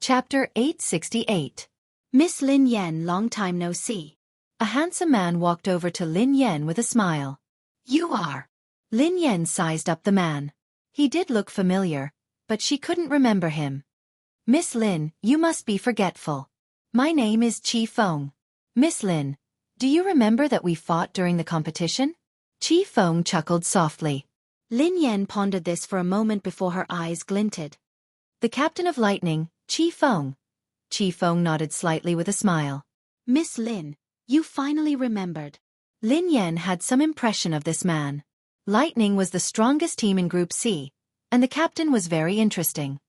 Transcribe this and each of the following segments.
Chapter 868. Miss Lin Yan, long time no see. A handsome man walked over to Lin Yan with a smile. You are. Lin Yan sized up the man. He did look familiar, but she couldn't remember him. Miss Lin, you must be forgetful. My name is Chi Feng. Miss Lin, do you remember that we fought during the competition? Chi Feng chuckled softly. Lin Yan pondered this for a moment before her eyes glinted. The captain of lightning, Chi Feng. Chi Feng nodded slightly with a smile. Miss Lin, you finally remembered. Lin Yan had some impression of this man. Lightning was the strongest team in Group C, and the captain was very interesting.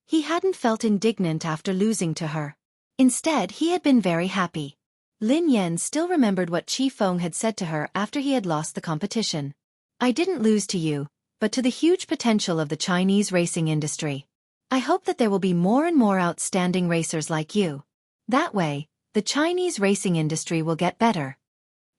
He hadn't felt indignant after losing to her. Instead, he had been very happy. Lin Yan still remembered what Chi Feng had said to her after he had lost the competition. I didn't lose to you, but to the huge potential of the Chinese racing industry. I hope that there will be more and more outstanding racers like you. That way, the Chinese racing industry will get better.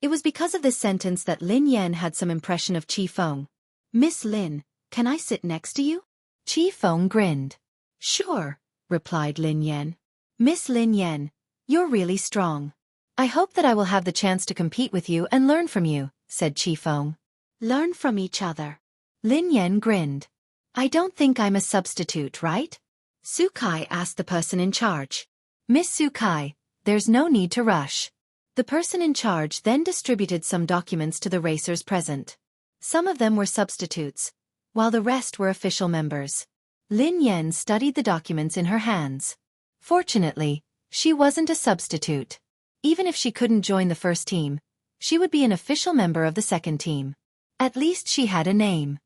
It was because of this sentence that Lin Yan had some impression of Chi Feng. Miss Lin, can I sit next to you? Chi Feng grinned. Sure, replied Lin Yan. Miss Lin Yan, you're really strong. I hope that I will have the chance to compete with you and learn from you, said Chi Feng. Learn from each other. Lin Yan grinned. I don't think I'm a substitute, right? Xueqi asked the person in charge. Miss Xueqi, there's no need to rush. The person in charge then distributed some documents to the racers present. Some of them were substitutes, while the rest were official members. Lin Yan studied the documents in her hands. Fortunately, she wasn't a substitute. Even if she couldn't join the first team, she would be an official member of the second team. At least she had a name.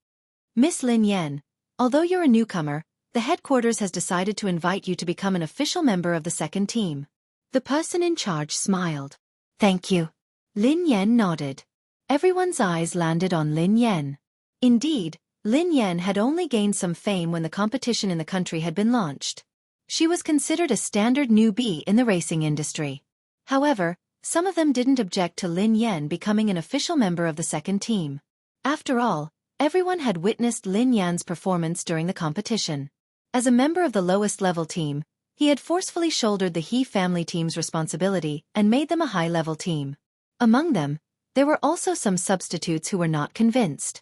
Miss Lin Yan, although you're a newcomer, the headquarters has decided to invite you to become an official member of the second team. The person in charge smiled. Thank you. Lin Yan nodded. Everyone's eyes landed on Lin Yan. Indeed, Lin Yan had only gained some fame when the competition in the country had been launched. She was considered a standard newbie in the racing industry. However, some of them didn't object to Lin Yan becoming an official member of the second team. After all, everyone had witnessed Lin Yan's performance during the competition. As a member of the lowest level team, he had forcefully shouldered the He family team's responsibility and made them a high-level team. Among them, there were also some substitutes who were not convinced.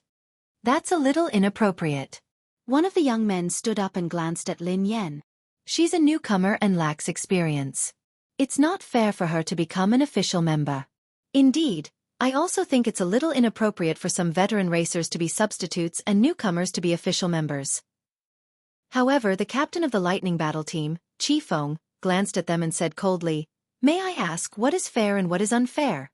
That's a little inappropriate. One of the young men stood up and glanced at Lin Yan. She's a newcomer and lacks experience. It's not fair for her to become an official member. Indeed, I also think it's a little inappropriate for some veteran racers to be substitutes and newcomers to be official members. However, the captain of the Lightning Battle team, Chi Feng, glanced at them and said coldly, May I ask what is fair and what is unfair?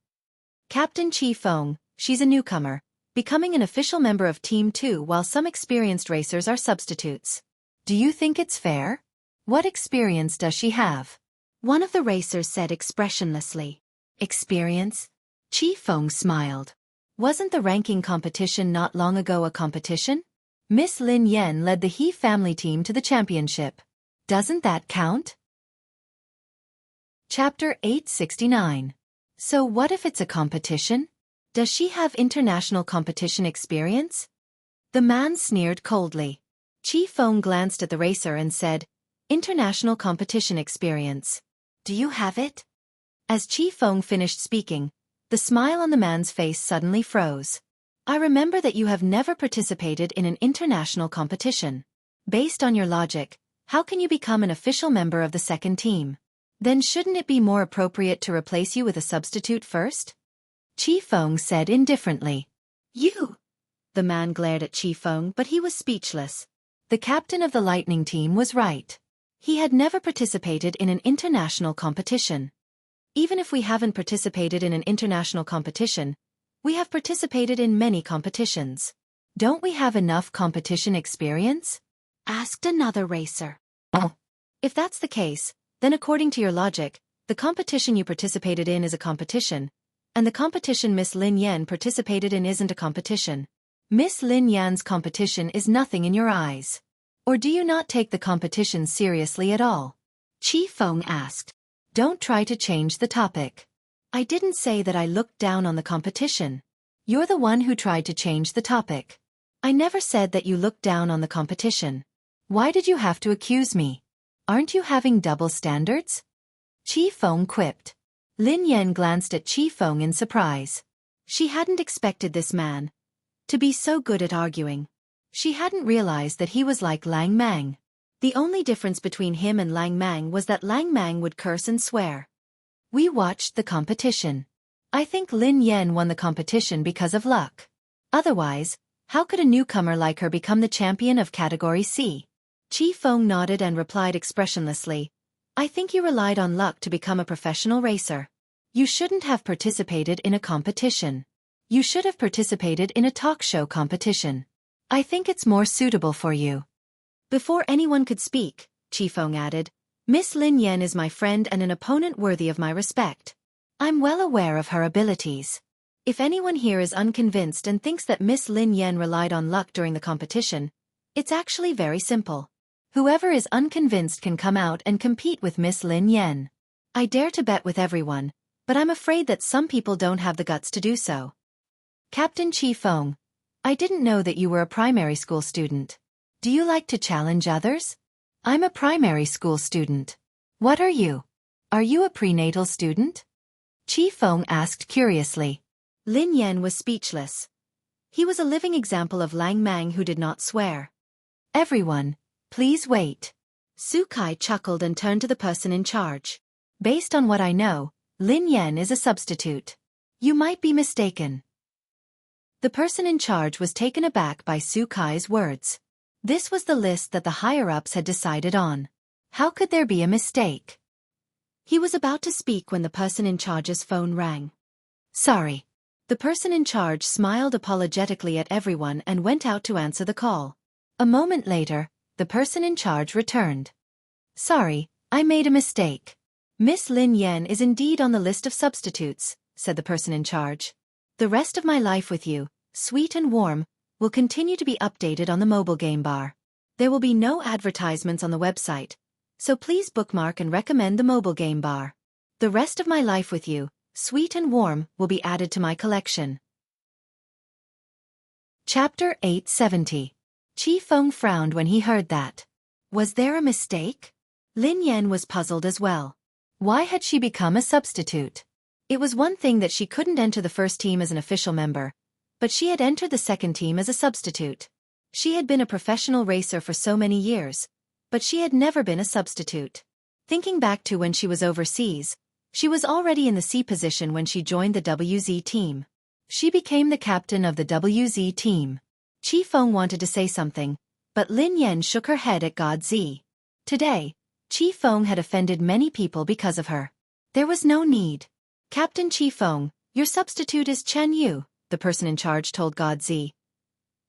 Captain Chi Feng, she's a newcomer, becoming an official member of Team 2 while some experienced racers are substitutes. Do you think it's fair? What experience does she have? One of the racers said expressionlessly. Experience? Chi Feng smiled. Wasn't the ranking competition not long ago a competition? Miss Lin Yan led the He family team to the championship. Doesn't that count? Chapter 869. So what if it's a competition? Does she have international competition experience? The man sneered coldly. Chi Feng glanced at the racer and said, International competition experience. Do you have it? As Chi Feng finished speaking, the smile on the man's face suddenly froze. I remember that you have never participated in an international competition. Based on your logic, how can you become an official member of the second team? Then shouldn't it be more appropriate to replace you with a substitute first? Chi Feng said indifferently. You! The man glared at Chi Feng, but he was speechless. The captain of the Lightning team was right. He had never participated in an international competition. Even if we haven't participated in an international competition, we have participated in many competitions. Don't we have enough competition experience? Asked another racer. Oh. If that's the case, then according to your logic, the competition you participated in is a competition, and the competition Miss Lin Yan participated in isn't a competition. Miss Lin Yan's competition is nothing in your eyes. Or do you not take the competition seriously at all? Chi Feng asked. Don't try to change the topic. I didn't say that I looked down on the competition. You're the one who tried to change the topic. I never said that you looked down on the competition. Why did you have to accuse me? Aren't you having double standards? Qi Feng quipped. Lin Yan glanced at Qi Feng in surprise. She hadn't expected this man to be so good at arguing. She hadn't realized that he was like Lang Mang. The only difference between him and Lang Mang was that Lang Mang would curse and swear. We watched the competition. I think Lin Yan won the competition because of luck. Otherwise, how could a newcomer like her become the champion of Category C? Qi Feng nodded and replied expressionlessly, I think you relied on luck to become a professional racer. You shouldn't have participated in a competition. You should have participated in a talk show competition. I think it's more suitable for you. Before anyone could speak, Qi Feng added, Miss Lin Yan is my friend and an opponent worthy of my respect. I'm well aware of her abilities. If anyone here is unconvinced and thinks that Miss Lin Yan relied on luck during the competition, it's actually very simple. Whoever is unconvinced can come out and compete with Miss Lin Yan. I dare to bet with everyone, but I'm afraid that some people don't have the guts to do so. Captain Qi Feng, I didn't know that you were a primary school student. Do you like to challenge others? I'm a primary school student. What are you? Are you a prenatal student? Qi Feng asked curiously. Lin Yan was speechless. He was a living example of Lang Mang who did not swear. Everyone, please wait. Xueqi chuckled and turned to the person in charge. Based on what I know, Lin Yan is a substitute. You might be mistaken. The person in charge was taken aback by Xueqi's words. This was the list that the higher-ups had decided on. How could there be a mistake? He was about to speak when the person in charge's phone rang. Sorry. The person in charge smiled apologetically at everyone and went out to answer the call. A moment later, the person in charge returned. Sorry, I made a mistake. Miss Lin Yan is indeed on the list of substitutes, said the person in charge. The rest of my life with you, sweet and warm, will continue to be updated on the mobile game bar. There will be no advertisements on the website, so please bookmark and recommend the mobile game bar. The rest of my life with you, sweet and warm, will be added to my collection. Chapter 870. Qi Feng frowned when he heard that. Was there a mistake? Lin Yan was puzzled as well. Why had she become a substitute? It was one thing that she couldn't enter the first team as an official member, but she had entered the second team as a substitute. She had been a professional racer for so many years, but she had never been a substitute. Thinking back to when she was overseas, she was already in the C position when she joined the WZ team. She became the captain of the WZ team. Qi Feng wanted to say something, but Lin Yan shook her head at God Z. Today, Qi Feng had offended many people because of her. There was no need. Captain Qi Feng, your substitute is Chen Yu, the person in charge told God Z.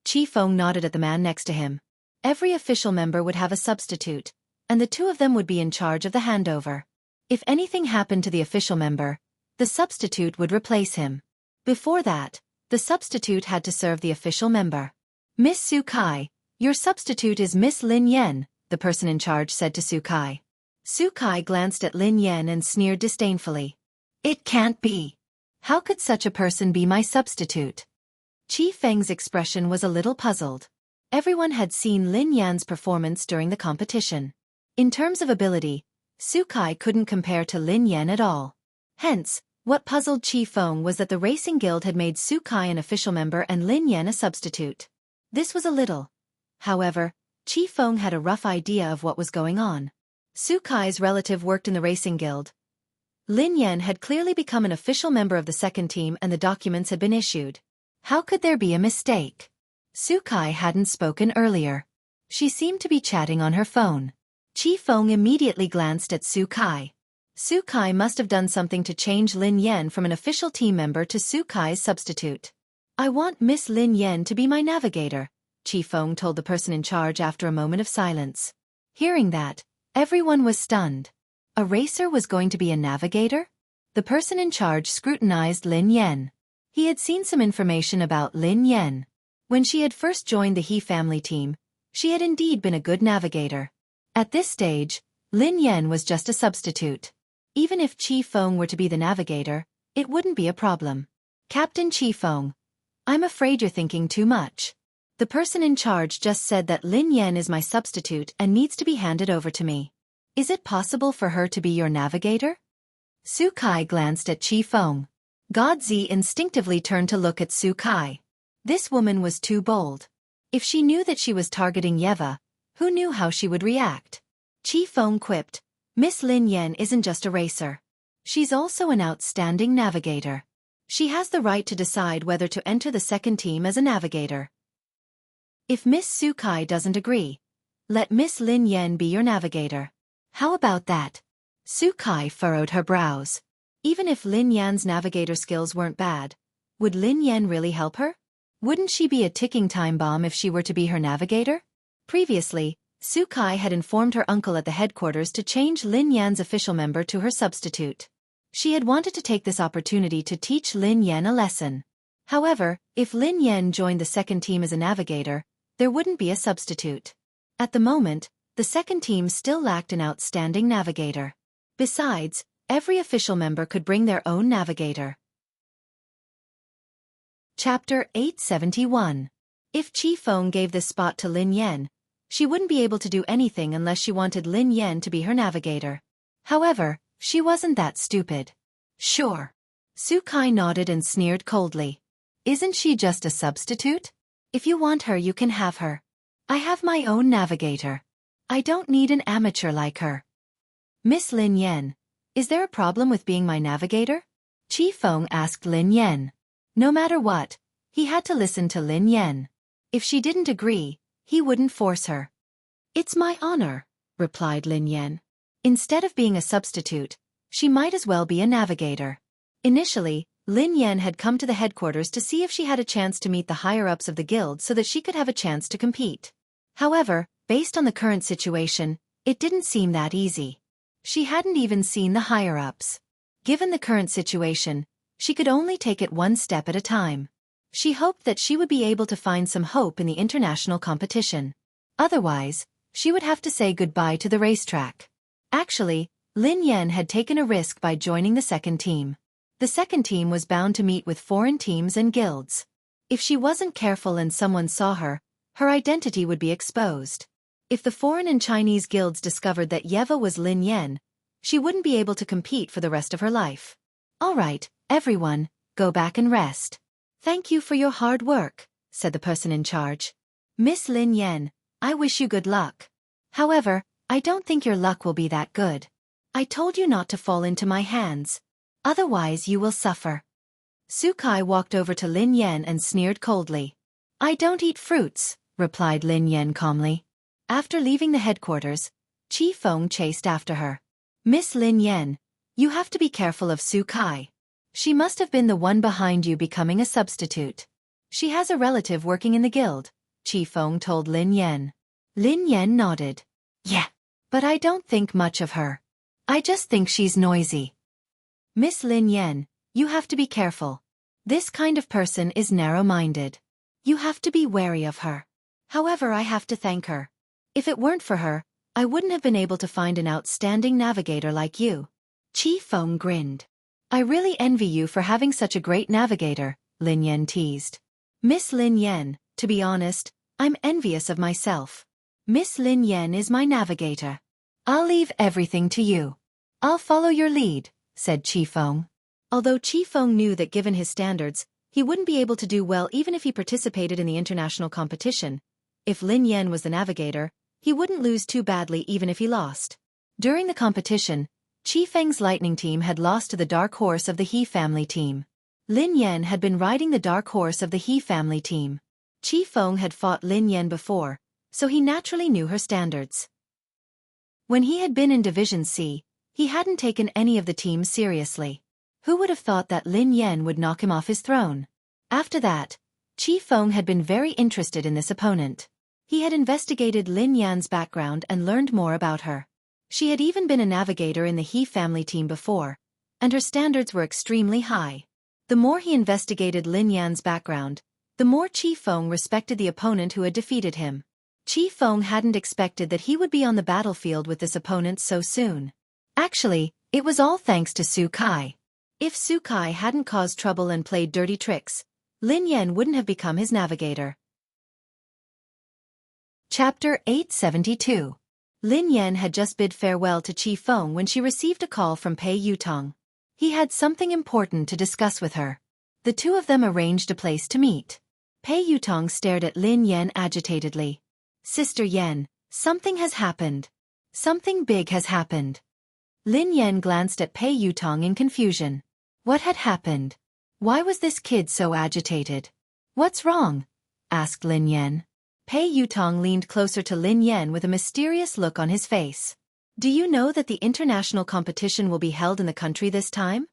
Qi Feng nodded at the man next to him. Every official member would have a substitute, and the two of them would be in charge of the handover. If anything happened to the official member, the substitute would replace him. Before that, the substitute had to serve the official member. Miss Xueqi, your substitute is Miss Lin Yan, the person in charge said to Xueqi. Xueqi glanced at Lin Yan and sneered disdainfully. It can't be. How could such a person be my substitute? Qi Feng's expression was a little puzzled. Everyone had seen Lin Yan's performance during the competition. In terms of ability, Xueqi couldn't compare to Lin Yan at all. Hence, what puzzled Qi Feng was that the Racing Guild had made Xueqi an official member and Lin Yan a substitute. This was a little. However, Qi Feng had a rough idea of what was going on. Xueqi's relative worked in the Racing Guild. Lin Yan had clearly become an official member of the second team and the documents had been issued. How could there be a mistake? Xueqi hadn't spoken earlier. She seemed to be chatting on her phone. Qi Feng immediately glanced at Xueqi. Xueqi must have done something to change Lin Yan from an official team member to Xueqi's substitute. I want Miss Lin Yan to be my navigator, Qi Feng told the person in charge after a moment of silence. Hearing that, everyone was stunned. A racer was going to be a navigator? The person in charge scrutinized Lin Yan. He had seen some information about Lin Yan. When she had first joined the He family team, she had indeed been a good navigator. At this stage, Lin Yan was just a substitute. Even if Qi Feng were to be the navigator, it wouldn't be a problem. Captain Qi Feng, I'm afraid you're thinking too much. The person in charge just said that Lin Yan is my substitute and needs to be handed over to me. Is it possible for her to be your navigator? Xueqi glanced at Qifeng. Godzi instinctively turned to look at Xueqi. This woman was too bold. If she knew that she was targeting Yeva, who knew how she would react? Qifeng quipped, Miss Lin Yan isn't just a racer. She's also an outstanding navigator. She has the right to decide whether to enter the second team as a navigator. If Miss Xueqi doesn't agree, let Miss Lin Yan be your navigator. How about that? Xueqi furrowed her brows. Even if Lin Yan's navigator skills weren't bad, would Lin Yan really help her? Wouldn't she be a ticking time bomb if she were to be her navigator? Previously, Xueqi had informed her uncle at the headquarters to change Lin Yan's official member to her substitute. She had wanted to take this opportunity to teach Lin Yan a lesson. However, if Lin Yan joined the second team as a navigator, there wouldn't be a substitute. At the moment, the second team still lacked an outstanding navigator. Besides, every official member could bring their own navigator. Chapter 871. If Qifeng gave this spot to Lin Yan, she wouldn't be able to do anything unless she wanted Lin Yan to be her navigator. However, she wasn't that stupid. Sure. Xueqi nodded and sneered coldly. Isn't she just a substitute? If you want her, you can have her. I have my own navigator. I don't need an amateur like her. Miss Lin Yan, is there a problem with being my navigator? Qifeng asked Lin Yan. No matter what, he had to listen to Lin Yan. If she didn't agree, he wouldn't force her. It's my honor, replied Lin Yan. Instead of being a substitute, she might as well be a navigator. Initially, Lin Yan had come to the headquarters to see if she had a chance to meet the higher-ups of the guild so that she could have a chance to compete. However, based on the current situation, it didn't seem that easy. She hadn't even seen the higher-ups. Given the current situation, she could only take it one step at a time. She hoped that she would be able to find some hope in the international competition. Otherwise, she would have to say goodbye to the racetrack. Actually, Lin Yan had taken a risk by joining the second team. The second team was bound to meet with foreign teams and guilds. If she wasn't careful and someone saw her, her identity would be exposed. If the foreign and Chinese guilds discovered that Yeva was Lin Yan, she wouldn't be able to compete for the rest of her life. All right, everyone, go back and rest. Thank you for your hard work, said the person in charge. Miss Lin Yan, I wish you good luck. However, I don't think your luck will be that good. I told you not to fall into my hands. Otherwise you will suffer. Xueqi walked over to Lin Yan and sneered coldly. I don't eat fruits, replied Lin Yan calmly. After leaving the headquarters, Qifeng chased after her. Miss Lin Yan, you have to be careful of Xueqi. She must have been the one behind you becoming a substitute. She has a relative working in the guild, Qifeng told Lin Yan. Lin Yan nodded. Yeah, but I don't think much of her. I just think she's noisy. Miss Lin Yan, you have to be careful. This kind of person is narrow-minded. You have to be wary of her. However, I have to thank her. If it weren't for her, I wouldn't have been able to find an outstanding navigator like you. Qifeng grinned. I really envy you for having such a great navigator, Lin Yan teased. Miss Lin Yan, to be honest, I'm envious of myself. Miss Lin Yan is my navigator. I'll leave everything to you. I'll follow your lead, said Qifeng. Although Qifeng knew that given his standards, he wouldn't be able to do well even if he participated in the international competition. If Lin Yan was the navigator, he wouldn't lose too badly even if he lost. During the competition, Qifeng's lightning team had lost to the dark horse of the He family team. Lin Yan had been riding the dark horse of the He family team. Qifeng had fought Lin Yan before, so he naturally knew her standards. When he had been in Division C, he hadn't taken any of the teams seriously. Who would have thought that Lin Yan would knock him off his throne? After that, Qifeng had been very interested in this opponent. He had investigated Lin Yan's background and learned more about her. She had even been a navigator in the He family team before, and her standards were extremely high. The more he investigated Lin Yan's background, the more Qifeng respected the opponent who had defeated him. Qifeng hadn't expected that he would be on the battlefield with this opponent so soon. Actually, it was all thanks to Xueqi. If Xueqi hadn't caused trouble and played dirty tricks, Lin Yan wouldn't have become his navigator. Chapter 872. Lin Yan had just bid farewell to Chi Feng when she received a call from Pei Yutong. He had something important to discuss with her. The two of them arranged a place to meet. Pei Yutong stared at Lin Yan agitatedly. Sister Yan, something has happened. Something big has happened. Lin Yan glanced at Pei Yutong in confusion. What had happened? Why was this kid so agitated? What's wrong? Asked Lin Yan. Pei Yutong leaned closer to Lin Yan with a mysterious look on his face. Do you know that the international competition will be held in the country this time?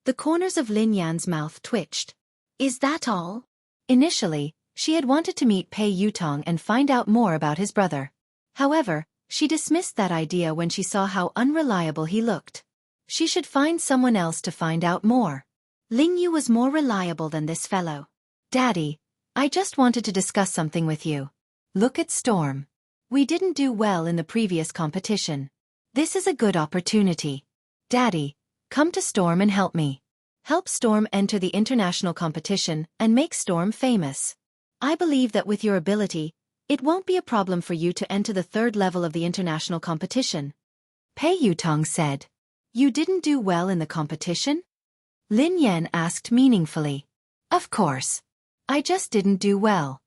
The corners of Lin Yan's mouth twitched. Is that all? Initially, she had wanted to meet Pei Yutong and find out more about his brother. However, she dismissed that idea when she saw how unreliable he looked. She should find someone else to find out more. Ling Yu was more reliable than this fellow. Daddy, I just wanted to discuss something with you. Look at Storm. We didn't do well in the previous competition. This is a good opportunity. Daddy, come to Storm and help me. Help Storm enter the international competition and make Storm famous. I believe that with your ability, it won't be a problem for you to enter the third level of the international competition. Pei Yutong said. You didn't do well in the competition? Lin Yan asked meaningfully. Of course. I just didn't do well.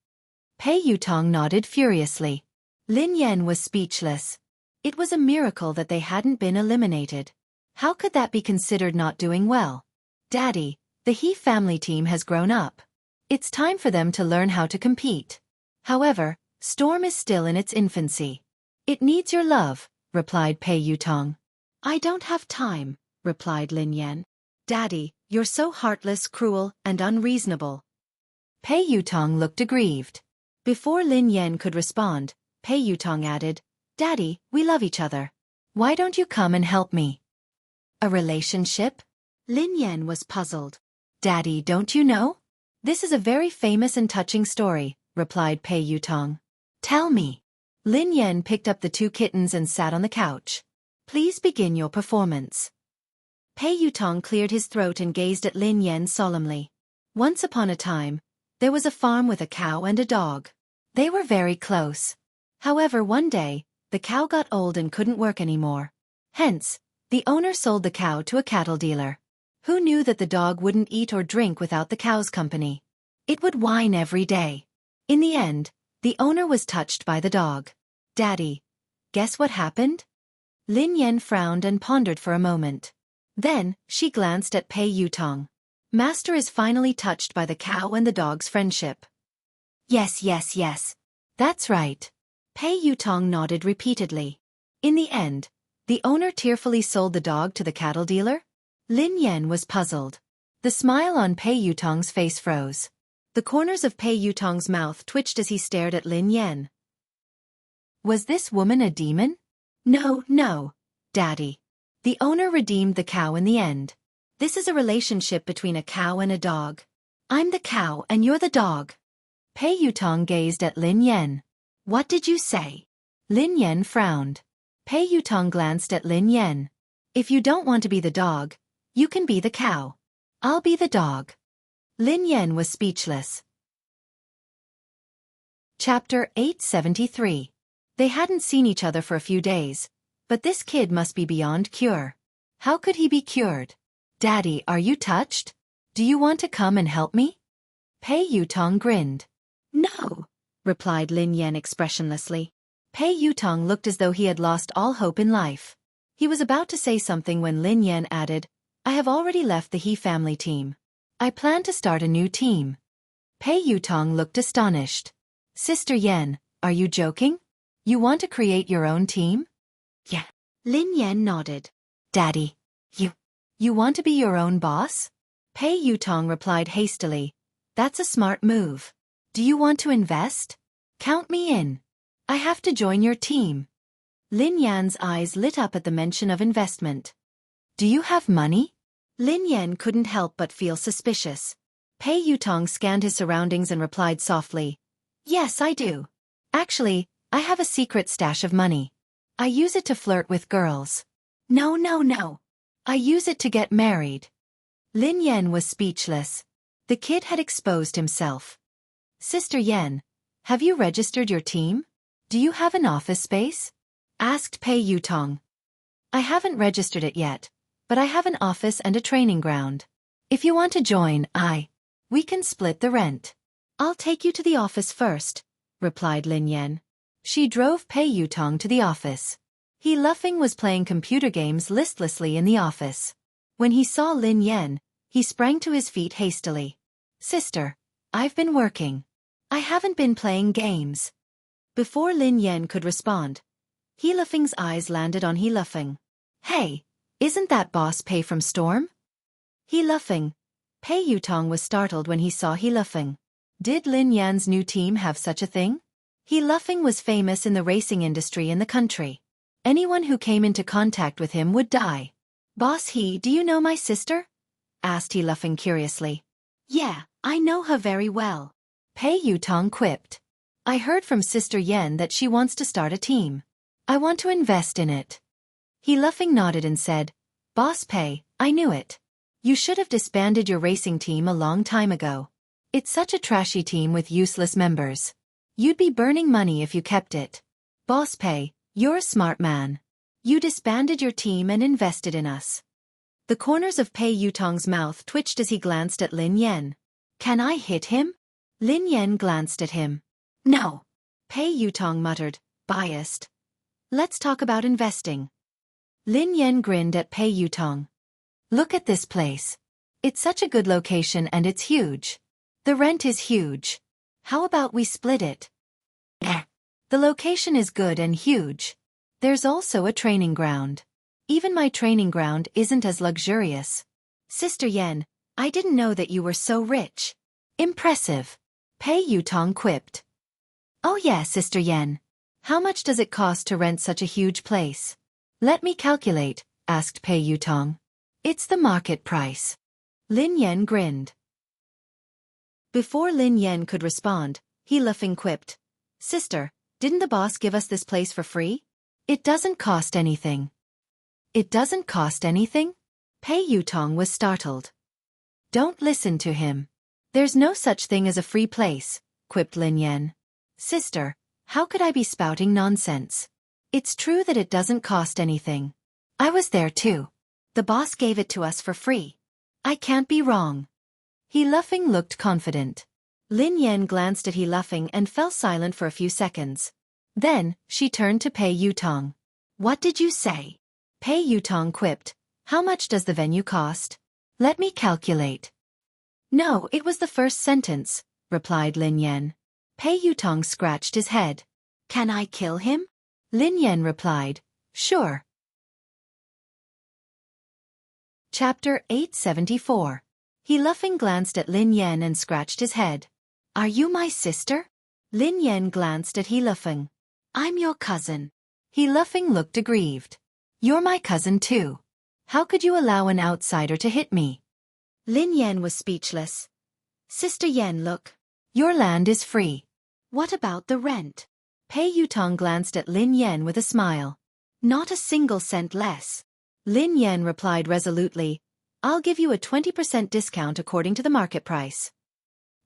Pei Yutong nodded furiously. Lin Yan was speechless. It was a miracle that they hadn't been eliminated. How could that be considered not doing well? Daddy, the He family team has grown up. It's time for them to learn how to compete. However, Storm is still in its infancy. It needs your love, replied Pei Yutong. I don't have time, replied Lin Yan. Daddy, you're so heartless, cruel, and unreasonable. Pei Yutong looked aggrieved. Before Lin Yan could respond, Pei Yutong added, Daddy, we love each other. Why don't you come and help me? A relationship? Lin Yan was puzzled. Daddy, don't you know? This is a very famous and touching story, replied Pei Yutong. Tell me. Lin Yan picked up the two kittens and sat on the couch. Please begin your performance. Pei Yutong cleared his throat and gazed at Lin Yan solemnly. Once upon a time, there was a farm with a cow and a dog. They were very close. However, one day, the cow got old and couldn't work anymore. Hence, the owner sold the cow to a cattle dealer. Who knew that the dog wouldn't eat or drink without the cow's company? It would whine every day. In the end, the owner was touched by the dog. Daddy, guess what happened? Lin Yan frowned and pondered for a moment. Then, she glanced at Pei Yutong. Master is finally touched by the cow and the dog's friendship. Yes. That's right. Pei Yutong nodded repeatedly. In the end, the owner tearfully sold the dog to the cattle dealer? Lin Yan was puzzled. The smile on Pei Yutong's face froze. The corners of Pei Yutong's mouth twitched as he stared at Lin Yan. Was this woman a demon? No, Daddy. The owner redeemed the cow in the end. This is a relationship between a cow and a dog. I'm the cow and you're the dog. Pei Yutong gazed at Lin Yan. What did you say? Lin Yan frowned. Pei Yutong glanced at Lin Yan. If you don't want to be the dog, you can be the cow. I'll be the dog. Lin Yan was speechless. Chapter 873. They hadn't seen each other for a few days, but this kid must be beyond cure. How could he be cured? Daddy, are you touched? Do you want to come and help me? Pei Yutong grinned. No, replied Lin Yan expressionlessly. Pei Yutong looked as though he had lost all hope in life. He was about to say something when Lin Yan added, I have already left the He family team. I plan to start a new team. Pei Yutong looked astonished. Sister Yan, are you joking? You want to create your own team? Yeah. Lin Yan nodded. Daddy, you want to be your own boss? Pei Yutong replied hastily. That's a smart move. Do you want to invest? Count me in. I have to join your team. Lin Yan's eyes lit up at the mention of investment. Do you have money? Lin Yan couldn't help but feel suspicious. Pei Yutong scanned his surroundings and replied softly. Yes, I do. Actually, I have a secret stash of money. I use it to flirt with girls. No. I use it to get married. Lin Yan was speechless. The kid had exposed himself. Sister Yan, have you registered your team? Do you have an office space? asked Pei Yutong. I haven't registered it yet, but I have an office and a training ground. If you want to join, we can split the rent. I'll take you to the office first, replied Lin Yan. She drove Pei Yutong to the office. He Luffing was playing computer games listlessly in the office. When he saw Lin Yan, he sprang to his feet hastily. Sister, I've been working. I haven't been playing games. Before Lin Yan could respond, He Luffing's eyes landed on He Luffing. Hey, isn't that Boss Pei from Storm? He Luffing. Pei Yutong was startled when he saw He Luffing. Did Lin Yan's new team have such a thing? He Luffing was famous in the racing industry in the country. Anyone who came into contact with him would die. Boss He, do you know my sister? Asked He Luffing curiously. Yeah, I know her very well. Pei Yutong quipped. I heard from Sister Yen that she wants to start a team. I want to invest in it. He Luffing nodded and said, Boss Pei, I knew it. You should have disbanded your racing team a long time ago. It's such a trashy team with useless members. You'd be burning money if you kept it. Boss Pei, you're a smart man. You disbanded your team and invested in us. The corners of Pei Yutong's mouth twitched as he glanced at Lin Yan. Can I hit him? Lin Yan glanced at him. No. Pei Yutong muttered, biased. Let's talk about investing. Lin Yan grinned at Pei Yutong. Look at this place. It's such a good location and it's huge. The rent is huge. How about we split it? The location is good and huge. There's also a training ground. Even my training ground isn't as luxurious. Sister Yen, I didn't know that you were so rich. Impressive. Pei Yutong quipped. Oh yeah, Sister Yen. How much does it cost to rent such a huge place? Let me calculate, asked Pei Yutong. It's the market price. Lin Yan grinned. Before Lin Yan could respond, He Luffing quipped. Sister, didn't the boss give us this place for free? It doesn't cost anything. It doesn't cost anything? Pei Yutong was startled. Don't listen to him. There's no such thing as a free place, quipped Lin Yan. Sister, how could I be spouting nonsense? It's true that it doesn't cost anything. I was there too. The boss gave it to us for free. I can't be wrong. He Luffing looked confident. Lin Yan glanced at He Luffing and fell silent for a few seconds. Then, she turned to Pei Yutong. What did you say? Pei Yutong quipped. How much does the venue cost? Let me calculate. No, it was the first sentence, replied Lin Yan. Pei Yutong scratched his head. Can I kill him? Lin Yan replied. Sure. Chapter 874. He Luffing glanced at Lin Yan and scratched his head. Are you my sister? Lin Yan glanced at He Luffing. I'm your cousin. He Luffing looked aggrieved. You're my cousin too. How could you allow an outsider to hit me? Lin Yan was speechless. Sister Yen, look. Your land is free. What about the rent? Pei Yutong glanced at Lin Yan with a smile. Not a single cent less. Lin Yan replied resolutely, I'll give you a 20% discount according to the market price.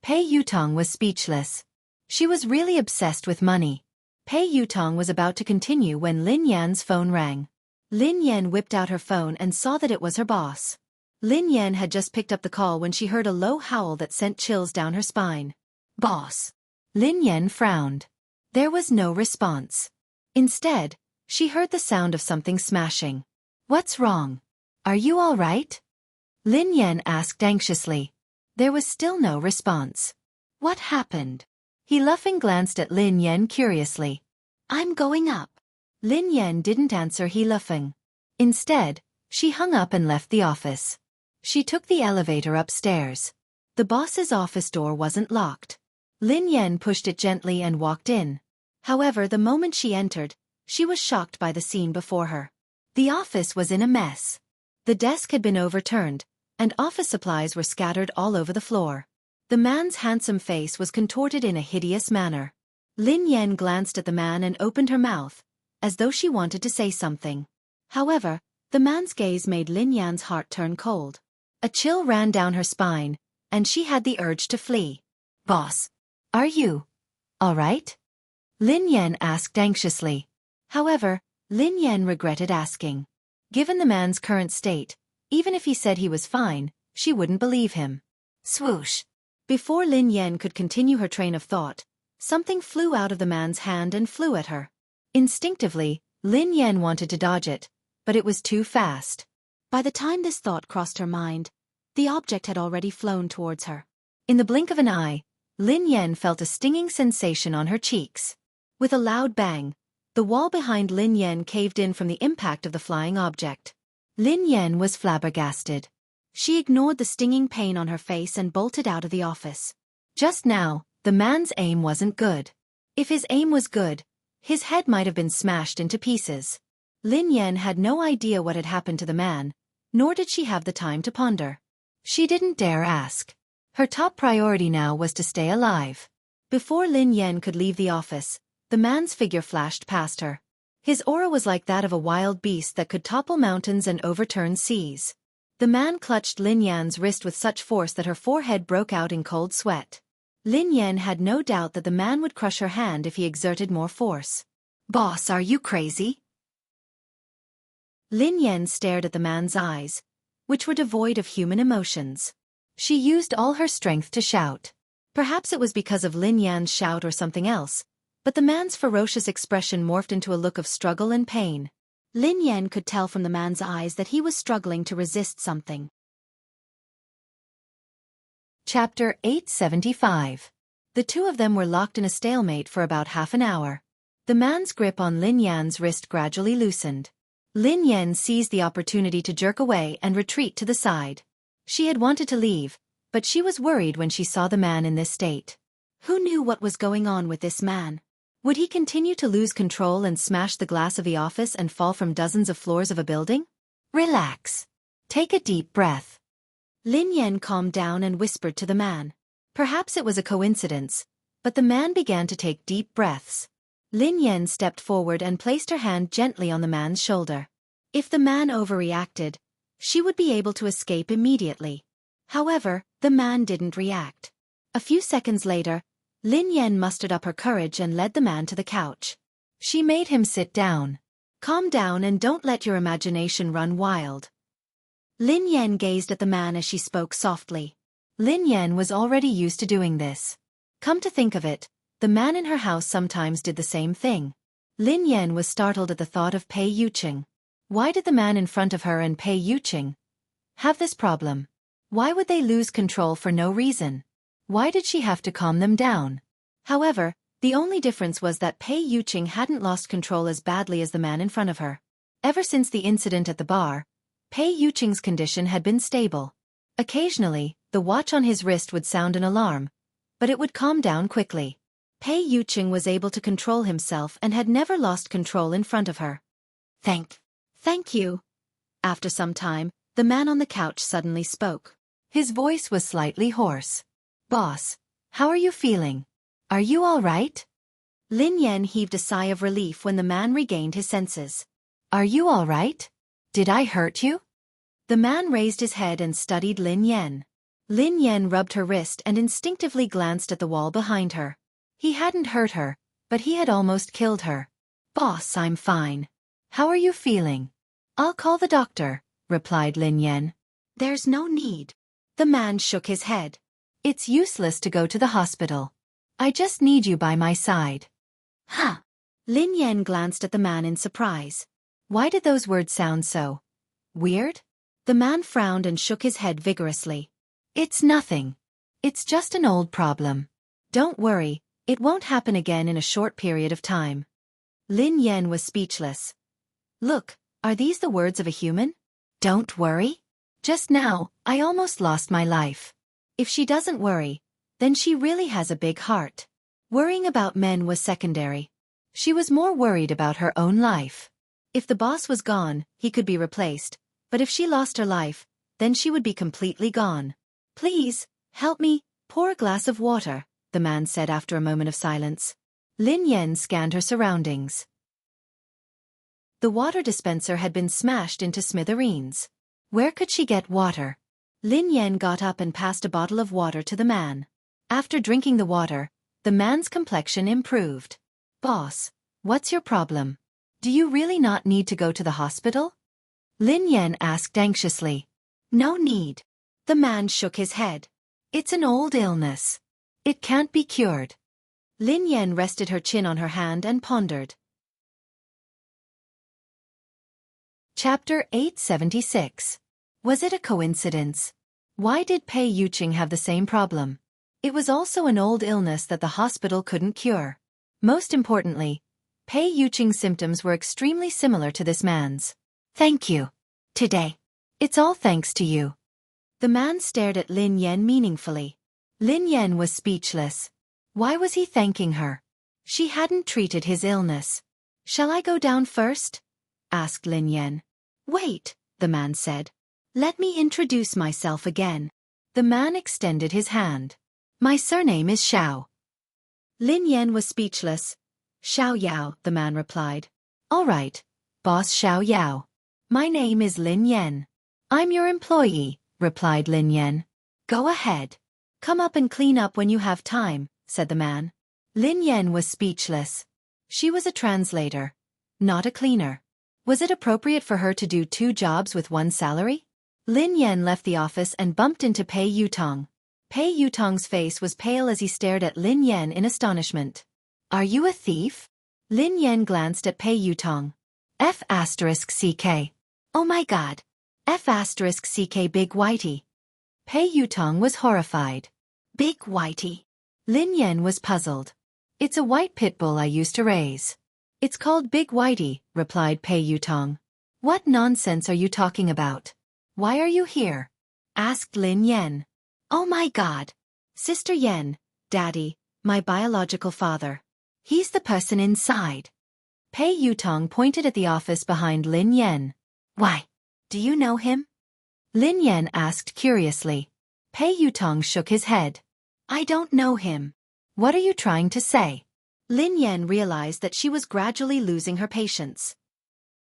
Pei Yutong was speechless. She was really obsessed with money. Pei Yutong was about to continue when Lin Yan's phone rang. Lin Yan whipped out her phone and saw that it was her boss. Lin Yan had just picked up the call when she heard a low howl that sent chills down her spine. Boss. Lin Yan frowned. There was no response. Instead, she heard the sound of something smashing. What's wrong? Are you all right? Lin Yan asked anxiously. There was still no response. What happened? He Luffing glanced at Lin Yan curiously. I'm going up. Lin Yan didn't answer He Luffing. Instead, she hung up and left the office. She took the elevator upstairs. The boss's office door wasn't locked. Lin Yan pushed it gently and walked in. However, the moment she entered, she was shocked by the scene before her. The office was in a mess. The desk had been overturned, and office supplies were scattered all over the floor. The man's handsome face was contorted in a hideous manner. Lin Yan glanced at the man and opened her mouth, as though she wanted to say something. However, the man's gaze made Lin Yan's heart turn cold. A chill ran down her spine, and she had the urge to flee. Boss, are you all right? Lin Yan asked anxiously. However, Lin Yan regretted asking. Given the man's current state, even if he said he was fine, she wouldn't believe him. Swoosh! Before Lin Yan could continue her train of thought, something flew out of the man's hand and flew at her. Instinctively, Lin Yan wanted to dodge it, but it was too fast. By the time this thought crossed her mind, the object had already flown towards her. In the blink of an eye, Lin Yan felt a stinging sensation on her cheeks. With a loud bang, the wall behind Lin Yan caved in from the impact of the flying object. Lin Yan was flabbergasted. She ignored the stinging pain on her face and bolted out of the office. Just now, the man's aim wasn't good. If his aim was good, his head might have been smashed into pieces. Lin Yan had no idea what had happened to the man, nor did she have the time to ponder. She didn't dare ask. Her top priority now was to stay alive. Before Lin Yan could leave the office, the man's figure flashed past her. His aura was like that of a wild beast that could topple mountains and overturn seas. The man clutched Lin Yan's wrist with such force that her forehead broke out in cold sweat. Lin Yan had no doubt that the man would crush her hand if he exerted more force. "Boss, are you crazy?" Lin Yan stared at the man's eyes, which were devoid of human emotions. She used all her strength to shout. Perhaps it was because of Lin Yan's shout or something else, but the man's ferocious expression morphed into a look of struggle and pain. Lin Yan could tell from the man's eyes that he was struggling to resist something. Chapter 875. The two of them were locked in a stalemate for about half an hour. The man's grip on Lin Yan's wrist gradually loosened. Lin Yan seized the opportunity to jerk away and retreat to the side. She had wanted to leave, but she was worried when she saw the man in this state. Who knew what was going on with this man? Would he continue to lose control and smash the glass of the office and fall from dozens of floors of a building? Relax. Take a deep breath. Lin Yan calmed down and whispered to the man. Perhaps it was a coincidence, but the man began to take deep breaths. Lin Yan stepped forward and placed her hand gently on the man's shoulder. If the man overreacted, she would be able to escape immediately. However, the man didn't react. A few seconds later, Lin Yan mustered up her courage and led the man to the couch. She made him sit down. Calm down and don't let your imagination run wild. Lin Yan gazed at the man as she spoke softly. Lin Yan was already used to doing this. Come to think of it, the man in her house sometimes did the same thing. Lin Yan was startled at the thought of Pei Yuqing. Why did the man in front of her and Pei Yuqing have this problem? Why would they lose control for no reason? Why did she have to calm them down? However, the only difference was that Pei Yuqing hadn't lost control as badly as the man in front of her. Ever since the incident at the bar, Pei Yuqing's condition had been stable. Occasionally, the watch on his wrist would sound an alarm, but it would calm down quickly. Pei Yuqing was able to control himself and had never lost control in front of her. Thank you. After some time, the man on the couch suddenly spoke. His voice was slightly hoarse. Boss, how are you feeling? Are you all right? Lin Yan heaved a sigh of relief when the man regained his senses. Are you all right? Did I hurt you? The man raised his head and studied Lin Yan. Lin Yan rubbed her wrist and instinctively glanced at the wall behind her. He hadn't hurt her, but he had almost killed her. Boss, I'm fine. How are you feeling? I'll call the doctor, replied Lin Yan. There's no need. The man shook his head. It's useless to go to the hospital. I just need you by my side. Huh. Lin Yan glanced at the man in surprise. Why did those words sound so weird? The man frowned and shook his head vigorously. It's nothing. It's just an old problem. Don't worry, it won't happen again in a short period of time. Lin Yan was speechless. Look, are these the words of a human? Don't worry? Just now, I almost lost my life. If she doesn't worry, then she really has a big heart. Worrying about men was secondary. She was more worried about her own life. If the boss was gone, he could be replaced, but if she lost her life, then she would be completely gone. Please, help me, pour a glass of water, the man said after a moment of silence. Lin Yan scanned her surroundings. The water dispenser had been smashed into smithereens. Where could she get water? Lin Yan got up and passed a bottle of water to the man. After drinking the water, the man's complexion improved. Boss, what's your problem? Do you really not need to go to the hospital? Lin Yan asked anxiously. No need. The man shook his head. It's an old illness. It can't be cured. Lin Yan rested her chin on her hand and pondered. Chapter 876. Was it a coincidence? Why did Pei Yuqing have the same problem? It was also an old illness that the hospital couldn't cure. Most importantly, Pei Yuqing's symptoms were extremely similar to this man's. Thank you. Today. It's all thanks to you. The man stared at Lin Yan meaningfully. Lin Yan was speechless. Why was he thanking her? She hadn't treated his illness. Shall I go down first? Asked Lin Yan. Wait, the man said. Let me introduce myself again. The man extended his hand. My surname is Xiao. Lin Yan was speechless. Xiao Yao, the man replied. All right, boss Xiao Yao. My name is Lin Yan. I'm your employee, replied Lin Yan. Go ahead. Come up and clean up when you have time, said the man. Lin Yan was speechless. She was a translator, not a cleaner. Was it appropriate for her to do 2 jobs with 1 salary? Lin Yan left the office and bumped into Pei Yutong. Pei Yutong's face was pale as he stared at Lin Yan in astonishment. Are you a thief? Lin Yan glanced at Pei Yutong. F***CK. Oh my god. F***CK Big Whitey. Pei Yutong was horrified. Big Whitey. Lin Yan was puzzled. It's a white pit bull I used to raise. It's called Big Whitey, replied Pei Yutong. What nonsense are you talking about? Why are you here? Asked Lin Yan. Oh my god. Sister Yan, Daddy, my biological father. He's the person inside. Pei Yutong pointed at the office behind Lin Yan. Why? Do you know him? Lin Yan asked curiously. Pei Yutong shook his head. I don't know him. What are you trying to say? Lin Yan realized that she was gradually losing her patience.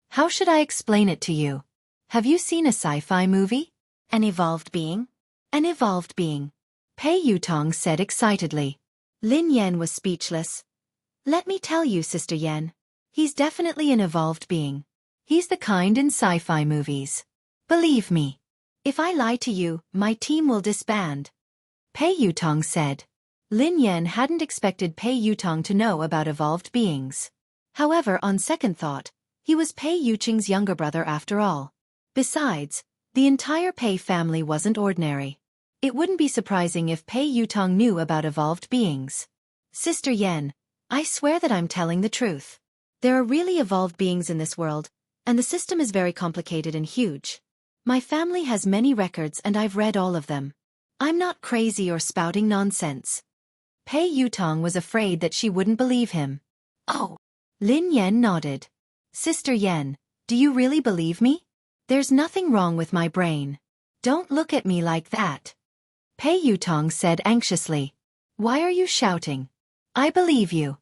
How should I explain it to you? Have you seen a sci-fi movie? An evolved being? An evolved being. Pei Yutong said excitedly. Lin Yan was speechless. Let me tell you, Sister Yan. He's definitely an evolved being. He's the kind in sci-fi movies. Believe me. If I lie to you, my team will disband. Pei Yutong said. Lin Yan hadn't expected Pei Yutong to know about evolved beings. However, on second thought, he was Pei Yuqing's younger brother after all. Besides, the entire Pei family wasn't ordinary. It wouldn't be surprising if Pei Yutong knew about evolved beings. Sister Yan, I swear that I'm telling the truth. There are really evolved beings in this world, and the system is very complicated and huge. My family has many records and I've read all of them. I'm not crazy or spouting nonsense. Pei Yutong was afraid that she wouldn't believe him. Oh. Lin Yan nodded. Sister Yan, do you really believe me? There's nothing wrong with my brain. Don't look at me like that. Pei Yutong said anxiously. Why are you shouting? I believe you.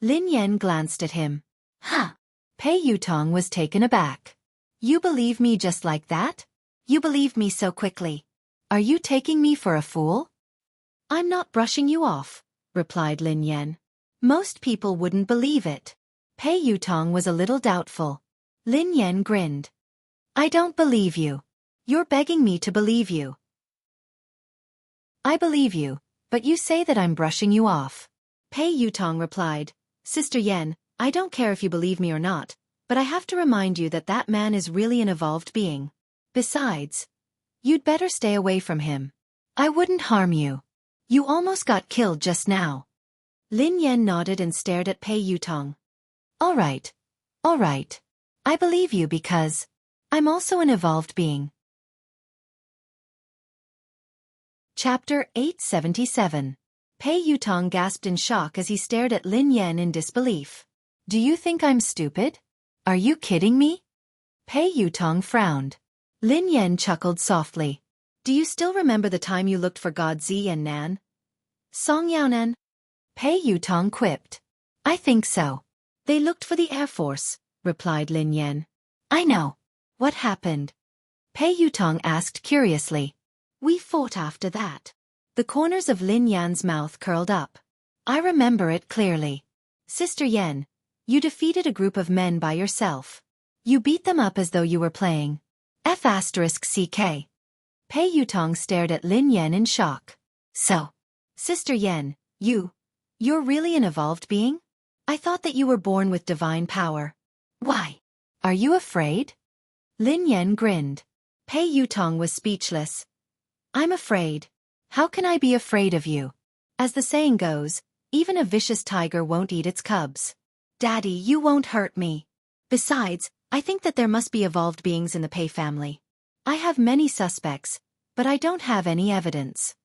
Lin Yan glanced at him. Huh. Pei Yutong was taken aback. You believe me just like that? You believe me so quickly. Are you taking me for a fool? I'm not brushing you off, replied Lin Yan. Most people wouldn't believe it. Pei Yutong was a little doubtful. Lin Yan grinned. I don't believe you. You're begging me to believe you. I believe you, but you say that I'm brushing you off. Pei Yutong replied, Sister Yan, I don't care if you believe me or not, but I have to remind you that that man is really an evolved being. Besides, you'd better stay away from him. I wouldn't harm you. You almost got killed just now. Lin Yan nodded and stared at Pei Yutong. All right. All right. I believe you because I'm also an evolved being. Chapter 877. Pei Yutong gasped in shock as he stared at Lin Yan in disbelief. Do you think I'm stupid? Are you kidding me? Pei Yutong frowned. Lin Yan chuckled softly. Do you still remember the time you looked for God Zi and Nan? Song Yao Nan? Pei Yutong quipped. I think so. They looked for the Air Force, replied Lin Yan. I know. What happened? Pei Yutong asked curiously. We fought after that. The corners of Lin Yan's mouth curled up. I remember it clearly. Sister Yan, You defeated a group of men by yourself. You beat them up as though you were playing. F***ck. Pei Yutong stared at Lin Yan in shock. So, Sister Yan, you're really an evolved being? I thought that you were born with divine power. Why? Are you afraid? Lin Yan grinned. Pei Yutong was speechless. I'm afraid. How can I be afraid of you? As the saying goes, even a vicious tiger won't eat its cubs. Daddy, you won't hurt me. Besides, I think that there must be evolved beings in the Pei family. I have many suspects, but I don't have any evidence.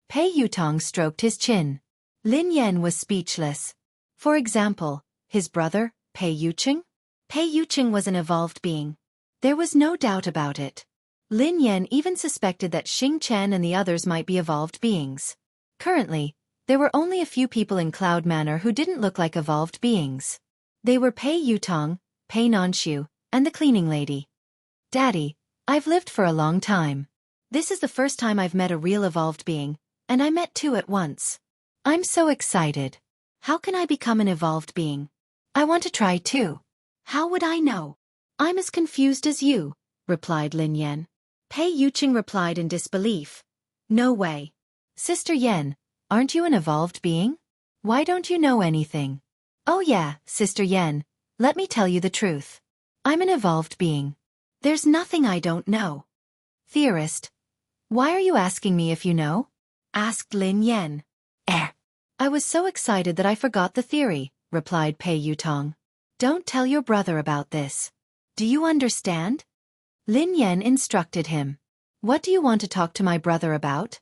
Pei Yutong stroked his chin. Lin Yan was speechless. For example, his brother, Pei Yuqing? Pei Yuqing was an evolved being. There was no doubt about it. Lin Yan even suspected that Xing Chen and the others might be evolved beings. Currently, there were only a few people in Cloud Manor who didn't look like evolved beings. They were Pei Yutong, Pei Nanshu, and the cleaning lady. Daddy, I've lived for a long time. This is the first time I've met a real evolved being, and I met two at once. I'm so excited. How can I become an evolved being? I want to try too. How would I know? I'm as confused as you, replied Lin Yan. Pei Yuqing replied in disbelief. No way. Sister Yan, aren't you an evolved being? Why don't you know anything? Oh yeah, Sister Yan, let me tell you the truth. I'm an evolved being. There's nothing I don't know. Theorist. Why are you asking me if you know? Asked Lin Yan. I was so excited that I forgot the theory, replied Pei Yutong. Don't tell your brother about this. Do you understand? Lin Yan instructed him. What do you want to talk to my brother about?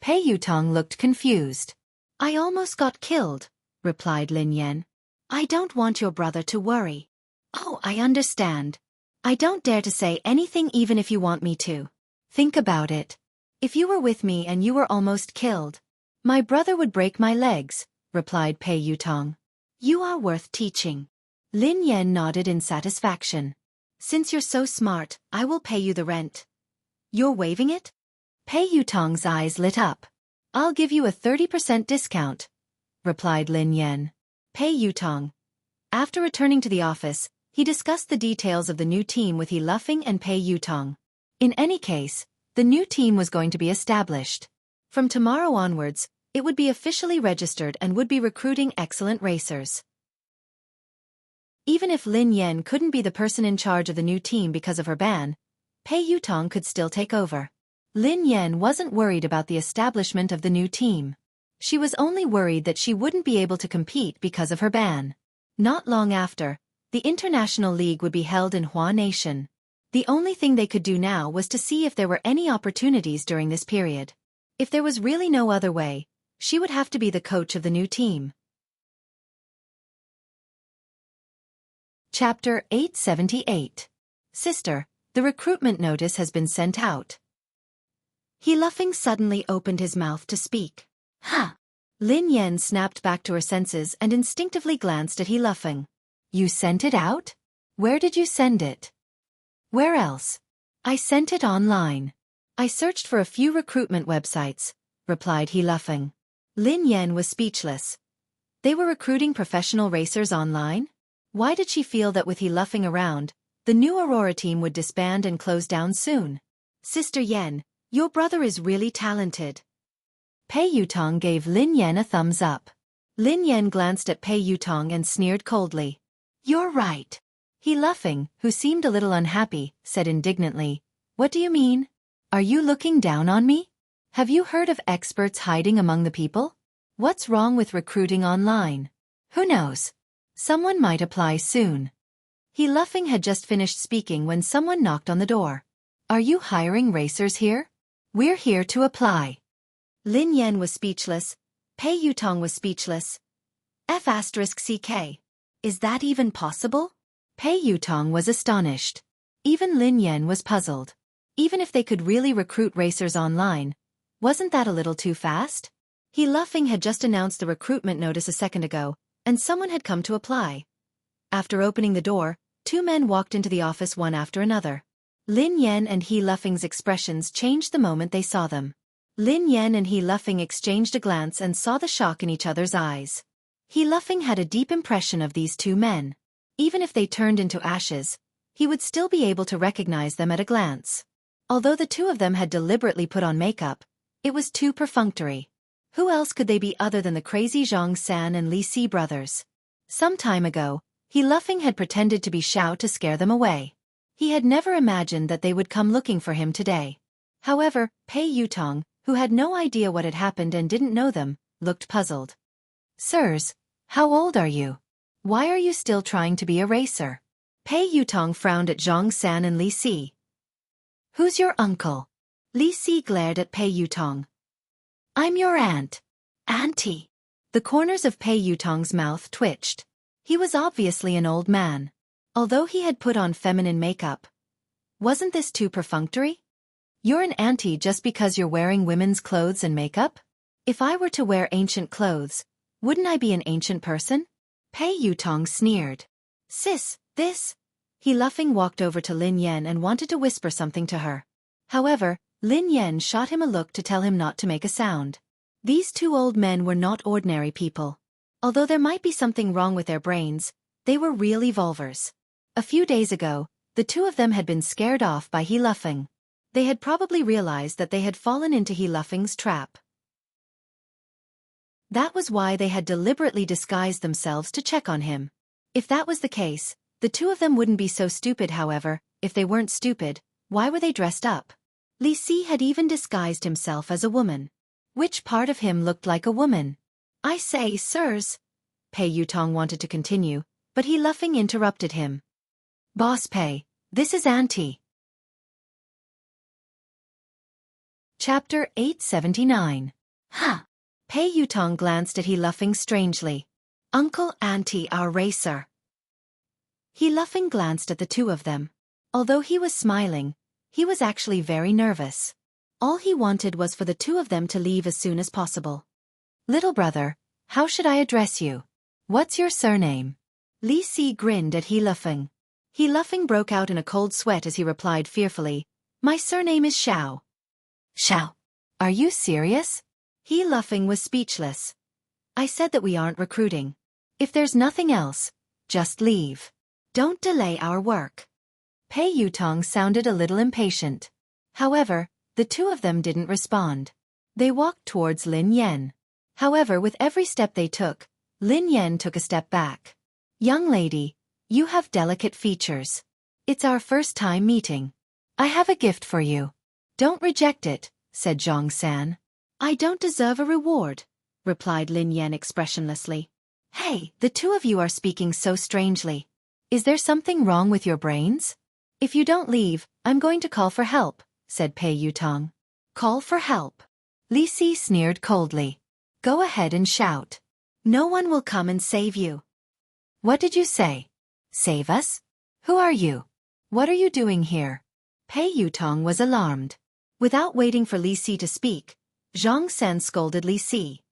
Pei Yutong looked confused. I almost got killed, replied Lin Yan. I don't want your brother to worry. Oh, I understand. I don't dare to say anything even if you want me to. Think about it. If you were with me and you were almost killed, my brother would break my legs, replied Pei Yutong. You are worth teaching. Lin Yan nodded in satisfaction. Since you're so smart, I will pay you the rent. You're waiving it? Pei Yutong's eyes lit up. I'll give you a 30% discount, replied Lin Yan. Pei Yutong. After returning to the office, he discussed the details of the new team with He Luffing and Pei Yutong. In any case, the new team was going to be established. From tomorrow onwards, it would be officially registered and would be recruiting excellent racers. Even if Lin Yan couldn't be the person in charge of the new team because of her ban, Pei Yutong could still take over. Lin Yan wasn't worried about the establishment of the new team. She was only worried that she wouldn't be able to compete because of her ban. Not long after, the International League would be held in Hua Nation. The only thing they could do now was to see if there were any opportunities during this period. If there was really no other way, she would have to be the coach of the new team. Chapter 878. Sister, the recruitment notice has been sent out. He Luffing suddenly opened his mouth to speak. Huh. Lin Yan snapped back to her senses and instinctively glanced at He Luffing. You sent it out? Where did you send it? Where else? I sent it online. I searched for a few recruitment websites, replied He Luffing. Lin Yan was speechless. They were recruiting professional racers online? Why did she feel that with He Luffing around, the new Aurora team would disband and close down soon? Sister Yan, your brother is really talented. Pei Yutong gave Lin Yan a thumbs up. Lin Yan glanced at Pei Yutong and sneered coldly. You're right. He Luffing, who seemed a little unhappy, said indignantly, What do you mean? Are you looking down on me? Have you heard of experts hiding among the people? What's wrong with recruiting online? Who knows? Someone might apply soon. He Luffing had just finished speaking when someone knocked on the door. Are you hiring racers here? We're here to apply. Lin Yan was speechless. Pei Yutong was speechless. F***ck. Is that even possible? Pei Yutong was astonished. Even Lin Yan was puzzled. Even if they could really recruit racers online, wasn't that a little too fast? He Luffing had just announced the recruitment notice a second ago, and someone had come to apply. After opening the door, two men walked into the office one after another. Lin Yan and He Luffing's expressions changed the moment they saw them. Lin Yan and He Luffing exchanged a glance and saw the shock in each other's eyes. He Luffing had a deep impression of these two men. Even if they turned into ashes, he would still be able to recognize them at a glance. Although the two of them had deliberately put on makeup, it was too perfunctory. Who else could they be other than the crazy Zhang San and Li Si brothers? Some time ago, He Luffing had pretended to be Xiao to scare them away. He had never imagined that they would come looking for him today. However, Pei Yutong, who had no idea what had happened and didn't know them, looked puzzled. Sirs, how old are you? Why are you still trying to be a racer? Pei Yutong frowned at Zhang San and Li Si. Who's your uncle? Li Si glared at Pei Yutong. I'm your aunt. Auntie. The corners of Pei Yutong's mouth twitched. He was obviously an old man. Although he had put on feminine makeup. Wasn't this too perfunctory? You're an auntie just because you're wearing women's clothes and makeup? If I were to wear ancient clothes, wouldn't I be an ancient person? Pei Yutong sneered. Sis, this. He Luffing walked over to Lin Yan and wanted to whisper something to her. However, Lin Yan shot him a look to tell him not to make a sound. These two old men were not ordinary people. Although there might be something wrong with their brains, they were real evolvers. A few days ago, the two of them had been scared off by He Luffing. They had probably realized that they had fallen into He Luffing's trap. That was why they had deliberately disguised themselves to check on him. If that was the case, the two of them wouldn't be so stupid. However, if they weren't stupid, why were they dressed up? Li Si had even disguised himself as a woman. Which part of him looked like a woman? I say, sirs. Pei Yutong wanted to continue, but He Luffing interrupted him. Boss Pei, this is Auntie. Chapter 879. Huh. Pei Yutong glanced at He Luffing strangely. Uncle, Auntie, our racer. He Luffing glanced at the two of them. Although he was smiling, he was actually very nervous. All he wanted was for the two of them to leave as soon as possible. Little brother, how should I address you? What's your surname? Li Si grinned at He Luffing. He Luffing broke out in a cold sweat as he replied fearfully, My surname is Xiao. Xiao. Are you serious? He Luffing was speechless. I said that we aren't recruiting. If there's nothing else, just leave. Don't delay our work. Pei Yutong sounded a little impatient. However, the two of them didn't respond. They walked towards Lin Yan. However, with every step they took, Lin Yan took a step back. Young lady, you have delicate features. It's our first time meeting. I have a gift for you. Don't reject it, said Zhang San. I don't deserve a reward, replied Lin Yan expressionlessly. Hey, the two of you are speaking so strangely. Is there something wrong with your brains? If you don't leave, I'm going to call for help, said Pei Yutong. Call for help? Li Si sneered coldly. Go ahead and shout. No one will come and save you. What did you say? Save us? Who are you? What are you doing here? Pei Yutong was alarmed. Without waiting for Li Si to speak, Zhang San scolded Li Si.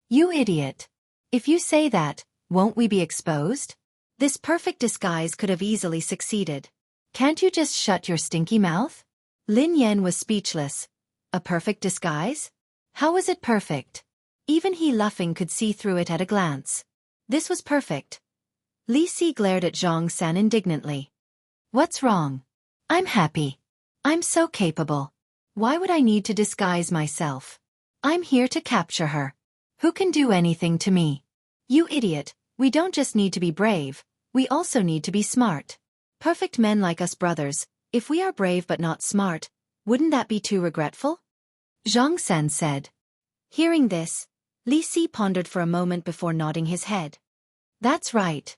You idiot. If you say that, won't we be exposed? This perfect disguise could have easily succeeded. Can't you just shut your stinky mouth? Lin Yan was speechless. A perfect disguise? How was it perfect? Even He Luffing could see through it at a glance. This was perfect. Li Si glared at Zhang San indignantly. What's wrong? I'm happy. I'm so capable. Why would I need to disguise myself? I'm here to capture her. Who can do anything to me? You idiot, we don't just need to be brave, we also need to be smart. Perfect men like us brothers, if we are brave but not smart, wouldn't that be too regretful? Zhang San said. Hearing this, Li Si pondered for a moment before nodding his head. That's right,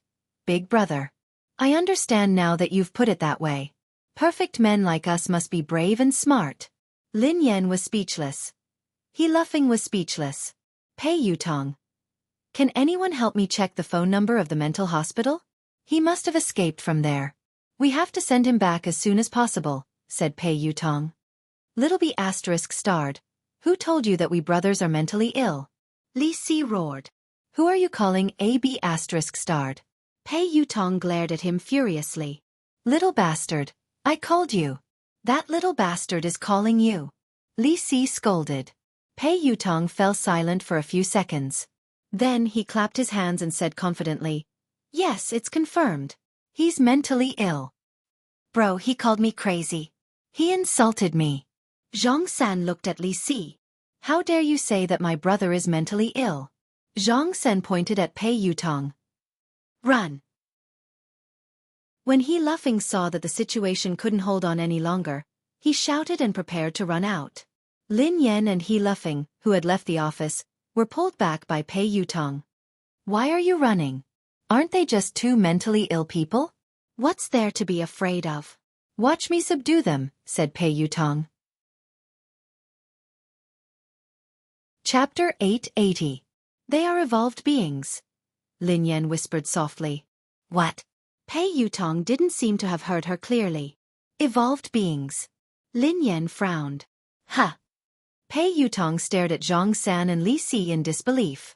big brother. I understand now that you've put it that way. Perfect men like us must be brave and smart. Lin Yan was speechless. He Luffing was speechless. Pei Yutong. Can anyone help me check the phone number of the mental hospital? He must have escaped from there. We have to send him back as soon as possible, said Pei Yutong. Little B asterisk starred. Who told you that we brothers are mentally ill? Li Si roared. Who are you calling AB asterisk starred? Pei Yutong glared at him furiously. Little bastard, I called you. That little bastard is calling you. Li Si scolded. Pei Yutong fell silent for a few seconds. Then he clapped his hands and said confidently, "Yes, it's confirmed. He's mentally ill. Bro, he called me crazy. He insulted me." Zhang San looked at Li Si. "How dare you say that my brother is mentally ill?" Zhang San pointed at Pei Yutong. "Run." When He Luffing saw that the situation couldn't hold on any longer, he shouted and prepared to run out. Lin Yan and He Luffing, who had left the office, were pulled back by Pei Yutong. "Why are you running? Aren't they just two mentally ill people? What's there to be afraid of? Watch me subdue them," said Pei Yutong. Chapter 880. They are evolved beings. Lin Yan whispered softly. "What?" Pei Yutong didn't seem to have heard her clearly. "Evolved beings." Lin Yan frowned. "Huh." Pei Yutong stared at Zhang San and Li Si in disbelief.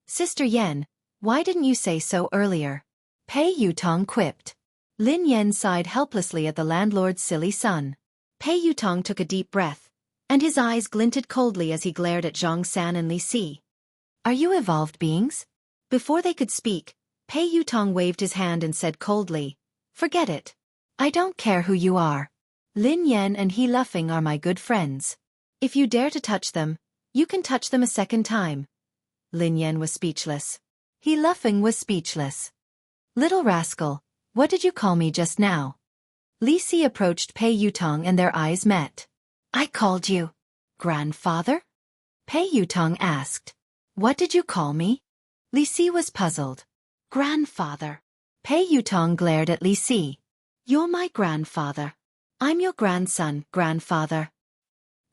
"Sister Yan, why didn't you say so earlier?" Pei Yutong quipped. Lin Yan sighed helplessly at the landlord's silly son. Pei Yutong took a deep breath, and his eyes glinted coldly as he glared at Zhang San and Li Si. "Are you evolved beings?" Before they could speak, Pei Yutong waved his hand and said coldly, "Forget it. I don't care who you are. Lin Yan and He Luffing are my good friends. If you dare to touch them, you can touch them a second time." Lin Yan was speechless. He Luffing was speechless. "Little rascal, what did you call me just now?" Li Si approached Pei Yutong and their eyes met. "I called you grandfather?" Pei Yutong asked. "What did you call me?" Li Si was puzzled. "Grandfather." Pei Yutong glared at Li Si. "You're my grandfather. I'm your grandson, grandfather."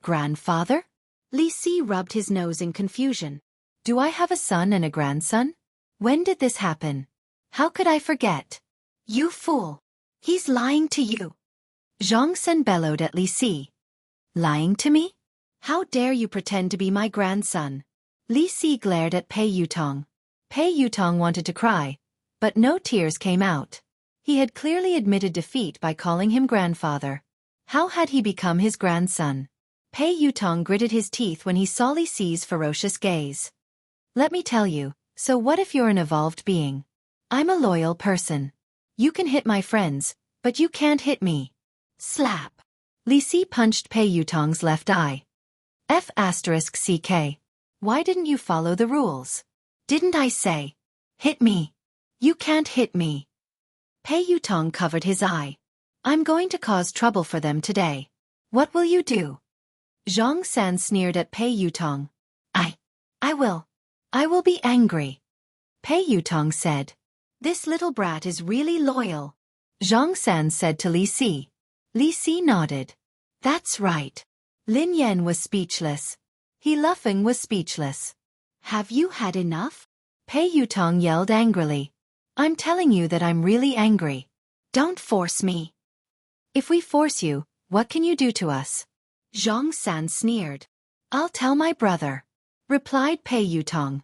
"Grandfather?" Li Si rubbed his nose in confusion. "Do I have a son and a grandson? When did this happen? How could I forget?" "You fool! He's lying to you!" Zhang Sen bellowed at Li Si. "Lying to me? How dare you pretend to be my grandson?" Li Si glared at Pei Yutong. Pei Yutong wanted to cry, but no tears came out. He had clearly admitted defeat by calling him grandfather. How had he become his grandson? Pei Yutong gritted his teeth when he saw Li Si's ferocious gaze. "Let me tell you, so what if you're an evolved being? I'm a loyal person. You can hit my friends, but you can't hit me." Slap! Li Si punched Pei Yutong's left eye. F***CK. Why didn't you follow the rules? Didn't I say? Hit me. You can't hit me. Pei Yutong covered his eye. "I'm going to cause trouble for them today. What will you do?" Zhang San sneered at Pei Yutong. I will be angry." Pei Yutong said. "This little brat is really loyal." Zhang San said to Li Si. Li Si nodded. "That's right." Lin Yan was speechless. He Luffing was speechless. "Have you had enough?" Pei Yutong yelled angrily. "I'm telling you that I'm really angry. Don't force me." "If we force you, what can you do to us?" Zhang San sneered. "I'll tell my brother," replied Pei Yutong.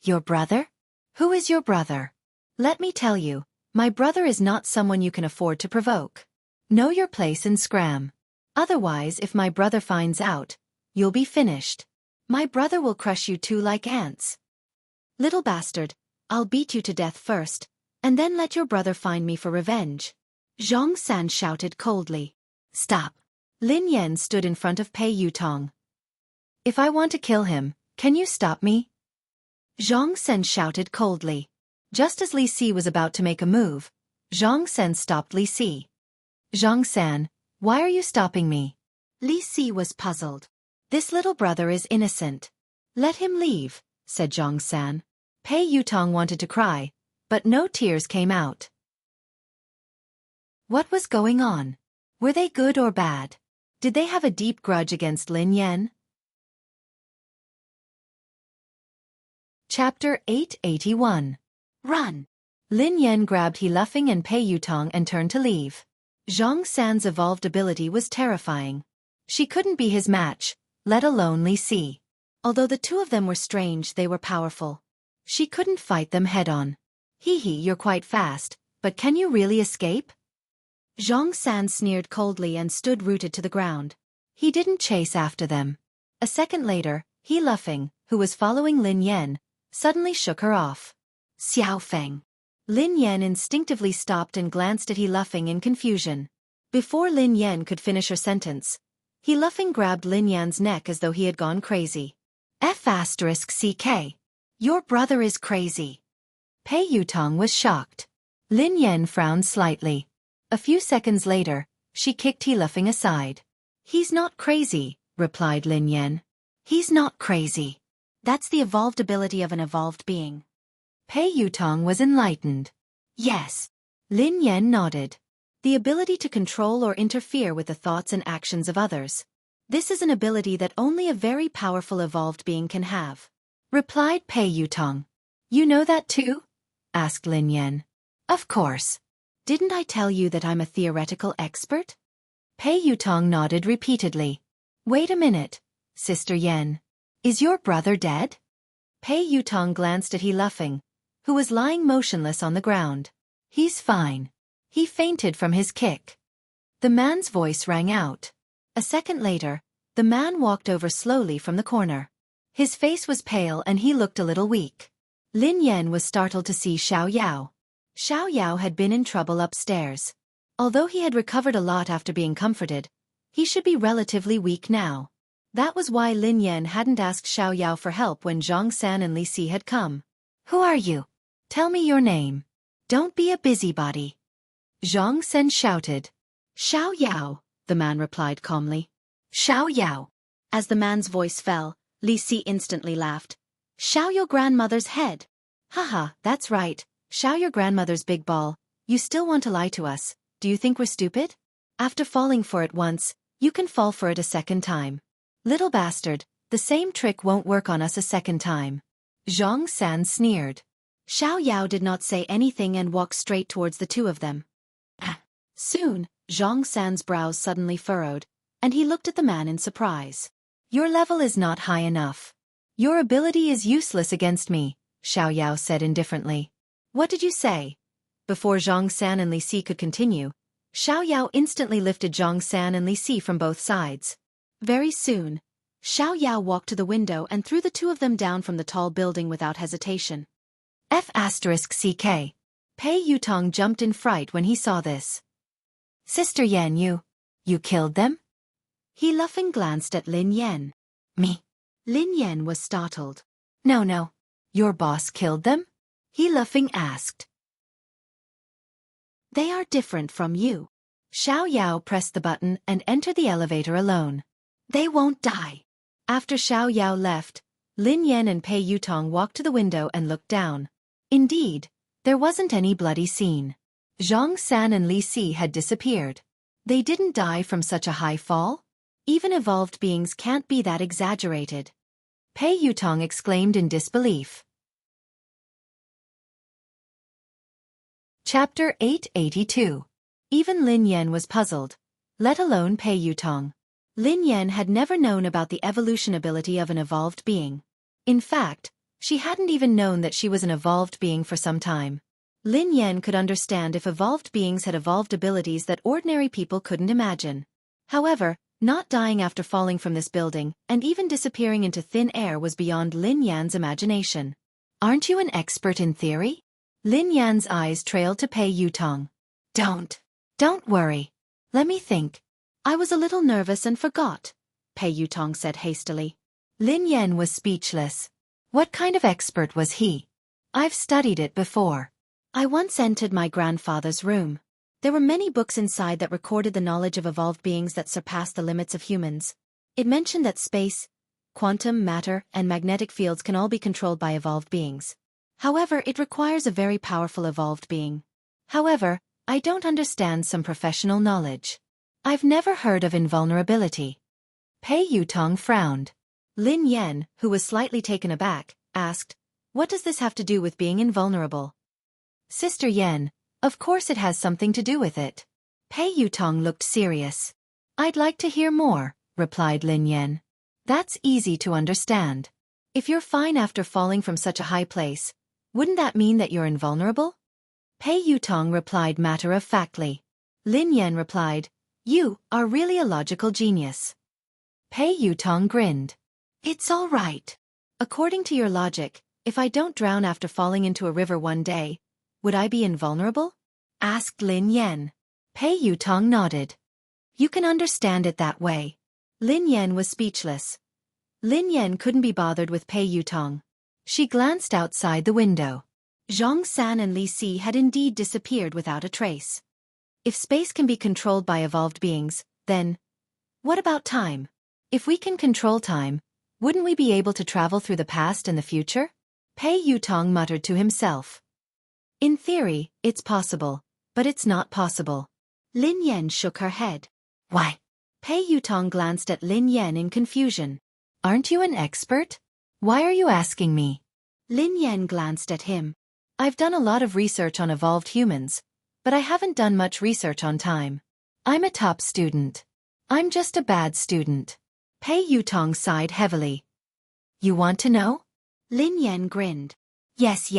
"Your brother? Who is your brother?" "Let me tell you, my brother is not someone you can afford to provoke. Know your place and scram. Otherwise, if my brother finds out, you'll be finished. My brother will crush you two like ants." "Little bastard, I'll beat you to death first, and then let your brother find me for revenge." Zhang San shouted coldly. "Stop." Lin Yan stood in front of Pei Yutong. "If I want to kill him, can you stop me?" Zhang Sen shouted coldly. Just as Li Si was about to make a move, Zhang Sen stopped Li Si. "Zhang San, why are you stopping me?" Li Si was puzzled. "This little brother is innocent. Let him leave," said Zhang San. Pei Yutong wanted to cry, but no tears came out. What was going on? Were they good or bad? Did they have a deep grudge against Lin Yan? Chapter 881. Run! Lin Yan grabbed He Luffing and Pei Yutong and turned to leave. Zhang San's evolved ability was terrifying. She couldn't be his match, let alone Li Si. Although the two of them were strange, they were powerful. She couldn't fight them head-on. "Hee hee, you're quite fast, but can you really escape?" Zhang San sneered coldly and stood rooted to the ground. He didn't chase after them. A second later, He Luffing, who was following Lin Yan, suddenly shook her off. Xiao Feng. Lin Yan instinctively stopped and glanced at He Luffing in confusion. Before Lin Yan could finish her sentence, He Luffing grabbed Lin Yan's neck as though he had gone crazy. F***CK. Your brother is crazy. Pei Yutong was shocked. Lin Yan frowned slightly. A few seconds later, she kicked He Luffing aside. He's not crazy, replied Lin Yan. He's not crazy. That's the evolved ability of an evolved being. Pei Yutong was enlightened. Yes. Lin Yan nodded. The ability to control or interfere with the thoughts and actions of others. This is an ability that only a very powerful evolved being can have. Replied Pei Yutong. You know that too? Asked Lin Yan. Of course. Didn't I tell you that I'm a theoretical expert? Pei Yutong nodded repeatedly. Wait a minute, Sister Yan. Is your brother dead? Pei Yutong glanced at He Luffing, who was lying motionless on the ground. He's fine. He fainted from his kick. The man's voice rang out. A second later, the man walked over slowly from the corner. His face was pale and he looked a little weak. Lin Yan was startled to see Xiao Yao. Xiao Yao had been in trouble upstairs. Although he had recovered a lot after being comforted, he should be relatively weak now. That was why Lin Yan hadn't asked Xiao Yao for help when Zhang San and Li Si had come. Who are you? Tell me your name. Don't be a busybody. Zhang San shouted. Xiao Yao, the man replied calmly. Xiao Yao. As the man's voice fell, Li Si instantly laughed. Xiao your grandmother's head. Haha, that's right, Xiao your grandmother's big ball. You still want to lie to us, do you think we're stupid? After falling for it once, you can fall for it a second time. Little bastard, the same trick won't work on us a second time. Zhang San sneered. Xiao Yao did not say anything and walked straight towards the two of them. Soon, Zhang San's brows suddenly furrowed, and he looked at the man in surprise. Your level is not high enough. Your ability is useless against me, Xiao Yao said indifferently. What did you say? Before Zhang San and Li Si could continue, Xiao Yao instantly lifted Zhang San and Li Si from both sides. Very soon, Xiao Yao walked to the window and threw the two of them down from the tall building without hesitation. F***CK. Pei Yutong jumped in fright when he saw this. Sister Yan, you killed them? He Luffing glanced at Lin Yan. Me? Lin Yan was startled. No. Your boss killed them? He Luffing asked. They are different from you. Xiao Yao pressed the button and entered the elevator alone. They won't die. After Xiao Yao left, Lin Yan and Pei Yutong walked to the window and looked down. Indeed, there wasn't any bloody scene. Zhang San and Li Si had disappeared. They didn't die from such a high fall? Even evolved beings can't be that exaggerated. Pei Yutong exclaimed in disbelief. Chapter 882. Even Lin Yan was puzzled, let alone Pei Yutong. Lin Yan had never known about the evolution ability of an evolved being. In fact, she hadn't even known that she was an evolved being for some time. Lin Yan could understand if evolved beings had evolved abilities that ordinary people couldn't imagine. However, not dying after falling from this building and even disappearing into thin air was beyond Lin Yan's imagination. Aren't you an expert in theory? Lin Yan's eyes trailed to Pei Yutong. Don't worry. Let me think. I was a little nervous and forgot, Pei Yutong said hastily. Lin Yan was speechless. What kind of expert was he? I've studied it before. I once entered my grandfather's room. There were many books inside that recorded the knowledge of evolved beings that surpassed the limits of humans. It mentioned that space, quantum, matter, and magnetic fields can all be controlled by evolved beings. However, it requires a very powerful evolved being. However, I don't understand some professional knowledge. I've never heard of invulnerability. Pei Yutong frowned. Lin Yan, who was slightly taken aback, asked, what does this have to do with being invulnerable? Sister Yan, of course it has something to do with it. Pei Yutong looked serious. I'd like to hear more, replied Lin Yan. That's easy to understand. If you're fine after falling from such a high place, wouldn't that mean that you're invulnerable? Pei Yutong replied matter-of-factly. Lin Yan replied, you are really a logical genius. Pei Yutong grinned. It's all right. According to your logic, If I don't drown after falling into a river one day, would I be invulnerable? Asked Lin Yan. Pei Yutong nodded. You can understand it that way. Lin Yan was speechless. Lin Yan couldn't be bothered with Pei Yutong. She glanced outside the window. Zhang San and Li Si had indeed disappeared without a trace. If space can be controlled by evolved beings, then what about time? If we can control time, wouldn't we be able to travel through the past and the future? Pei Yutong muttered to himself. In theory, it's possible, but it's not possible. Lin Yan shook her head. Why? Pei Yutong glanced at Lin Yan in confusion. Aren't you an expert? Why are you asking me? Lin Yan glanced at him. I've done a lot of research on evolved humans, but I haven't done much research on time. I'm a top student. I'm just a bad student. Pei Yutong sighed heavily. You want to know? Lin Yan grinned. Yes.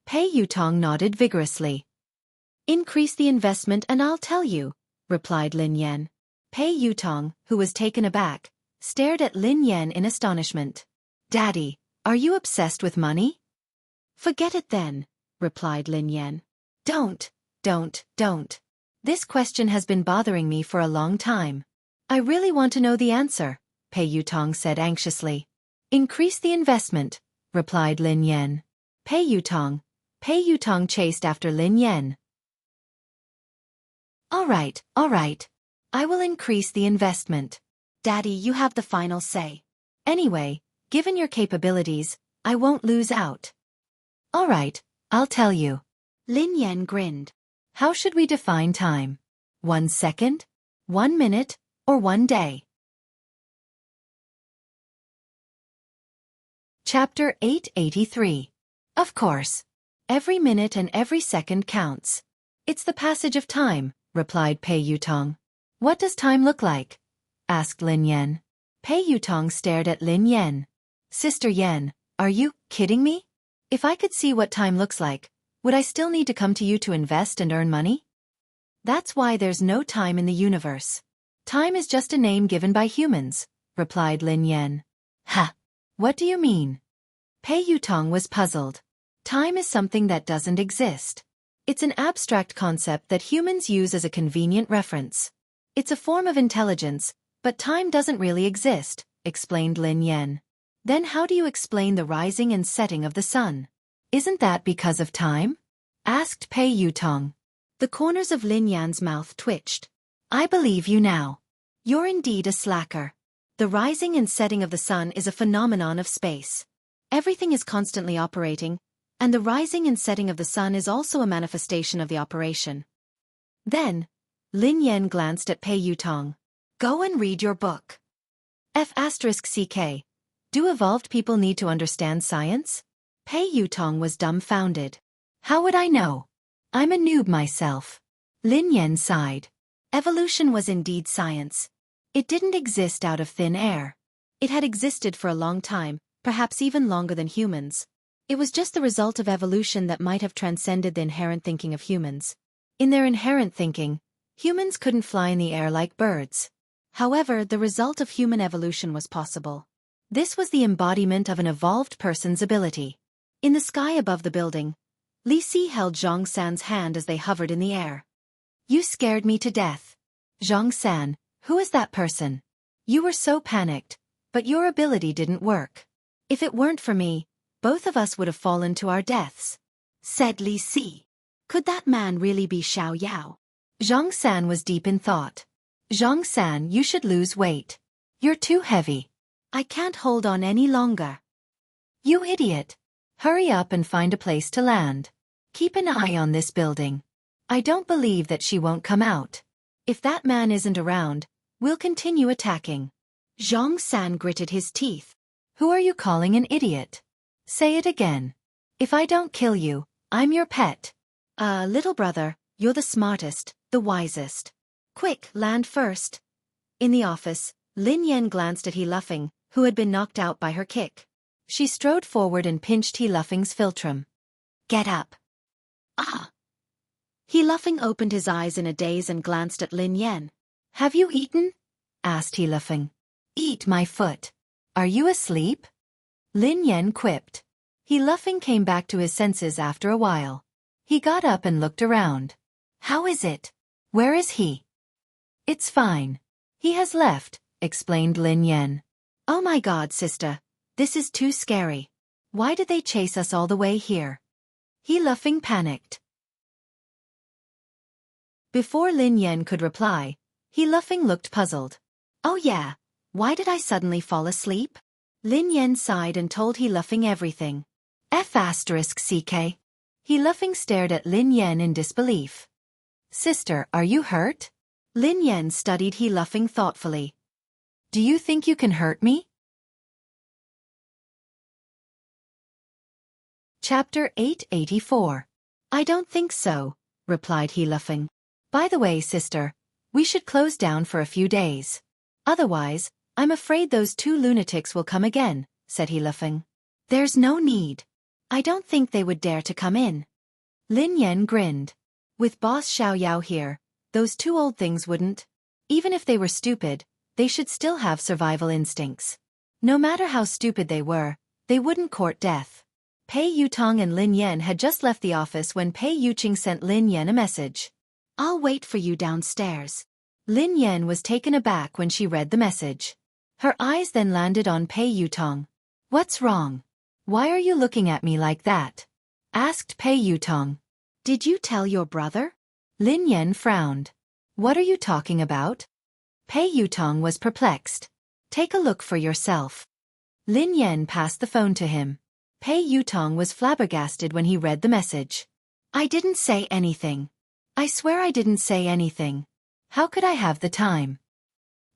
Pei Yutong nodded vigorously. Increase the investment and I'll tell you, replied Lin Yan. Pei Yutong, who was taken aback, stared at Lin Yan in astonishment. Daddy, are you obsessed with money? Forget it then, replied Lin Yan. Don't. This question has been bothering me for a long time. I really want to know the answer, Pei Yutong said anxiously. Increase the investment, replied Lin Yan. Pei Yutong chased after Lin Yan. All right. I will increase the investment. Daddy, you have the final say. Anyway, given your capabilities, I won't lose out. All right, I'll tell you. Lin Yan grinned. How should we define time? 1 second? 1 minute? Or 1 day? Chapter 883. Of course. Every minute and every second counts. It's the passage of time, replied Pei Yutong. What does time look like? Asked Lin Yan. Pei Yutong stared at Lin Yan. Sister Yan, are you kidding me? If I could see what time looks like, would I still need to come to you to invest and earn money? That's why there's no time in the universe. Time is just a name given by humans, replied Lin Yan. Ha! What do you mean? Pei Yutong was puzzled. Time is something that doesn't exist. It's an abstract concept that humans use as a convenient reference. It's a form of intelligence, but time doesn't really exist, explained Lin Yan. Then how do you explain the rising and setting of the sun? Isn't that because of time? Asked Pei Yutong. The corners of Lin Yan's mouth twitched. I believe you now. You're indeed a slacker. The rising and setting of the sun is a phenomenon of space. Everything is constantly operating, and the rising and setting of the sun is also a manifestation of the operation. Then, Lin Yan glanced at Pei Yutong. Go and read your book. F***CK. Do evolved people need to understand science? Pei Yutong was dumbfounded. How would I know? I'm a noob myself. Lin Yan sighed. Evolution was indeed science. It didn't exist out of thin air. It had existed for a long time, perhaps even longer than humans. It was just the result of evolution that might have transcended the inherent thinking of humans. In their inherent thinking, humans couldn't fly in the air like birds. However, the result of human evolution was possible. This was the embodiment of an evolved person's ability. In the sky above the building, Li Si held Zhang San's hand as they hovered in the air. You scared me to death. Zhang San, who is that person? You were so panicked, but your ability didn't work. If it weren't for me, both of us would have fallen to our deaths, said Li Si. Could that man really be Xiao Yao? Zhang San was deep in thought. Zhang San, you should lose weight. You're too heavy. I can't hold on any longer. You idiot. Hurry up and find a place to land. Keep an eye on this building. I don't believe that she won't come out. If that man isn't around, we'll continue attacking. Zhang San gritted his teeth. Who are you calling an idiot? Say it again. If I don't kill you, I'm your pet. Little brother, you're the smartest, the wisest. Quick, land first. In the office, Lin Yan glanced at He Luffing, who had been knocked out by her kick. She strode forward and pinched He Luffing's philtrum. Get up. Ah! He Luffing opened his eyes in a daze and glanced at Lin Yan. Have you eaten? Asked He Luffing. Eat my foot. Are you asleep? Lin Yan quipped. He laughing came back to his senses after a while. He got up and looked around. How is it? Where is he? It's fine. He has left, explained Lin Yan. Oh my God, sister. This is too scary. Why did they chase us all the way here? He laughing panicked. Before Lin Yan could reply, he laughing looked puzzled. Oh yeah, why did I suddenly fall asleep? Lin Yan sighed and told he laughing everything. F***ck. He laughing stared at Lin Yan in disbelief. Sister, are you hurt? Lin Yan studied he laughing thoughtfully. Do you think you can hurt me? Chapter 884. I don't think so, replied he laughing. By the way, sister, we should close down for a few days. Otherwise, I'm afraid those two lunatics will come again, said he laughing. There's no need. I don't think they would dare to come in. Lin Yan grinned. With Boss Xiaoyao here, those two old things wouldn't. Even if they were stupid, they should still have survival instincts. No matter how stupid they wouldn't court death. Pei Yutong and Lin Yan had just left the office when Pei Yuqing sent Lin Yan a message. I'll wait for you downstairs. Lin Yan was taken aback when she read the message. Her eyes then landed on Pei Yutong. What's wrong? Why are you looking at me like that? Asked Pei Yutong. Did you tell your brother? Lin Yan frowned. What are you talking about? Pei Yutong was perplexed. Take a look for yourself. Lin Yan passed the phone to him. Pei Yutong was flabbergasted when he read the message. I didn't say anything. I swear I didn't say anything. How could I have the time?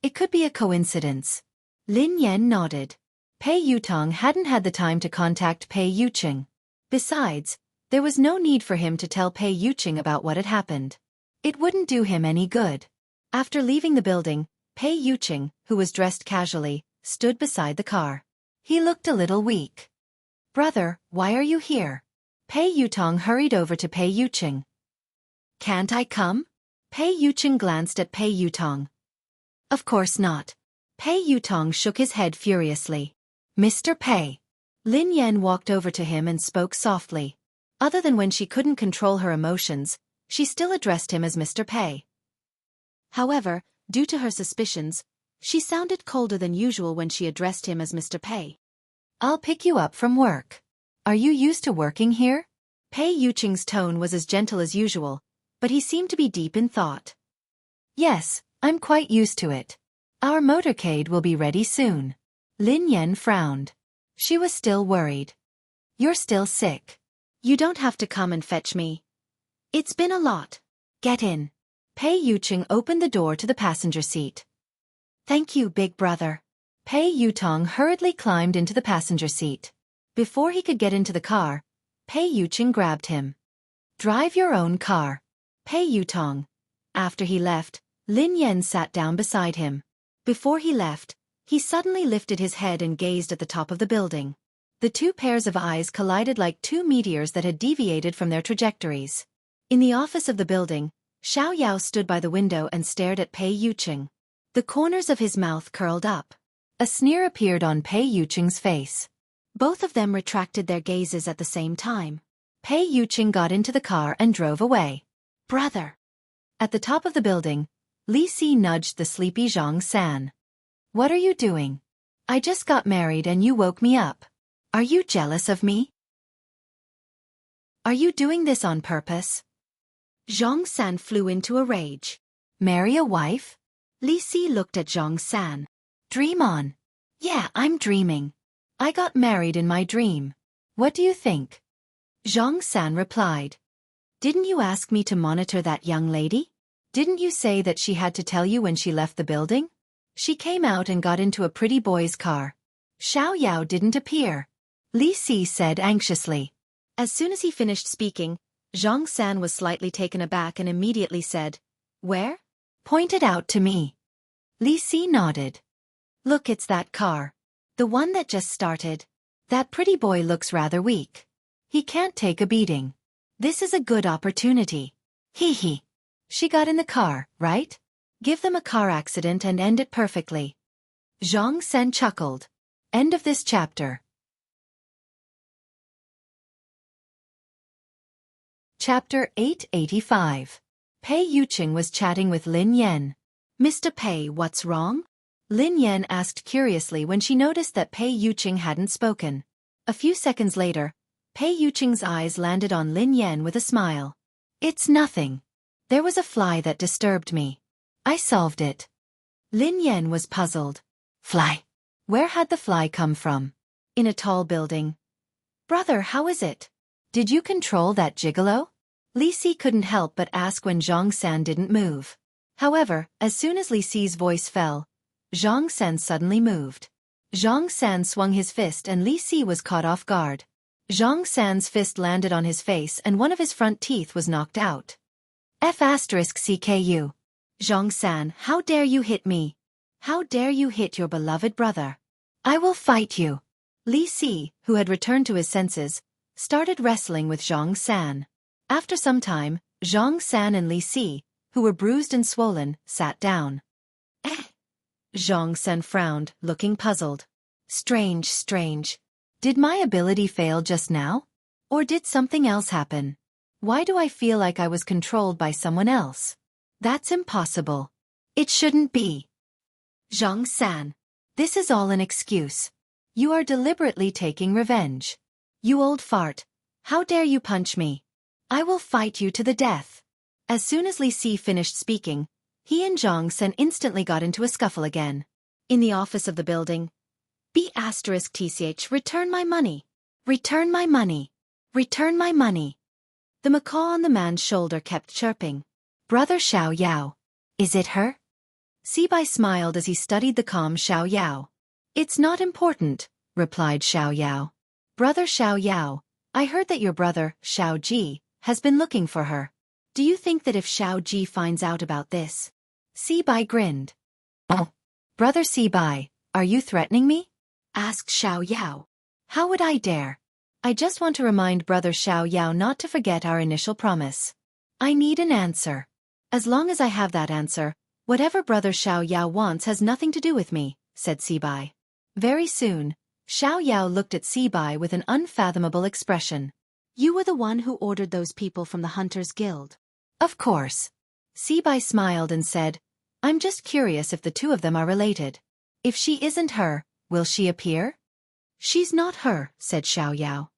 It could be a coincidence. Lin Yan nodded. Pei Yutong hadn't had the time to contact Pei Yuqing. Besides, there was no need for him to tell Pei Yuqing about what had happened. It wouldn't do him any good. After leaving the building, Pei Yuqing, who was dressed casually, stood beside the car. He looked a little weak. Brother, why are you here? Pei Yutong hurried over to Pei Yuqing. Can't I come? Pei Yuqing glanced at Pei Yutong. Of course not. Pei Yutong shook his head furiously. Mr. Pei. Lin Yan walked over to him and spoke softly. Other than when she couldn't control her emotions, she still addressed him as Mr. Pei. However, due to her suspicions, she sounded colder than usual when she addressed him as Mr. Pei. I'll pick you up from work. Are you used to working here? Pei Yuqing's tone was as gentle as usual, but he seemed to be deep in thought. Yes, I'm quite used to it. Our motorcade will be ready soon. Lin Yan frowned. She was still worried. You're still sick. You don't have to come and fetch me. It's been a lot. Get in. Pei Yuqing opened the door to the passenger seat. Thank you, big brother. Pei Yutong hurriedly climbed into the passenger seat. Before he could get into the car, Pei Yuqing grabbed him. Drive your own car. Pei Yutong. After he left, Lin Yan sat down beside him. Before he left, he suddenly lifted his head and gazed at the top of the building. The two pairs of eyes collided like two meteors that had deviated from their trajectories. In the office of the building, Xiaoyao stood by the window and stared at Pei Yuqing. The corners of his mouth curled up. A sneer appeared on Pei Yuqing's face. Both of them retracted their gazes at the same time. Pei Yuqing got into the car and drove away. Brother. At the top of the building, Li Si nudged the sleepy Zhang San. What are you doing? I just got married and you woke me up. Are you jealous of me? Are you doing this on purpose? Zhang San flew into a rage. Marry a wife? Li Si looked at Zhang San. Dream on. Yeah, I'm dreaming. I got married in my dream. What do you think? Zhang San replied. Didn't you ask me to monitor that young lady? Didn't you say that she had to tell you when she left the building? She came out and got into a pretty boy's car. Xiaoyao didn't appear. Li Si said anxiously. As soon as he finished speaking, Zhang San was slightly taken aback and immediately said, Where? Pointed out to me. Li Si nodded. Look, it's that car. The one that just started. That pretty boy looks rather weak. He can't take a beating. This is a good opportunity. Hee hee. She got in the car, right? Give them a car accident and end it perfectly. Zhang San chuckled. End of this chapter. Chapter 885. Pei Yuqing was chatting with Lin Yan. Mr. Pei, what's wrong? Lin Yan asked curiously when she noticed that Pei Yuqing hadn't spoken. A few seconds later, Pei Yuqing's eyes landed on Lin Yan with a smile. It's nothing. There was a fly that disturbed me. I solved it. Lin Yan was puzzled. Fly? Where had the fly come from? In a tall building. Brother, how is it? Did you control that gigolo? Li Si couldn't help but ask when Zhang San didn't move. However, as soon as Li Si's voice fell, Zhang San suddenly moved. Zhang San swung his fist and Li Si was caught off guard. Zhang San's fist landed on his face and one of his front teeth was knocked out. F***CKU. Zhang San, how dare you hit me? How dare you hit your beloved brother? I will fight you. Li Si, who had returned to his senses, started wrestling with Zhang San. After some time, Zhang San and Li Si, who were bruised and swollen, sat down. Zhang San frowned, looking puzzled. Strange. Did my ability fail just now? Or did something else happen? Why do I feel like I was controlled by someone else? That's impossible. It shouldn't be. Zhang San. This is all an excuse. You are deliberately taking revenge. You old fart. How dare you punch me? I will fight you to the death. As soon as Li Si finished speaking, he and Zhang San instantly got into a scuffle again. In the office of the building. B***TCH, return my money. Return my money. Return my money. The macaw on the man's shoulder kept chirping. Brother Xiao Yao. Is it her? Sibai smiled as he studied the calm Xiao Yao. It's not important, replied Xiao Yao. Brother Xiao Yao, I heard that your brother, Xiao Ji, has been looking for her. Do you think that if Xiao Ji finds out about this? Sibai grinned. Oh. Brother Sibai, are you threatening me? Asked Xiao Yao. How would I dare? I just want to remind Brother Xiao Yao not to forget our initial promise. I need an answer. As long as I have that answer, whatever Brother Xiao Yao wants has nothing to do with me, said Sibai. Very soon, Xiao Yao looked at Sibai with an unfathomable expression. You were the one who ordered those people from the Hunters Guild. Of course. Sibai smiled and said, I'm just curious if the two of them are related. If she isn't her, will she appear? She's not her, said Xiao Yao.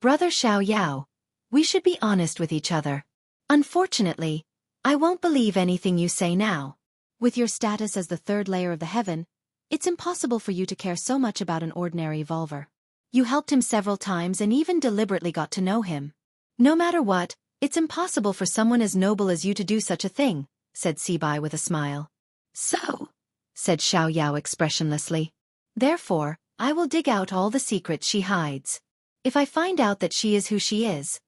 Brother Xiao Yao, we should be honest with each other. Unfortunately, I won't believe anything you say now. With your status as the third layer of the heaven, it's impossible for you to care so much about an ordinary evolver. You helped him several times and even deliberately got to know him. No matter what, it's impossible for someone as noble as you to do such a thing, said Sibai with a smile. So, said Xiao Yao expressionlessly. Therefore, I will dig out all the secrets she hides. If I find out that she is who she is,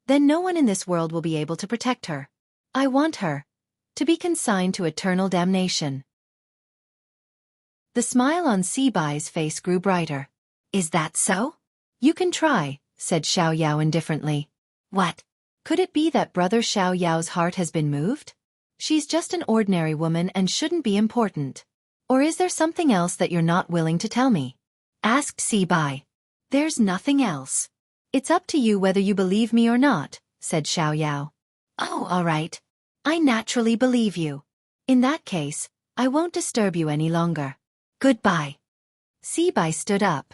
then no one in this world will be able to protect her. I want her to be consigned to eternal damnation. The smile on Sibai's face grew brighter. Is that so? You can try, said Xiao Yao indifferently. What? Could it be that Brother Xiao Yao's heart has been moved? She's just an ordinary woman and shouldn't be important. Or is there something else that you're not willing to tell me? Asked Sibai. There's nothing else. It's up to you whether you believe me or not, said Xiao Yao. Oh, all right. I naturally believe you. In that case, I won't disturb you any longer. Goodbye. Sibai stood up.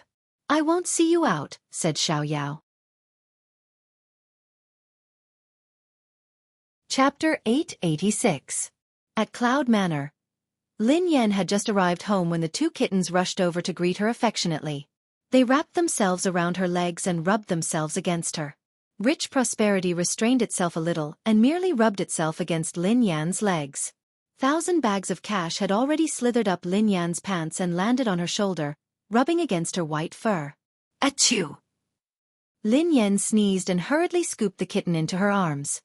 I won't see you out, said Xiao Yao. Chapter 886. At Cloud Manor. Lin Yan had just arrived home when the two kittens rushed over to greet her affectionately. They wrapped themselves around her legs and rubbed themselves against her. Rich Prosperity restrained itself a little and merely rubbed itself against Lin Yan's legs. 1,000 bags of cash had already slithered up Lin Yan's pants and landed on her shoulder, rubbing against her white fur. Achoo! Lin Yan sneezed and hurriedly scooped the kitten into her arms.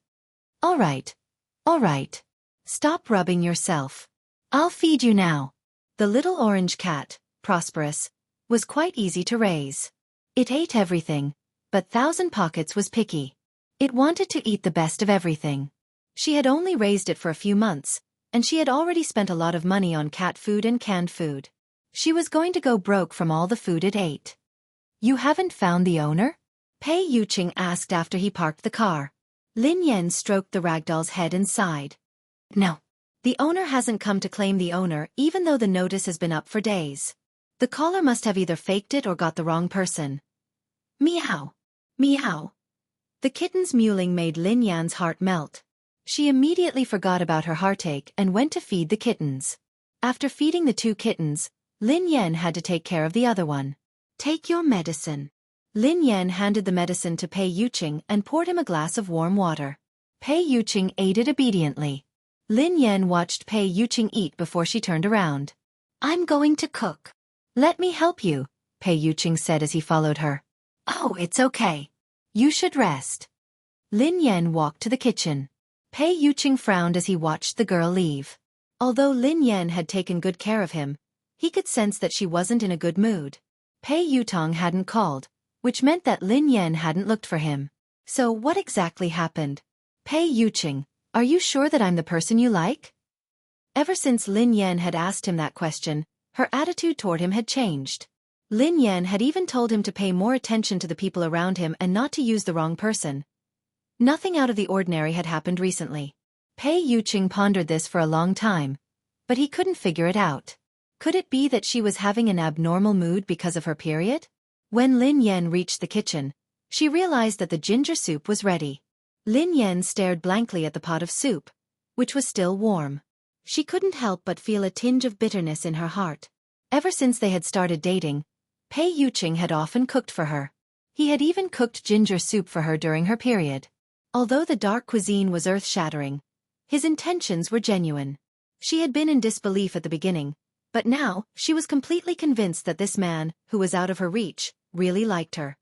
All right. Stop rubbing yourself. I'll feed you now. The little orange cat, Prosperous, was quite easy to raise. It ate everything, but 1,000 Pockets was picky. It wanted to eat the best of everything. She had only raised it for a few months, and she had already spent a lot of money on cat food and canned food. She was going to go broke from all the food it ate. You haven't found the owner? Pei Yuqing asked after he parked the car. Lin Yan stroked the ragdoll's head and sighed. No. The owner hasn't come to claim the owner even though the notice has been up for days. The caller must have either faked it or got the wrong person. Meow. Meow. The kitten's mewling made Lin Yan's heart melt. She immediately forgot about her heartache and went to feed the kittens. After feeding the 2 kittens, Lin Yan had to take care of the other one. Take your medicine. Lin Yan handed the medicine to Pei Yuqing and poured him a glass of warm water. Pei Yuqing ate it obediently. Lin Yan watched Pei Yuqing eat before she turned around. I'm going to cook. Let me help you, Pei Yuqing said as he followed her. Oh, it's okay. You should rest. Lin Yan walked to the kitchen. Pei Yuqing frowned as he watched the girl leave. Although Lin Yan had taken good care of him, he could sense that she wasn't in a good mood. Pei Yutong hadn't called, which meant that Lin Yan hadn't looked for him. So what exactly happened? Pei Yuqing, are you sure that I'm the person you like? Ever since Lin Yan had asked him that question, her attitude toward him had changed. Lin Yan had even told him to pay more attention to the people around him and not to use the wrong person. Nothing out of the ordinary had happened recently. Pei Yuqing pondered this for a long time, but he couldn't figure it out. Could it be that she was having an abnormal mood because of her period? When Lin Yan reached the kitchen, she realized that the ginger soup was ready. Lin Yan stared blankly at the pot of soup, which was still warm. She couldn't help but feel a tinge of bitterness in her heart. Ever since they had started dating, Pei Yuqing had often cooked for her. He had even cooked ginger soup for her during her period. Although the dark cuisine was earth-shattering, his intentions were genuine. She had been in disbelief at the beginning, but now she was completely convinced that this man, who was out of her reach, really liked her.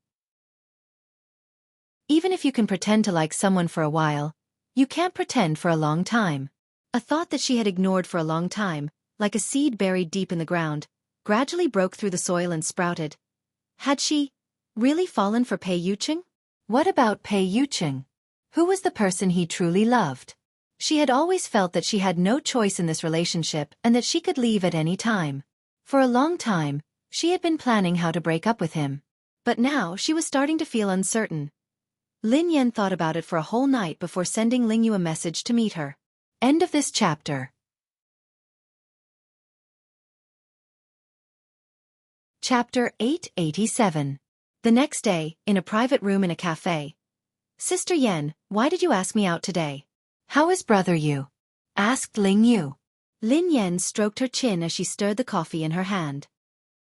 Even if you can pretend to like someone for a while, you can't pretend for a long time. A thought that she had ignored for a long time, like a seed buried deep in the ground, gradually broke through the soil and sprouted. Had she really fallen for Pei Yuqing? What about Pei Yuqing? Who was the person he truly loved? She had always felt that she had no choice in this relationship and that she could leave at any time. For a long time, she had been planning how to break up with him. But now she was starting to feel uncertain. Lin Yan thought about it for a whole night before sending Ling Yu a message to meet her. End of this chapter. Chapter 887. The next day, in a private room in a cafe. Sister Yan, why did you ask me out today? How is brother Yu? Asked Ling Yu. Lin Yan stroked her chin as she stirred the coffee in her hand.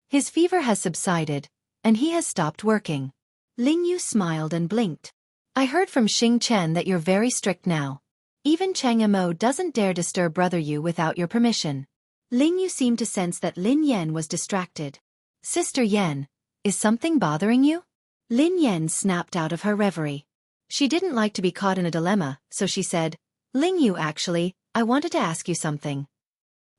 His fever has subsided, and he has stopped working. Ling Yu smiled and blinked. I heard from Xing Chen that you're very strict now. Even Chang Mo doesn't dare disturb brother Yu without your permission. Ling Yu seemed to sense that Lin Yan was distracted. Sister Yan, is something bothering you? Lin Yan snapped out of her reverie. She didn't like to be caught in a dilemma, so she said, Ling Yu actually, I wanted to ask you something.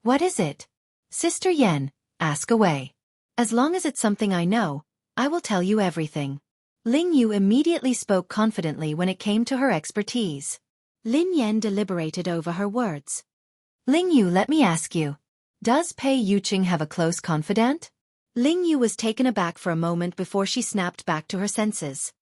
What is it? Sister Yan, ask away. As long as it's something I know, I will tell you everything. Ling Yu immediately spoke confidently when it came to her expertise. Lin Yan deliberated over her words. Ling Yu, let me ask you. Does Pei Yuqing have a close confidant? Ling Yu was taken aback for a moment before she snapped back to her senses.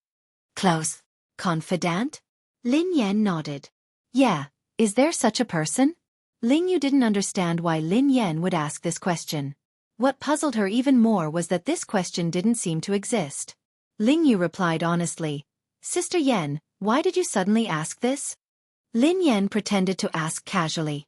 Close confidant? Lin Yan nodded. Yeah, is there such a person? Ling Yu didn't understand why Lin Yan would ask this question. What puzzled her even more was that this question didn't seem to exist. Ling Yu replied honestly, Sister Yan, why did you suddenly ask this? Lin Yan pretended to ask casually.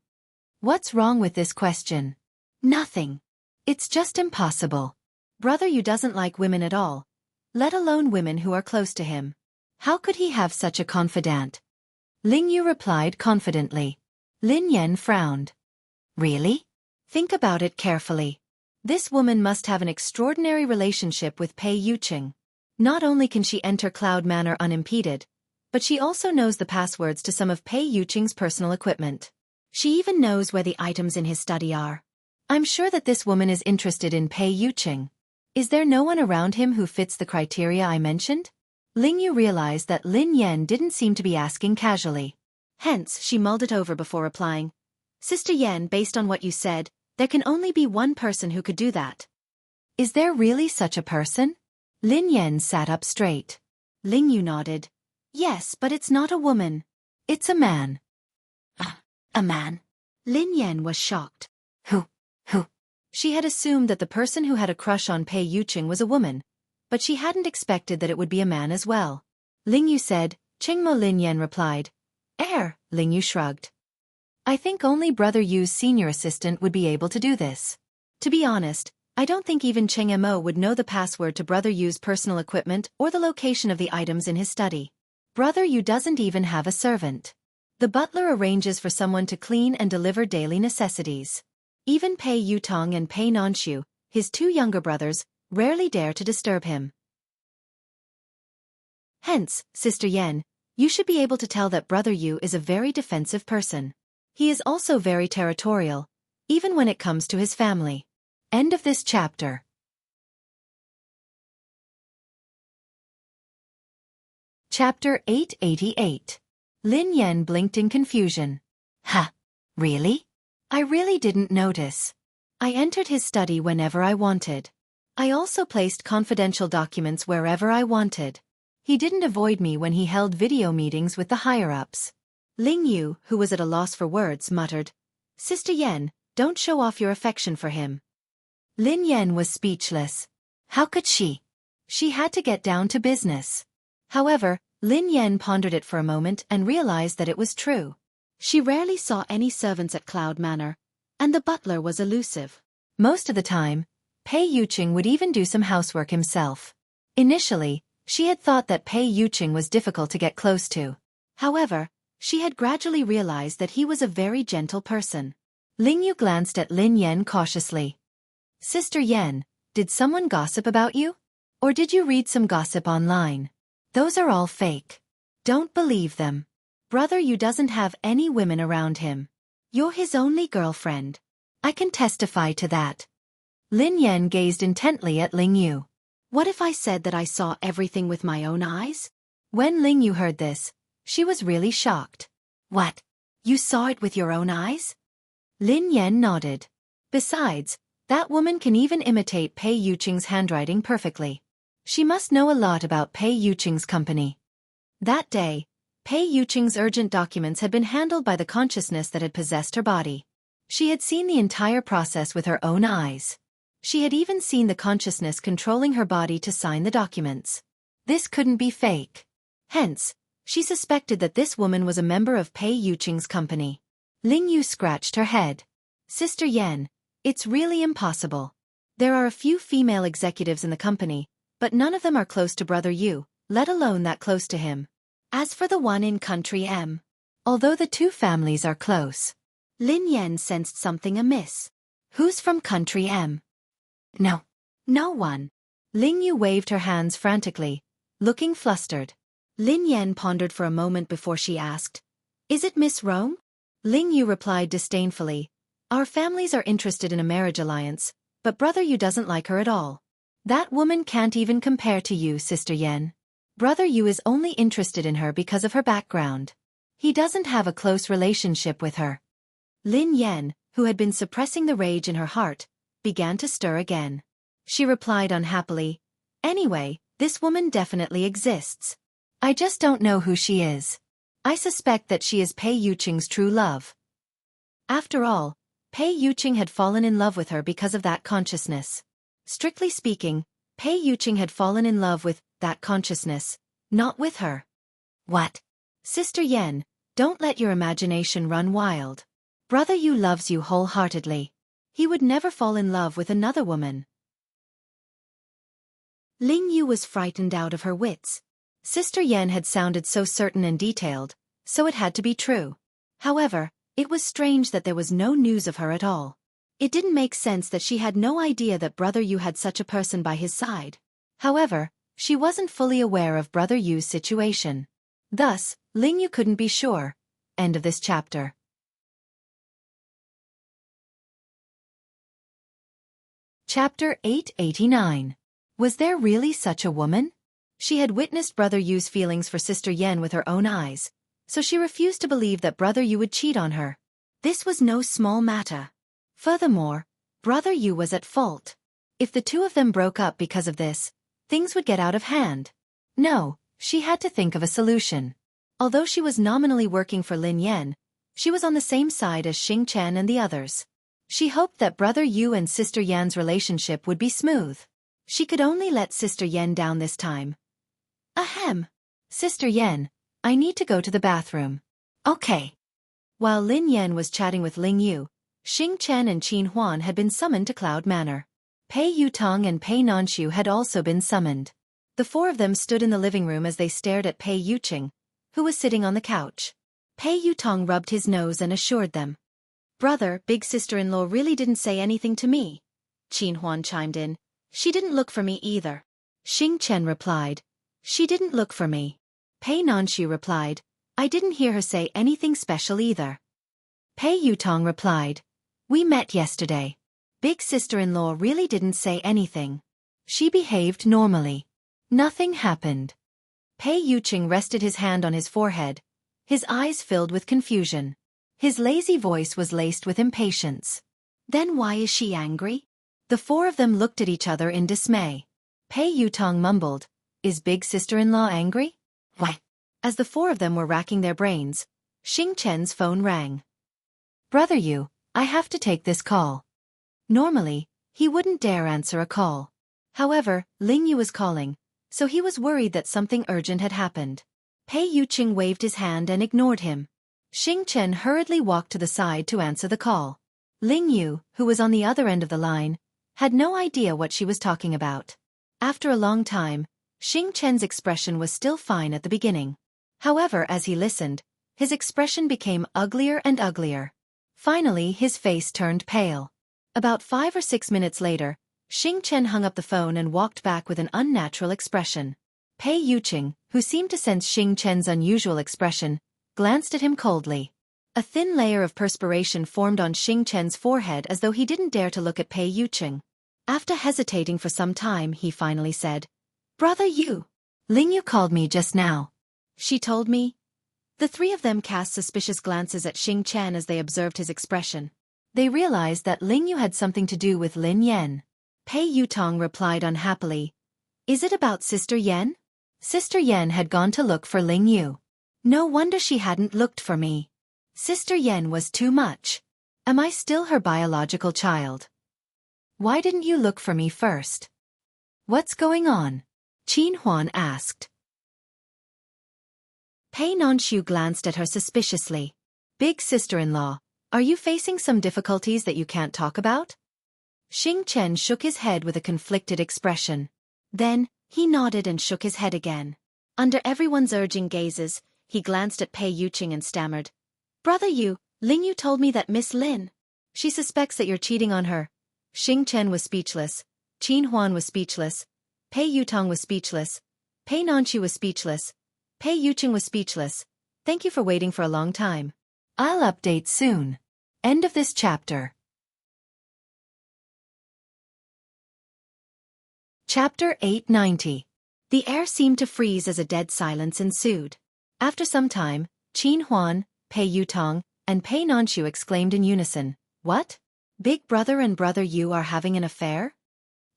What's wrong with this question? Nothing. It's just impossible. Brother Yu doesn't like women at all, let alone women who are close to him. How could he have such a confidant? Ling Yu replied confidently. Lin Yan frowned. Really? Think about it carefully. This woman must have an extraordinary relationship with Pei Yuqing. Not only can she enter Cloud Manor unimpeded, but she also knows the passwords to some of Pei Yuqing's personal equipment. She even knows where the items in his study are. I'm sure that this woman is interested in Pei Yuqing. Is there no one around him who fits the criteria I mentioned? Ling Yu realized that Lin Yan didn't seem to be asking casually. Hence, she mulled it over before replying. Sister Yan, based on what you said, there can only be one person who could do that. Is there really such a person? Lin Yan sat up straight. Ling Yu nodded. Yes, but it's not a woman. It's a man. A man? Lin Yan was shocked. Who? She had assumed that the person who had a crush on Pei Yuqing was a woman, but she hadn't expected that it would be a man as well. Ling Yu said. Qingmo. Lin Yan replied. Ling Yu shrugged. I think only Brother Yu's senior assistant would be able to do this. To be honest, I don't think even Cheng Mo would know the password to Brother Yu's personal equipment or the location of the items in his study. Brother Yu doesn't even have a servant. The butler arranges for someone to clean and deliver daily necessities. Even Pei Yutong and Pei Nanshu, his two younger brothers, rarely dare to disturb him. Hence, Sister Yan, you should be able to tell that Brother Yu is a very defensive person. He is also very territorial, even when it comes to his family. End of this chapter. Chapter 888. Lin Yan blinked in confusion. Really? I really didn't notice. I entered his study whenever I wanted. I also placed confidential documents wherever I wanted. He didn't avoid me when he held video meetings with the higher-ups. Ling Yu, who was at a loss for words, muttered, Sister Yan, don't show off your affection for him. Lin Yan was speechless. How could she? She had to get down to business. However, Lin Yan pondered it for a moment and realized that it was true. She rarely saw any servants at Cloud Manor, and the butler was elusive. Most of the time, Pei Yuqing would even do some housework himself. Initially, she had thought that Pei Yuqing was difficult to get close to. However, she had gradually realized that he was a very gentle person. Ling Yu glanced at Lin Yan cautiously. Sister Yan, did someone gossip about you? Or did you read some gossip online? Those are all fake. Don't believe them. Brother Yu doesn't have any women around him. You're his only girlfriend. I can testify to that. Lin Yan gazed intently at Ling Yu. What if I said that I saw everything with my own eyes? When Ling Yu heard this, she was really shocked. What? You saw it with your own eyes? Lin Yan nodded. Besides, that woman can even imitate Pei Yuqing's handwriting perfectly. She must know a lot about Pei Yuqing's company. That day, Pei Yuqing's urgent documents had been handled by the consciousness that had possessed her body. She had seen the entire process with her own eyes. She had even seen the consciousness controlling her body to sign the documents. This couldn't be fake. Hence, she suspected that this woman was a member of Pei Yuqing's company. Ling Yu scratched her head. Sister Yan, it's really impossible. There are a few female executives in the company, but none of them are close to Brother Yu, let alone that close to him. As for the one in Country M, although the two families are close, Lin Yan sensed something amiss. Who's from Country M? No one. Ling Yu waved her hands frantically, looking flustered. Lin Yan pondered for a moment before she asked, Is it Miss Rome? Ling Yu replied disdainfully, Our families are interested in a marriage alliance, but Brother Yu doesn't like her at all. That woman can't even compare to you, Sister Yan. Brother Yu is only interested in her because of her background. He doesn't have a close relationship with her. Lin Yan, who had been suppressing the rage in her heart, began to stir again. She replied unhappily, Anyway, this woman definitely exists. I just don't know who she is. I suspect that she is Pei Yuqing's true love. After all, Pei Yuqing had fallen in love with her because of that consciousness. Strictly speaking, Pei Yuqing had fallen in love with that consciousness, not with her. What? Sister Yan, don't let your imagination run wild. Brother Yu loves you wholeheartedly. He would never fall in love with another woman. Ling Yu was frightened out of her wits. Sister Yan had sounded so certain and detailed, so it had to be true. However, it was strange that there was no news of her at all. It didn't make sense that she had no idea that Brother Yu had such a person by his side. However, she wasn't fully aware of Brother Yu's situation. Thus, Ling Yu couldn't be sure. End of this chapter. Chapter 889. Was there really such a woman? She had witnessed Brother Yu's feelings for Sister Yan with her own eyes, so she refused to believe that Brother Yu would cheat on her. This was no small matter. Furthermore, Brother Yu was at fault. If the two of them broke up because of this, things would get out of hand. No, she had to think of a solution. Although she was nominally working for Lin Yan, she was on the same side as Xing Chen and the others. She hoped that Brother Yu and Sister Yan's relationship would be smooth. She could only let Sister Yan down this time. Ahem. Sister Yan, I need to go to the bathroom. Okay. While Lin Yan was chatting with Ling Yu, Xing Chen and Qin Huan had been summoned to Cloud Manor. Pei Yutong and Pei Nanshu had also been summoned. The four of them stood in the living room as they stared at Pei Yuqing, who was sitting on the couch. Pei Yutong rubbed his nose and assured them. Brother, big sister-in-law really didn't say anything to me. Qin Huan chimed in. She didn't look for me either. Xing Chen replied. She didn't look for me. Pei Nanshu replied. I didn't hear her say anything special either. Pei Yutong replied. We met yesterday. Big sister-in-law really didn't say anything. She behaved normally. Nothing happened. Pei Yuqing rested his hand on his forehead, his eyes filled with confusion. His lazy voice was laced with impatience. Then why is she angry? The four of them looked at each other in dismay. Pei Yutong mumbled, Is big sister-in-law angry? Why? As the four of them were racking their brains, Xing Chen's phone rang. Brother Yu, I have to take this call. Normally, he wouldn't dare answer a call. However, Ling Yu was calling, so he was worried that something urgent had happened. Pei Yuqing waved his hand and ignored him. Xing Chen hurriedly walked to the side to answer the call. Ling Yu, who was on the other end of the line, had no idea what she was talking about. After a long time, Xing Chen's expression was still fine at the beginning. However, as he listened, his expression became uglier and uglier. Finally, his face turned pale. About 5 or 6 minutes later, Xing Chen hung up the phone and walked back with an unnatural expression. Pei Yuqing, who seemed to sense Xing Chen's unusual expression, glanced at him coldly. A thin layer of perspiration formed on Xing Chen's forehead as though he didn't dare to look at Pei Yuqing. After hesitating for some time, he finally said, Brother Yu. Ling Yu called me just now. She told me. The three of them cast suspicious glances at Xing Chen as they observed his expression. They realized that Ling Yu had something to do with Lin Yan. Pei Yutong replied unhappily, Is it about Sister Yan? Sister Yan had gone to look for Ling Yu. No wonder she hadn't looked for me. Sister Yan was too much. Am I still her biological child? Why didn't you look for me first? What's going on? Qin Huan asked. Pei Nanshu glanced at her suspiciously. Big sister-in-law, are you facing some difficulties that you can't talk about? Xing Chen shook his head with a conflicted expression. Then, he nodded and shook his head again. Under everyone's urging gazes, he glanced at Pei Yuqing and stammered. Brother Yu, Ling Yu told me that Miss Lin. She suspects that you're cheating on her. Xing Chen was speechless. Qin Huan was speechless. Pei Yutong was speechless. Pei Nanshu was speechless. Pei Yuqing was speechless. Thank you for waiting for a long time. I'll update soon. End of this chapter. Chapter 890. The air seemed to freeze as a dead silence ensued. After some time, Qin Huan, Pei Yutong, and Pei Nanshu exclaimed in unison, What? Big Brother and Brother Yu are having an affair?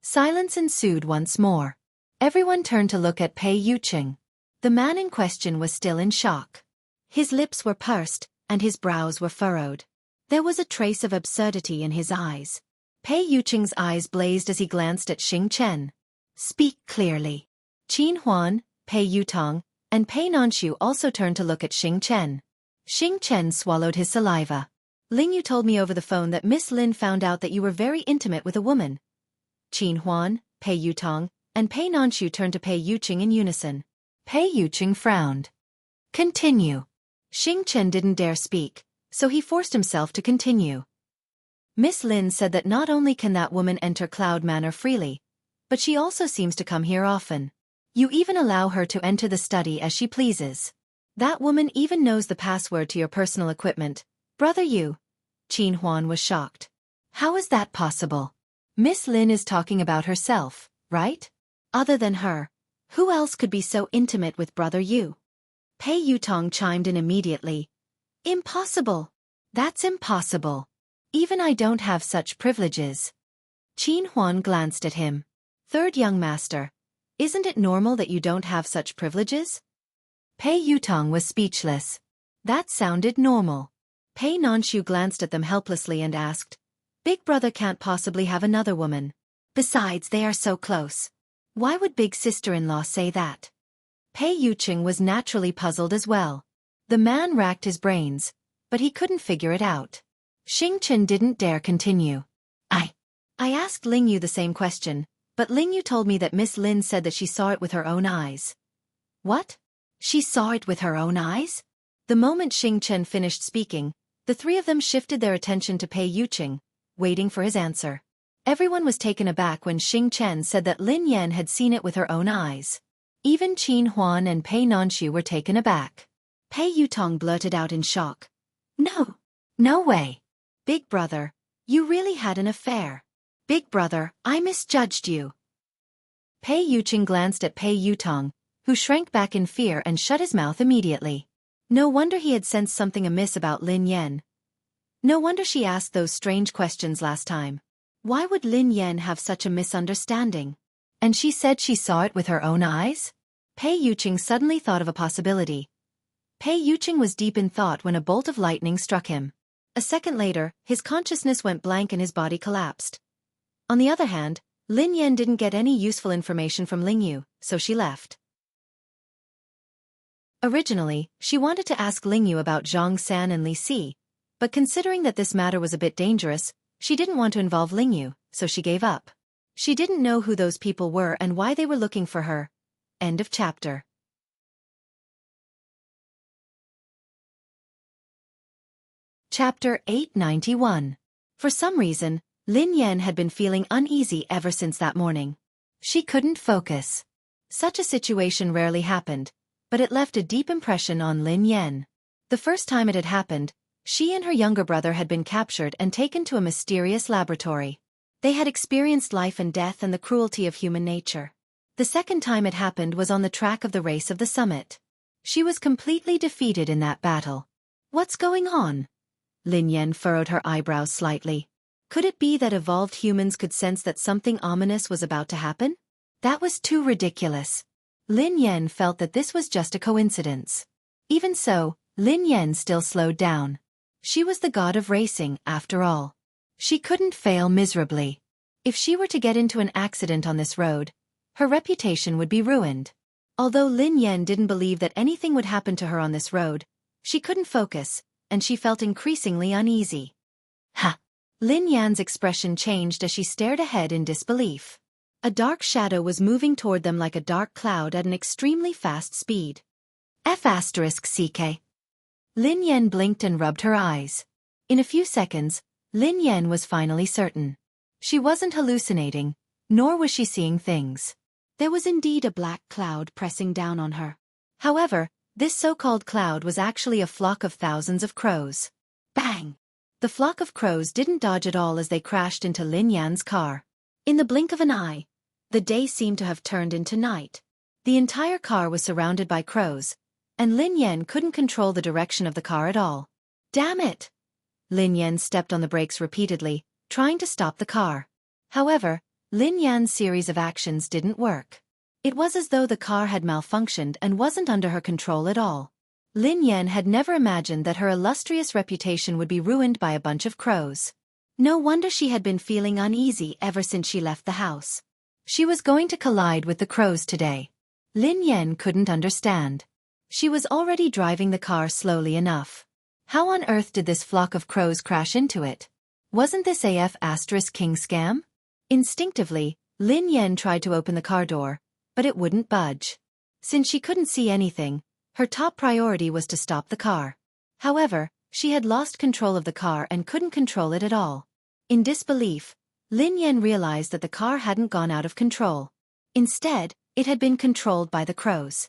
Silence ensued once more. Everyone turned to look at Pei Yuqing. The man in question was still in shock. His lips were pursed, and his brows were furrowed. There was a trace of absurdity in his eyes. Pei Yuqing's eyes blazed as he glanced at Xing Chen. Speak clearly. Qin Huan, Pei Yutong, and Pei Nanshu also turned to look at Xing Chen. Xing Chen swallowed his saliva. Ling Yu told me over the phone that Miss Lin found out that you were very intimate with a woman. Qin Huan, Pei Yutong, and Pei Nanshu turned to Pei Yuqing in unison. Pei Yuqing frowned. Continue. Xing Chen didn't dare speak, so he forced himself to continue. Miss Lin said that not only can that woman enter Cloud Manor freely, but she also seems to come here often. You even allow her to enter the study as she pleases. That woman even knows the password to your personal equipment. Brother Yu. Qin Huan was shocked. How is that possible? Miss Lin is talking about herself, right? Other than her, who else could be so intimate with Brother Yu? Pei Yutong chimed in immediately. Impossible. That's impossible. Even I don't have such privileges. Qin Huan glanced at him. Third young master. Isn't it normal that you don't have such privileges? Pei Yutong was speechless. That sounded normal. Pei Nanshu glanced at them helplessly and asked, Big brother can't possibly have another woman. Besides, they are so close. Why would big sister-in-law say that? Pei Yucheng was naturally puzzled as well. The man racked his brains, but he couldn't figure it out. Xing Chen didn't dare continue. I asked Ling Yu the same question, but Ling Yu told me that Miss Lin said that she saw it with her own eyes. What? She saw it with her own eyes? The moment Xing Chen finished speaking, the three of them shifted their attention to Pei Yucheng, waiting for his answer. Everyone was taken aback when Xing Chen said that Lin Yan had seen it with her own eyes. Even Qin Huan and Pei Nanshu were taken aback. Pei Yutong blurted out in shock. No. No way. Big brother, you really had an affair. Big brother, I misjudged you. Pei Yucheng glanced at Pei Yutong, who shrank back in fear and shut his mouth immediately. No wonder he had sensed something amiss about Lin Yan. No wonder she asked those strange questions last time. Why would Lin Yan have such a misunderstanding? And she said she saw it with her own eyes? Pei Yucheng suddenly thought of a possibility. Pei Yucheng was deep in thought when a bolt of lightning struck him. A second later, his consciousness went blank and his body collapsed. On the other hand, Lin Yan didn't get any useful information from Ling Yu, so she left. Originally, she wanted to ask Ling Yu about Zhang San and Li Si, but considering that this matter was a bit dangerous, she didn't want to involve Ling Yu, so she gave up. She didn't know who those people were and why they were looking for her. End of chapter. Chapter 891. For some reason, Lin Yan had been feeling uneasy ever since that morning. She couldn't focus. Such a situation rarely happened, but it left a deep impression on Lin Yan. The first time it had happened, she and her younger brother had been captured and taken to a mysterious laboratory. They had experienced life and death and the cruelty of human nature. The second time it happened was on the track of the race of the summit. She was completely defeated in that battle. What's going on? Lin Yan furrowed her eyebrows slightly. Could it be that evolved humans could sense that something ominous was about to happen? That was too ridiculous. Lin Yan felt that this was just a coincidence. Even so, Lin Yan still slowed down. She was the god of racing, after all. She couldn't fail miserably. If she were to get into an accident on this road, her reputation would be ruined. Although Lin Yan didn't believe that anything would happen to her on this road, she couldn't focus, and she felt increasingly uneasy. Ha! Lin Yan's expression changed as she stared ahead in disbelief. A dark shadow was moving toward them like a dark cloud at an extremely fast speed. F***CK. Lin Yan blinked and rubbed her eyes. In a few seconds, Lin Yan was finally certain. She wasn't hallucinating, nor was she seeing things. There was indeed a black cloud pressing down on her. However, this so-called cloud was actually a flock of thousands of crows. Bang! The flock of crows didn't dodge at all as they crashed into Lin Yan's car. In the blink of an eye, the day seemed to have turned into night. The entire car was surrounded by crows, and Lin Yan couldn't control the direction of the car at all. Damn it! Lin Yan stepped on the brakes repeatedly, trying to stop the car. However, Lin Yan's series of actions didn't work. It was as though the car had malfunctioned and wasn't under her control at all. Lin Yan had never imagined that her illustrious reputation would be ruined by a bunch of crows. No wonder she had been feeling uneasy ever since she left the house. She was going to collide with the crows today. Lin Yan couldn't understand. She was already driving the car slowly enough. How on earth did this flock of crows crash into it? Wasn't this King scam? Instinctively, Lin Yan tried to open the car door, but it wouldn't budge. Since she couldn't see anything, her top priority was to stop the car. However, she had lost control of the car and couldn't control it at all. In disbelief, Lin Yan realized that the car hadn't gone out of control. Instead, it had been controlled by the crows.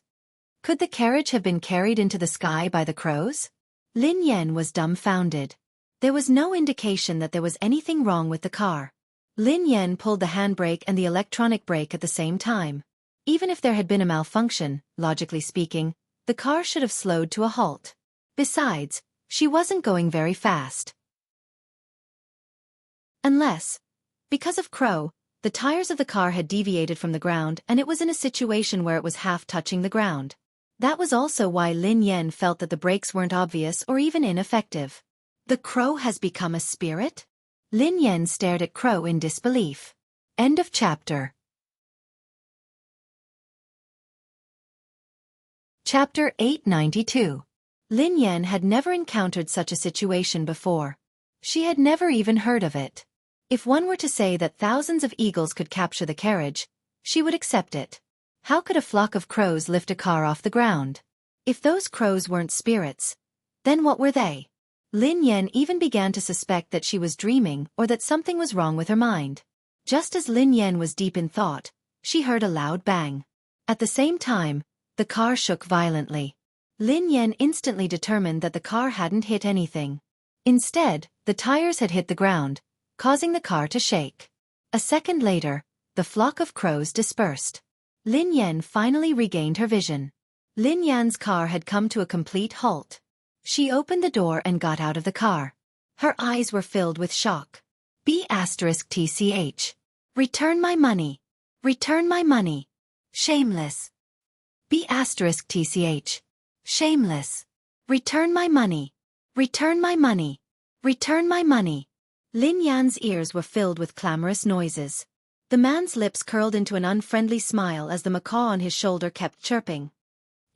Could the carriage have been carried into the sky by the crows? Lin Yan was dumbfounded. There was no indication that there was anything wrong with the car. Lin Yan pulled the handbrake and the electronic brake at the same time. Even if there had been a malfunction, logically speaking, the car should have slowed to a halt. Besides, she wasn't going very fast. Unless, because of Crow, the tires of the car had deviated from the ground and it was in a situation where it was half touching the ground. That was also why Lin Yan felt that the breaks weren't obvious or even ineffective. The crow has become a spirit? Lin Yan stared at Crow in disbelief. End of chapter. Chapter 892. Lin Yan had never encountered such a situation before. She had never even heard of it. If one were to say that thousands of eagles could capture the carriage, she would accept it. How could a flock of crows lift a car off the ground? If those crows weren't spirits, then what were they? Lin Yan even began to suspect that she was dreaming or that something was wrong with her mind. Just as Lin Yan was deep in thought, she heard a loud bang. At the same time, the car shook violently. Lin Yan instantly determined that the car hadn't hit anything. Instead, the tires had hit the ground, causing the car to shake. A second later, the flock of crows dispersed. Lin Yan finally regained her vision. Lin Yan's car had come to a complete halt. She opened the door and got out of the car. Her eyes were filled with shock. B*TCH. Return my money. Return my money. Shameless. B*TCH. Shameless. Return my money. Return my money. Return my money. Lin Yan's ears were filled with clamorous noises. The man's lips curled into an unfriendly smile as the macaw on his shoulder kept chirping.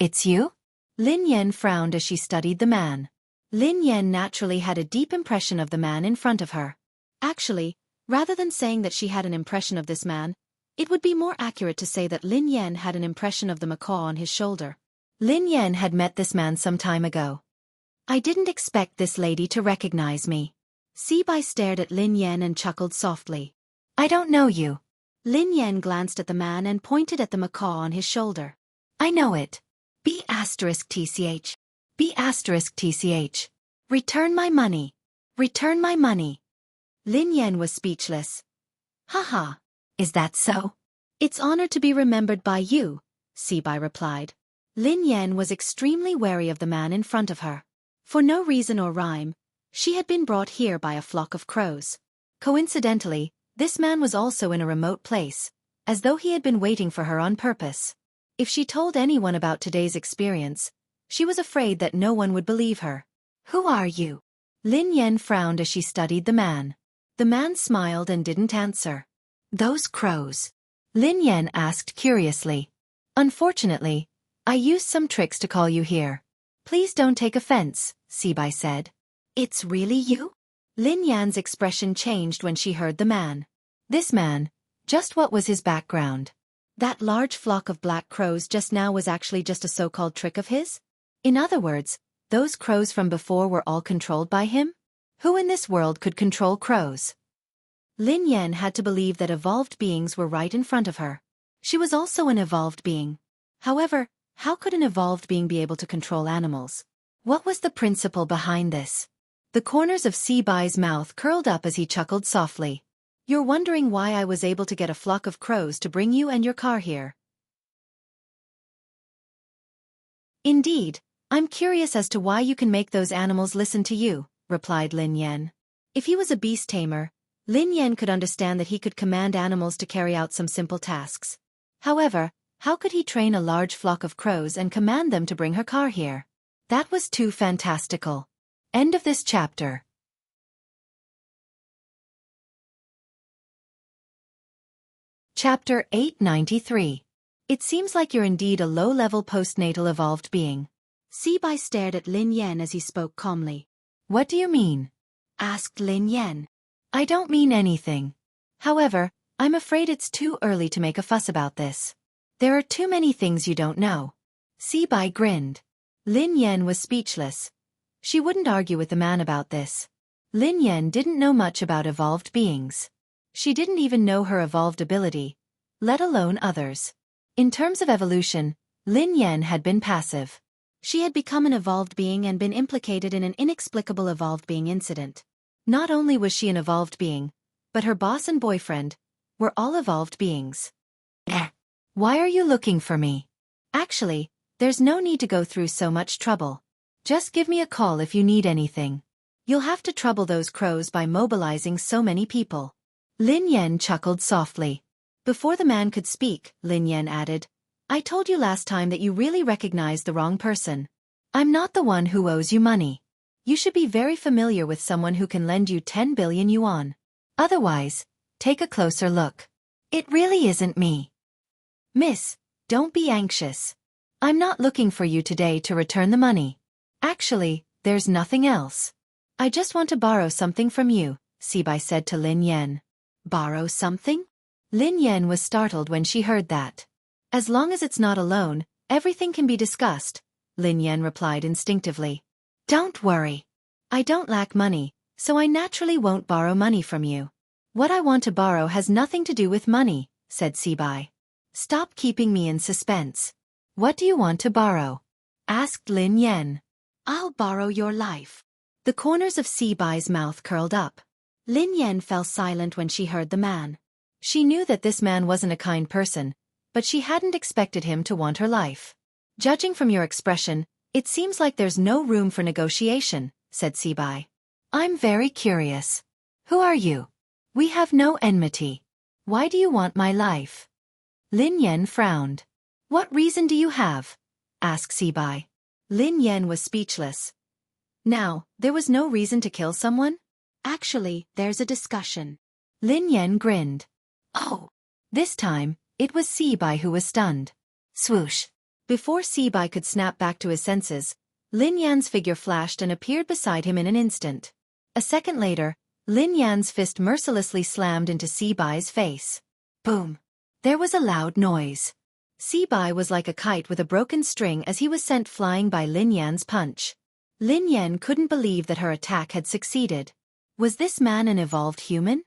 It's you? Lin Yan frowned as she studied the man. Lin Yan naturally had a deep impression of the man in front of her. Actually, rather than saying that she had an impression of this man, it would be more accurate to say that Lin Yan had an impression of the macaw on his shoulder. Lin Yan had met this man some time ago. I didn't expect this lady to recognize me. Sibai stared at Lin Yan and chuckled softly. I don't know you. Lin Yan glanced at the man and pointed at the macaw on his shoulder. I know it. B*TCH. B*TCH. Return my money. Return my money. Lin Yan was speechless. Haha. Is that so? It's honored to be remembered by you, Sibai replied. Lin Yan was extremely wary of the man in front of her. For no reason or rhyme, she had been brought here by a flock of crows. Coincidentally, this man was also in a remote place, as though he had been waiting for her on purpose. If she told anyone about today's experience, she was afraid that no one would believe her. Who are you? Lin Yan frowned as she studied the man. The man smiled and didn't answer. Those crows? Lin Yan asked curiously. Unfortunately, I used some tricks to call you here. Please don't take offense, Sibai said. It's really you? Lin Yan's expression changed when she heard the man. This man, just what was his background? That large flock of black crows just now was actually just a so-called trick of his? In other words, those crows from before were all controlled by him? Who in this world could control crows? Lin Yan had to believe that evolved beings were right in front of her. She was also an evolved being. However, how could an evolved being be able to control animals? What was the principle behind this? The corners of Sibai's mouth curled up as he chuckled softly. You're wondering why I was able to get a flock of crows to bring you and your car here. Indeed, I'm curious as to why you can make those animals listen to you, replied Lin Yan. If he was a beast tamer, Lin Yan could understand that he could command animals to carry out some simple tasks. However, how could he train a large flock of crows and command them to bring her car here? That was too fantastical. End of this chapter. Chapter 893. It seems like you're indeed a low-level postnatal evolved being. Sibai stared at Lin Yan as he spoke calmly. What do you mean? Asked Lin Yan. I don't mean anything. However, I'm afraid it's too early to make a fuss about this. There are too many things you don't know. Sibai grinned. Lin Yan was speechless. She wouldn't argue with the man about this. Lin Yan didn't know much about evolved beings. She didn't even know her evolved ability, let alone others. In terms of evolution, Lin Yan had been passive. She had become an evolved being and been implicated in an inexplicable evolved being incident. Not only was she an evolved being, but her boss and boyfriend were all evolved beings. Why are you looking for me? Actually, there's no need to go through so much trouble. Just give me a call if you need anything. You'll have to trouble those crows by mobilizing so many people. Lin Yan chuckled softly. Before the man could speak, Lin Yan added, I told you last time that you really recognized the wrong person. I'm not the one who owes you money. You should be very familiar with someone who can lend you 10 billion yuan. Otherwise, take a closer look. It really isn't me. Miss, don't be anxious. I'm not looking for you today to return the money. Actually, there's nothing else. I just want to borrow something from you, Sibai said to Lin Yan. Borrow something? Lin Yan was startled when she heard that. As long as it's not a loan, everything can be discussed, Lin Yan replied instinctively. Don't worry. I don't lack money, so I naturally won't borrow money from you. What I want to borrow has nothing to do with money, said Sibai. Stop keeping me in suspense. What do you want to borrow? Asked Lin Yan. I'll borrow your life. The corners of Sibai's mouth curled up. Lin Yan fell silent when she heard the man. She knew that this man wasn't a kind person, but she hadn't expected him to want her life. Judging from your expression, it seems like there's no room for negotiation, said Sibai. I'm very curious. Who are you? We have no enmity. Why do you want my life? Lin Yan frowned. What reason do you have? Asked Sibai. Lin Yan was speechless. Now, there was no reason to kill someone? Actually, there's a discussion. Lin Yan grinned. Oh. This time, it was Sibai who was stunned. Swoosh. Before Sibai could snap back to his senses, Lin Yan's figure flashed and appeared beside him in an instant. A second later, Lin Yan's fist mercilessly slammed into Sibai's face. Boom. There was a loud noise. Sibai was like a kite with a broken string as he was sent flying by Lin Yan's punch. Lin Yan couldn't believe that her attack had succeeded. Was this man an evolved human?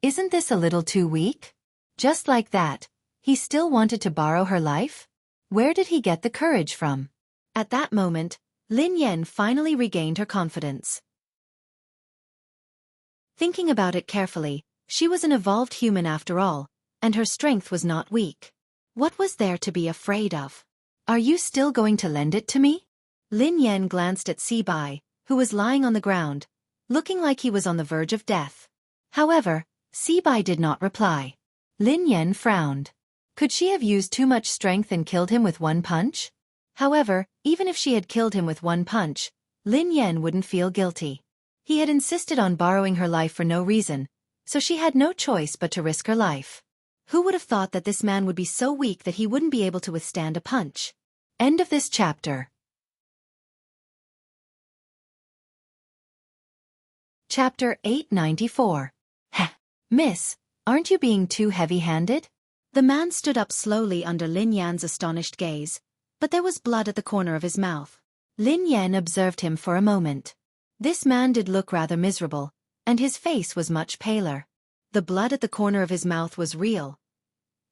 Isn't this a little too weak? Just like that, he still wanted to borrow her life? Where did he get the courage from? At that moment, Lin Yan finally regained her confidence. Thinking about it carefully, she was an evolved human after all, and her strength was not weak. What was there to be afraid of? Are you still going to lend it to me? Lin Yan glanced at Sibai, who was lying on the ground, looking like he was on the verge of death. However, Sibai did not reply. Lin Yan frowned. Could she have used too much strength and killed him with one punch? However, even if she had killed him with one punch, Lin Yan wouldn't feel guilty. He had insisted on borrowing her life for no reason, so she had no choice but to risk her life. Who would have thought that this man would be so weak that he wouldn't be able to withstand a punch? End of this chapter. Chapter 894. Heh. Miss, aren't you being too heavy-handed? The man stood up slowly under Lin Yan's astonished gaze, but there was blood at the corner of his mouth. Lin Yan observed him for a moment. This man did look rather miserable, and his face was much paler. The blood at the corner of his mouth was real.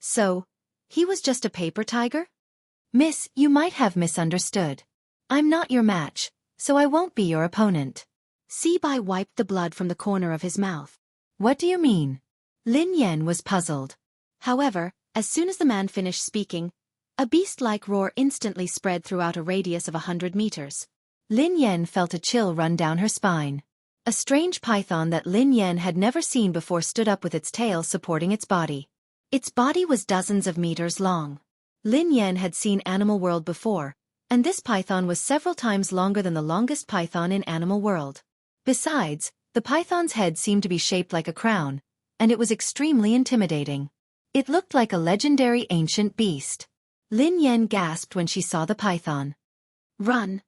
So, he was just a paper tiger? Miss, you might have misunderstood. I'm not your match, so I won't be your opponent. Sibai wiped the blood from the corner of his mouth. What do you mean? Lin Yan was puzzled. However, as soon as the man finished speaking, a beast-like roar instantly spread throughout a radius of 100 meters. Lin Yan felt a chill run down her spine. A strange python that Lin Yan had never seen before stood up with its tail supporting its body. Its body was dozens of meters long. Lin Yan had seen Animal World before, and this python was several times longer than the longest python in Animal World. Besides, the python's head seemed to be shaped like a crown, and it was extremely intimidating. It looked like a legendary ancient beast. Lin Yan gasped when she saw the python. Run!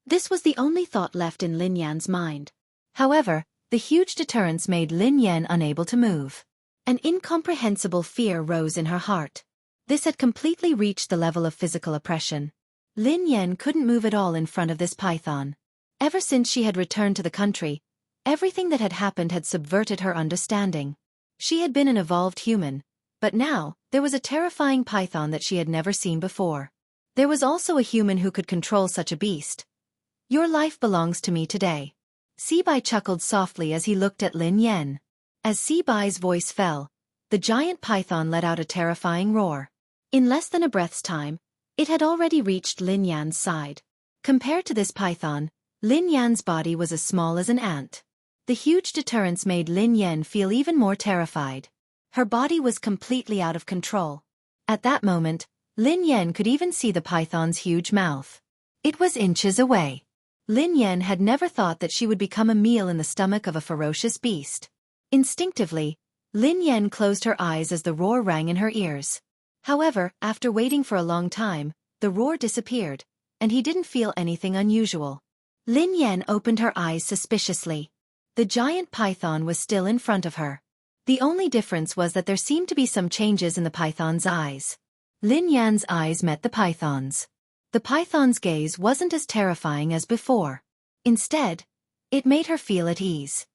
This was the only thought left in Lin Yan's mind. However, the huge deterrence made Lin Yan unable to move. An incomprehensible fear rose in her heart. This had completely reached the level of physical oppression. Lin Yan couldn't move at all in front of this python. Ever since she had returned to the country, everything that had happened had subverted her understanding. She had been an evolved human, but now, there was a terrifying python that she had never seen before. There was also a human who could control such a beast. Your life belongs to me today. Sibai chuckled softly as he looked at Lin Yan. As Sibai's voice fell, the giant python let out a terrifying roar. In less than a breath's time, it had already reached Lin Yan's side. Compared to this python, Lin Yan's body was as small as an ant. The huge deterrence made Lin Yan feel even more terrified. Her body was completely out of control. At that moment, Lin Yan could even see the python's huge mouth. It was inches away. Lin Yan had never thought that she would become a meal in the stomach of a ferocious beast. Instinctively, Lin Yan closed her eyes as the roar rang in her ears. However, after waiting for a long time, the roar disappeared, and he didn't feel anything unusual. Lin Yan opened her eyes suspiciously. The giant python was still in front of her. The only difference was that there seemed to be some changes in the python's eyes. Lin Yan's eyes met the python's. The python's gaze wasn't as terrifying as before. Instead, it made her feel at ease.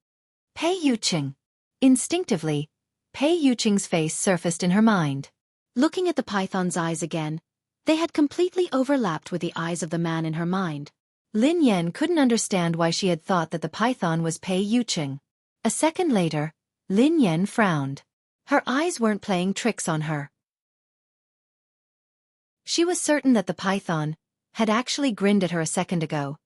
Pei Yuqing. Instinctively, Pei Yuqing's face surfaced in her mind. Looking at the python's eyes again, they had completely overlapped with the eyes of the man in her mind. Lin Yan couldn't understand why she had thought that the python was Pei Yuqing. A second later, Lin Yan frowned. Her eyes weren't playing tricks on her. She was certain that the python had actually grinned at her a second ago.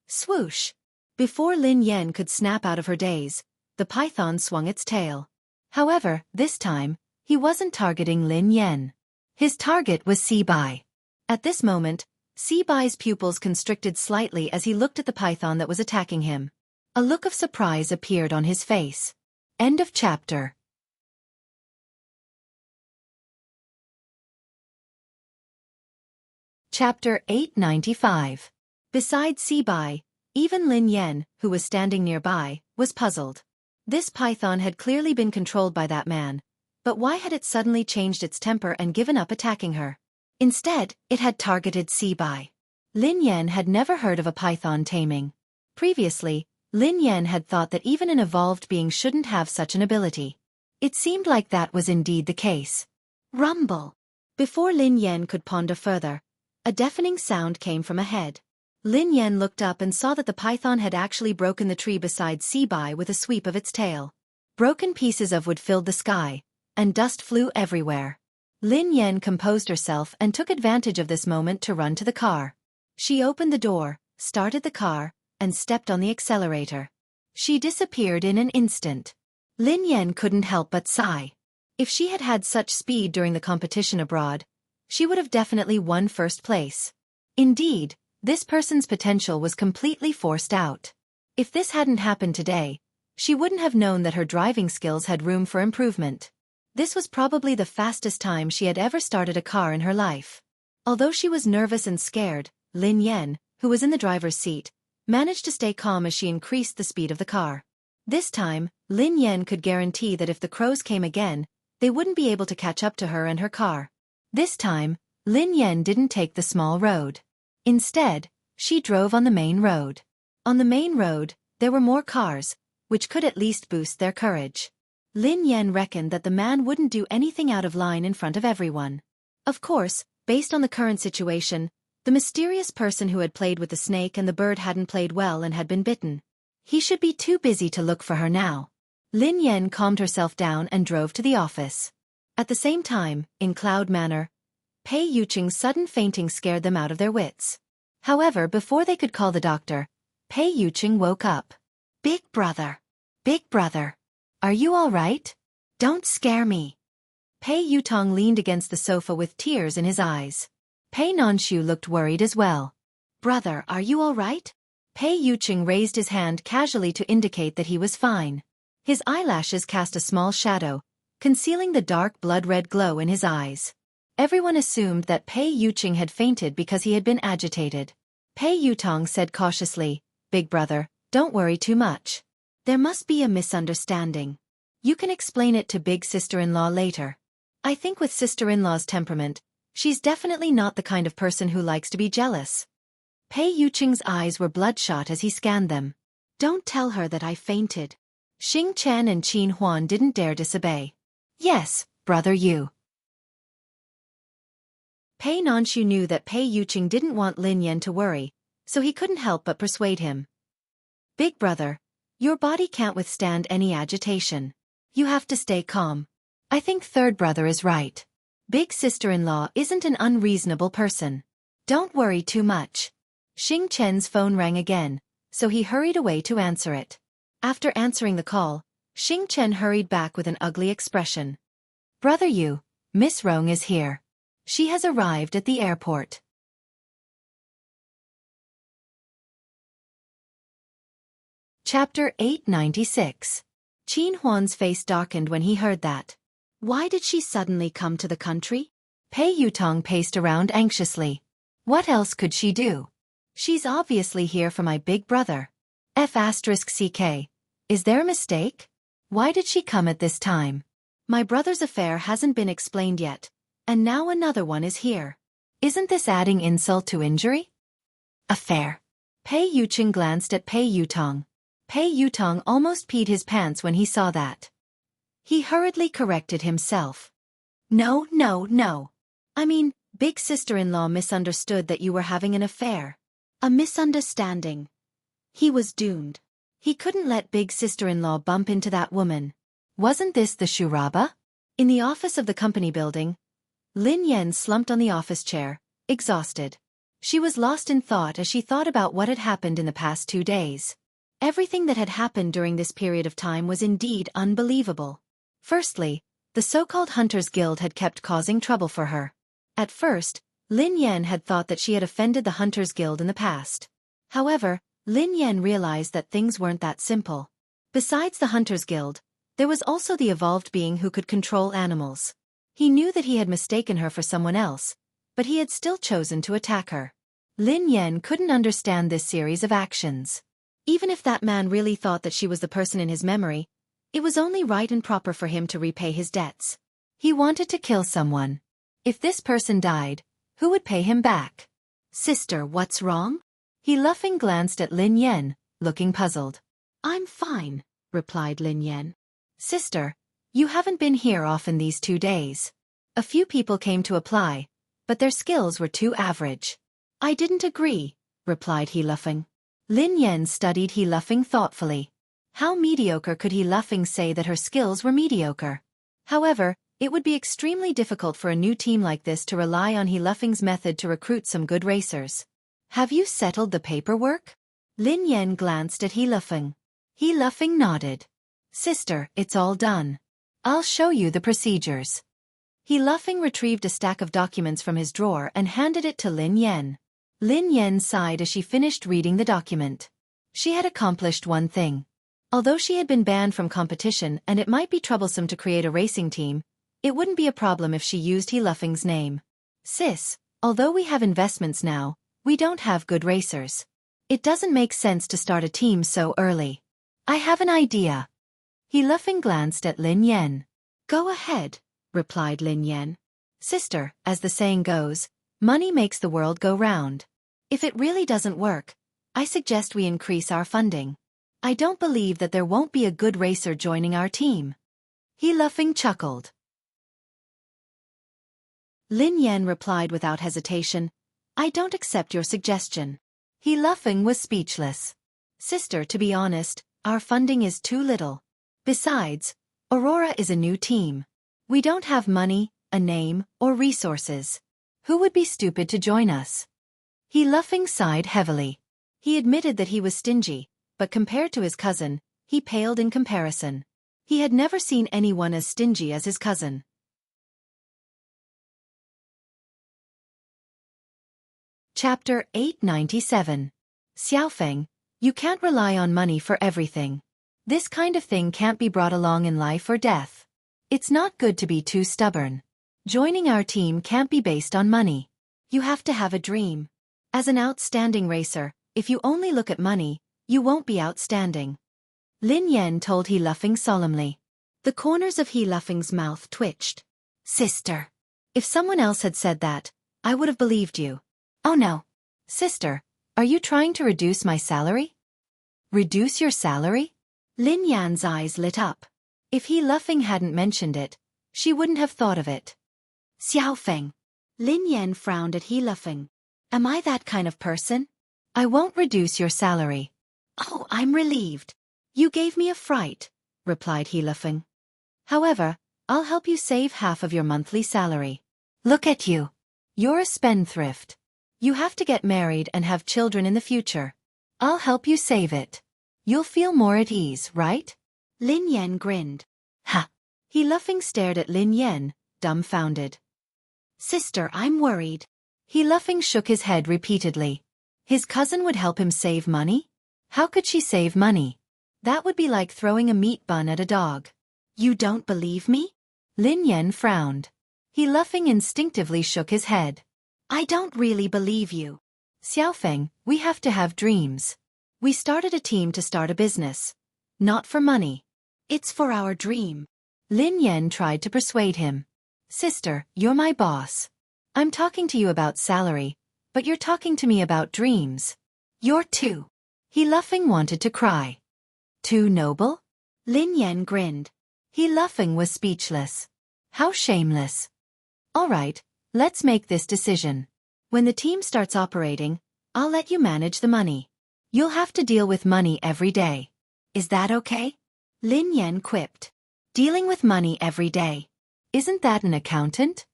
Swoosh! Before Lin Yan could snap out of her daze, the python swung its tail. However, this time, he wasn't targeting Lin Yan. His target was Sibai. At this moment, Sibai's pupils constricted slightly as he looked at the python that was attacking him. A look of surprise appeared on his face. End of chapter. Chapter 895. Besides Sibai, even Lin Yan, who was standing nearby, was puzzled. This python had clearly been controlled by that man, but why had it suddenly changed its temper and given up attacking her? Instead, it had targeted Sibai. Lin Yan had never heard of a python taming. Previously, Lin Yan had thought that even an evolved being shouldn't have such an ability. It seemed like that was indeed the case. Rumble! Before Lin Yan could ponder further, a deafening sound came from ahead. Lin Yan looked up and saw that the python had actually broken the tree beside Sibai with a sweep of its tail. Broken pieces of wood filled the sky, and dust flew everywhere. Lin Yan composed herself and took advantage of this moment to run to the car. She opened the door, started the car, and stepped on the accelerator. She disappeared in an instant. Lin Yan couldn't help but sigh. If she had had such speed during the competition abroad, she would have definitely won first place. Indeed, this person's potential was completely forced out. If this hadn't happened today, she wouldn't have known that her driving skills had room for improvement. This was probably the fastest time she had ever started a car in her life. Although she was nervous and scared, Lin Yan, who was in the driver's seat, managed to stay calm as she increased the speed of the car. This time, Lin Yan could guarantee that if the crows came again, they wouldn't be able to catch up to her and her car. This time, Lin Yan didn't take the small road. Instead, she drove on the main road. On the main road, there were more cars, which could at least boost their courage. Lin Yan reckoned that the man wouldn't do anything out of line in front of everyone. Of course, based on the current situation, the mysterious person who had played with the snake and the bird hadn't played well and had been bitten. He should be too busy to look for her now. Lin Yan calmed herself down and drove to the office. At the same time, in Cloud Manor, Pei Yuqing's sudden fainting scared them out of their wits. However, before they could call the doctor, Pei Yuqing woke up. Big brother. Big brother. Are you all right? Don't scare me. Pei Yutong leaned against the sofa with tears in his eyes. Pei Nanshu looked worried as well. Brother, are you all right? Pei Yuqing raised his hand casually to indicate that he was fine. His eyelashes cast a small shadow, concealing the dark blood-red glow in his eyes. Everyone assumed that Pei Yuqing had fainted because he had been agitated. Pei Yutong said cautiously, Big brother, don't worry too much. There must be a misunderstanding. You can explain it to big sister-in-law later. I think with sister-in-law's temperament, she's definitely not the kind of person who likes to be jealous. Pei Yuqing's eyes were bloodshot as he scanned them. Don't tell her that I fainted. Xing Chen and Qin Huan didn't dare disobey. Yes, brother you. Pei Nanshu knew that Pei Yuqing didn't want Lin Yan to worry, so he couldn't help but persuade him. Big brother, your body can't withstand any agitation. You have to stay calm. I think third brother is right. Big sister-in-law isn't an unreasonable person. Don't worry too much. Xing Chen's phone rang again, so he hurried away to answer it. After answering the call, Xing Chen hurried back with an ugly expression. Brother Yu, Miss Rong is here. She has arrived at the airport. Chapter 896. Qin Huan's face darkened when he heard that. Why did she suddenly come to the country? Pei Yutong paced around anxiously. What else could she do? She's obviously here for my big brother. F***CK. Is there a mistake? Why did she come at this time? My brother's affair hasn't been explained yet, and now another one is here. Isn't this adding insult to injury? Affair. Pei Yuqing glanced at Pei Yutong. Pei Yutong almost peed his pants when he saw that. He hurriedly corrected himself. No. I mean, big sister-in-law misunderstood that you were having an affair. A misunderstanding. He was doomed. He couldn't let big sister-in-law bump into that woman. Wasn't this the Shuraba? In the office of the company building, Lin Yan slumped on the office chair, exhausted. She was lost in thought as she thought about what had happened in the past 2 days. Everything that had happened during this period of time was indeed unbelievable. Firstly, the so-called Hunters Guild had kept causing trouble for her. At first, Lin Yan had thought that she had offended the Hunters Guild in the past. However, Lin Yan realized that things weren't that simple. Besides the Hunters Guild, there was also the evolved being who could control animals. He knew that he had mistaken her for someone else, but he had still chosen to attack her. Lin Yan couldn't understand this series of actions. Even if that man really thought that she was the person in his memory, it was only right and proper for him to repay his debts. He wanted to kill someone. If this person died, who would pay him back? Sister, what's wrong? He laughing glanced at Lin Yan, looking puzzled. I'm fine, replied Lin Yan. Sister, you haven't been here often these 2 days. A few people came to apply, but their skills were too average. I didn't agree, replied he laughing. Lin Yan studied he laughing thoughtfully. How mediocre could he laughing say that her skills were mediocre? However, it would be extremely difficult for a new team like this to rely on he laughing's method to recruit some good racers. Have you settled the paperwork? Lin Yan glanced at he laughing. He laughing nodded. Sister, it's all done. I'll show you the procedures. He laughing retrieved a stack of documents from his drawer and handed it to Lin Yan. Lin Yan sighed as she finished reading the document. She had accomplished one thing. Although she had been banned from competition and it might be troublesome to create a racing team, it wouldn't be a problem if she used he laughing's name. Sis, although we have investments now, we don't have good racers. It doesn't make sense to start a team so early. I have an idea. He laughing glanced at Lin Yan. Go ahead, replied Lin Yan. Sister, as the saying goes, money makes the world go round. If it really doesn't work, I suggest we increase our funding. I don't believe that there won't be a good racer joining our team. He laughing chuckled. Lin Yan replied without hesitation, I don't accept your suggestion. He laughing was speechless. Sister, to be honest, our funding is too little. Besides, Aurora is a new team. We don't have money, a name, or resources. Who would be stupid to join us? He laughing sighed heavily. He admitted that he was stingy, but compared to his cousin, he paled in comparison. He had never seen anyone as stingy as his cousin. Chapter 897. Xiaofeng, you can't rely on money for everything. This kind of thing can't be brought along in life or death. It's not good to be too stubborn. Joining our team can't be based on money. You have to have a dream. As an outstanding racer, if you only look at money, you won't be outstanding. Lin Yan told He Luffing solemnly. The corners of He Luffing's mouth twitched. Sister. If someone else had said that, I would have believed you. Oh no. Sister, are you trying to reduce my salary? Reduce your salary? Lin Yan's eyes lit up. If He Luffing hadn't mentioned it, she wouldn't have thought of it. Xiaofeng. Lin Yan frowned at He Luffing. Am I that kind of person? I won't reduce your salary. Oh, I'm relieved. You gave me a fright, replied He Luffing. However, I'll help you save half of your monthly salary. Look at you. You're a spendthrift. You have to get married and have children in the future. I'll help you save it. You'll feel more at ease, right? Lin Yan grinned. Ha! He Luffing stared at Lin Yan, dumbfounded. Sister, I'm worried. He laughing shook his head repeatedly. His cousin would help him save money? How could she save money? That would be like throwing a meat bun at a dog. You don't believe me? Lin Yan frowned. He laughing instinctively shook his head. I don't really believe you. Xiaofeng, we have to have dreams. We started a team to start a business. Not for money. It's for our dream. Lin Yan tried to persuade him. Sister, you're my boss. I'm talking to you about salary, but you're talking to me about dreams. You're too. He laughing wanted to cry. Too noble? Lin Yan grinned. He laughing was speechless. How shameless. All right, let's make this decision. When the team starts operating, I'll let you manage the money. You'll have to deal with money every day. Is that okay? Lin Yan quipped. Dealing with money every day. Isn't that an accountant?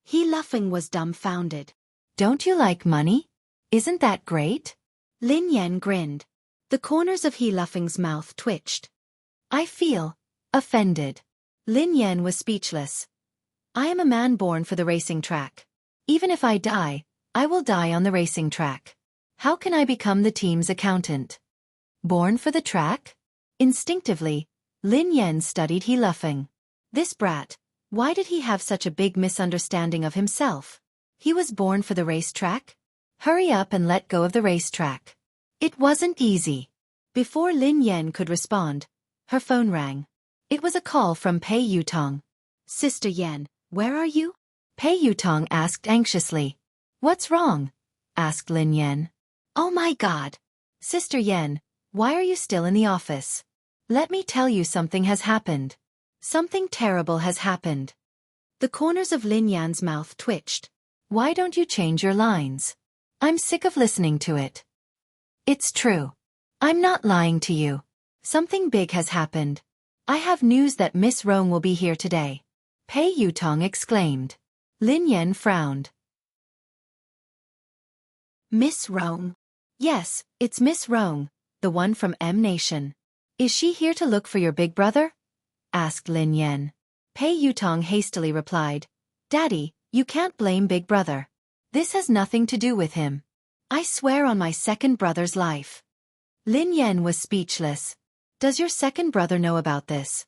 He laughing was dumbfounded. Don't you like money? Isn't that great? Lin Yan grinned. The corners of He laughing's mouth twitched. I feel offended. Lin Yan was speechless. I am a man born for the racing track. Even if I die, I will die on the racing track. How can I become the team's accountant? Born for the track? Instinctively, Lin Yan studied He laughing. This brat, why did he have such a big misunderstanding of himself? He was born for the racetrack? Hurry up and let go of the racetrack. It wasn't easy. Before Lin Yan could respond, her phone rang. It was a call from Pei Yutong. Sister Yan, where are you? Pei Yutong asked anxiously. What's wrong? Asked Lin Yan. Oh my God. Sister Yan, why are you still in the office? Let me tell you something has happened. Something terrible has happened. The corners of Lin Yan's mouth twitched. Why don't you change your lines? I'm sick of listening to it. It's true. I'm not lying to you. Something big has happened. I have news that Miss Rong will be here today. Pei Yutong exclaimed. Lin Yan frowned. Miss Rong? Yes, it's Miss Rong, the one from M Nation. Is she here to look for your big brother? Asked Lin Yan. Pei Yutong hastily replied. Daddy, you can't blame Big Brother. This has nothing to do with him. I swear on my second brother's life. Lin Yan was speechless. Does your second brother know about this?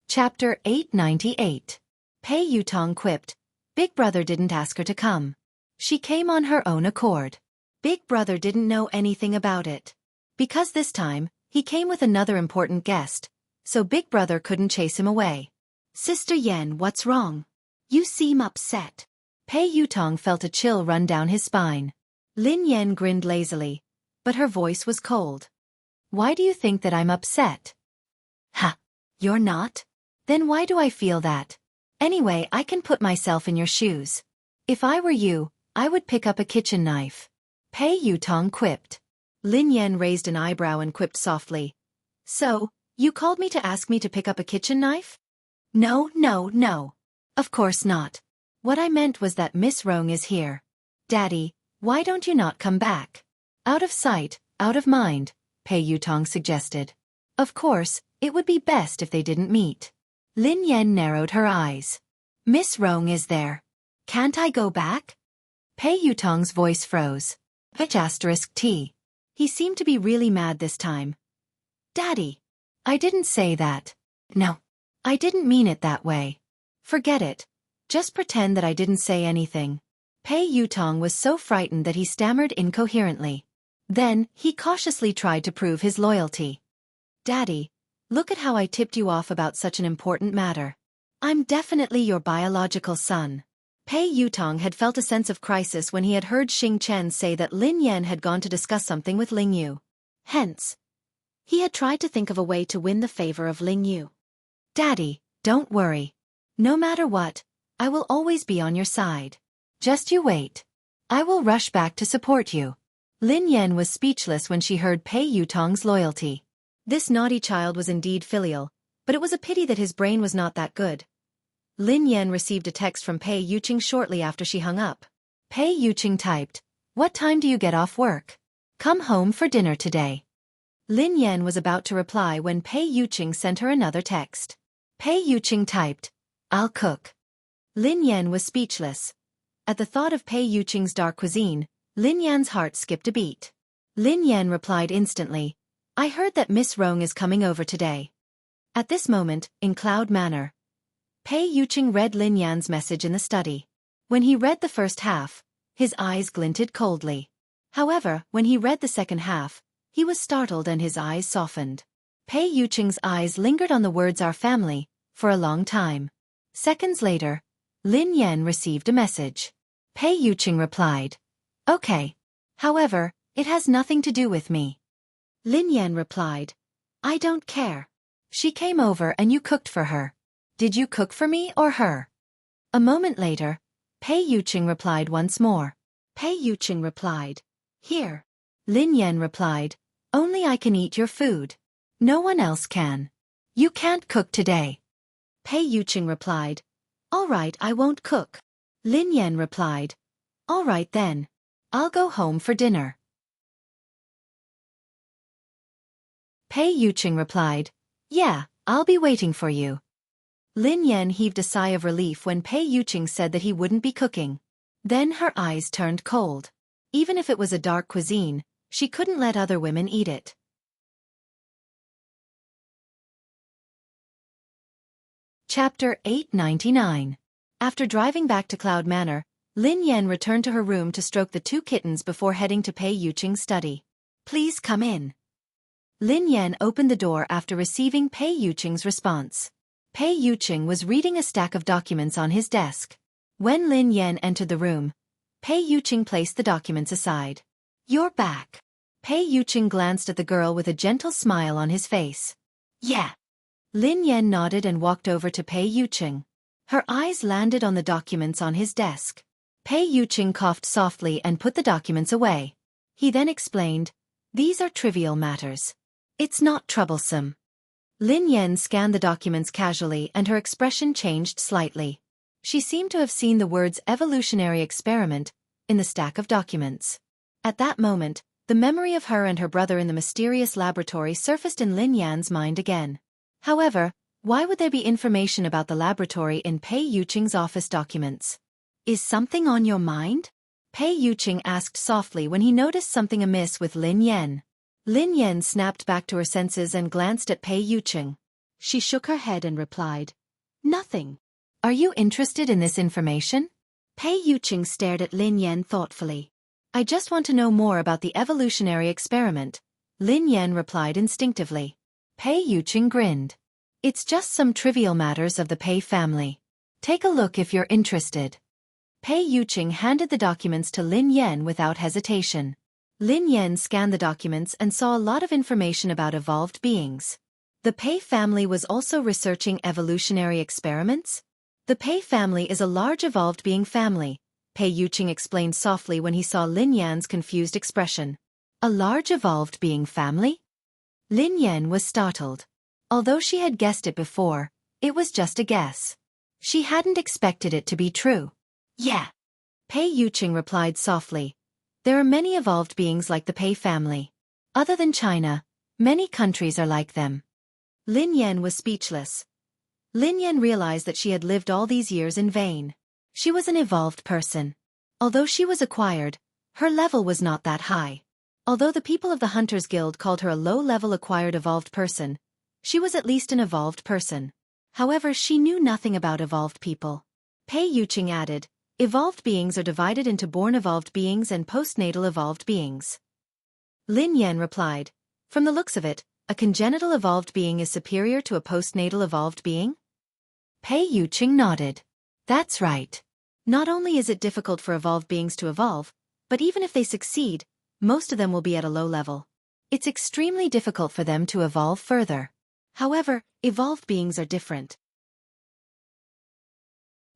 Chapter 898. Pei Yutong quipped. Big Brother didn't ask her to come. She came on her own accord. Big Brother didn't know anything about it. Because this time, he came with another important guest, so Big Brother couldn't chase him away. Sister Yan, what's wrong? You seem upset. Pei Yutong felt a chill run down his spine. Lin Yan grinned lazily, but her voice was cold. Why do you think that I'm upset? Ha! You're not? Then why do I feel that? Anyway, I can put myself in your shoes. If I were you, I would pick up a kitchen knife. Pei Yutong quipped. Lin Yan raised an eyebrow and quipped softly. So, you called me to ask me to pick up a kitchen knife? No, no, no. Of course not. What I meant was that Miss Rong is here. Daddy, why don't you not come back? Out of sight, out of mind, Pei Yutong suggested. Of course, it would be best if they didn't meet. Lin Yan narrowed her eyes. Miss Rong is there. Can't I go back? Pei Yutong's voice froze. T. He seemed to be really mad this time. Daddy. I didn't say that. No. I didn't mean it that way. Forget it. Just pretend that I didn't say anything. Pei Yutong was so frightened that he stammered incoherently. Then, he cautiously tried to prove his loyalty. Daddy, look at how I tipped you off about such an important matter. I'm definitely your biological son. Pei Yutong had felt a sense of crisis when he had heard Xing Chen say that Lin Yan had gone to discuss something with Ling Yu. Hence, he had tried to think of a way to win the favor of Ling Yu. Daddy, don't worry. No matter what, I will always be on your side. Just you wait. I will rush back to support you. Lin Yan was speechless when she heard Pei Yutong's loyalty. This naughty child was indeed filial, but it was a pity that his brain was not that good. Lin Yan received a text from Pei Yuqing shortly after she hung up. Pei Yuqing typed, "What time do you get off work? Come home for dinner today." Lin Yan was about to reply when Pei Yuqing sent her another text. Pei Yuqing typed, "I'll cook." Lin Yan was speechless. At the thought of Pei Yuqing's dark cuisine, Lin Yan's heart skipped a beat. Lin Yan replied instantly, "I heard that Miss Rong is coming over today." At this moment, in Cloud Manor, Pei Yuqing read Lin Yan's message in the study. When he read the first half, his eyes glinted coldly. However, when he read the second half, he was startled and his eyes softened. Pei Yuqing's eyes lingered on the words "our family" for a long time. Seconds later, Lin Yan received a message. Pei Yuqing replied, "Okay. However, it has nothing to do with me." Lin Yan replied, "I don't care. She came over and you cooked for her. Did you cook for me or her?" A moment later, Pei Yuqing replied once more. Pei Yuqing replied, "Here." Lin Yan replied, "Only I can eat your food. No one else can. You can't cook today." Pei Yuqing replied, "All right, I won't cook." Lin Yan replied, "All right then. I'll go home for dinner." Pei Yuqing replied, "Yeah, I'll be waiting for you." Lin Yan heaved a sigh of relief when Pei Yuqing said that he wouldn't be cooking. Then her eyes turned cold. Even if it was a dark cuisine, she couldn't let other women eat it. Chapter 899. After driving back to Cloud Manor, Lin Yan returned to her room to stroke the two kittens before heading to Pei Yuqing's study. "Please come in." Lin Yan opened the door after receiving Pei Yuqing's response. Pei Yuqing was reading a stack of documents on his desk. When Lin Yan entered the room, Pei Yuqing placed the documents aside. "You're back." Pei Yuqing glanced at the girl with a gentle smile on his face. "Yeah." Lin Yan nodded and walked over to Pei Yuqing. Her eyes landed on the documents on his desk. Pei Yuqing coughed softly and put the documents away. He then explained, "These are trivial matters. It's not troublesome." Lin Yan scanned the documents casually and her expression changed slightly. She seemed to have seen the words "evolutionary experiment" in the stack of documents. At that moment, the memory of her and her brother in the mysterious laboratory surfaced in Lin Yan's mind again. However, why would there be information about the laboratory in Pei Yuqing's office documents? "Is something on your mind?" Pei Yuqing asked softly when he noticed something amiss with Lin Yan. Lin Yan snapped back to her senses and glanced at Pei Yuqing. She shook her head and replied, "Nothing." "Are you interested in this information?" Pei Yuqing stared at Lin Yan thoughtfully. "I just want to know more about the evolutionary experiment," Lin Yan replied instinctively. Pei Yuqing grinned. "It's just some trivial matters of the Pei family. Take a look if you're interested." Pei Yuqing handed the documents to Lin Yan without hesitation. Lin Yan scanned the documents and saw a lot of information about evolved beings. The Pei family was also researching evolutionary experiments? The Pei family is a large evolved being family, Pei Yuqing explained softly when he saw Lin Yan's confused expression. A large evolved being family? Lin Yan was startled. Although she had guessed it before, it was just a guess. She hadn't expected it to be true. "Yeah," Pei Yuqing replied softly. "There are many evolved beings like the Pei family. Other than China, many countries are like them." Lin Yan was speechless. Lin Yan realized that she had lived all these years in vain. She was an evolved person. Although she was acquired, her level was not that high. Although the people of the Hunters Guild called her a low-level acquired evolved person, she was at least an evolved person. However, she knew nothing about evolved people. Pei Yuqing added, "Evolved beings are divided into born evolved beings and postnatal evolved beings." Lin Yan replied, "From the looks of it, a congenital evolved being is superior to a postnatal evolved being?" Pei Yuqing nodded. "That's right. Not only is it difficult for evolved beings to evolve, but even if they succeed, most of them will be at a low level. It's extremely difficult for them to evolve further. However, evolved beings are different.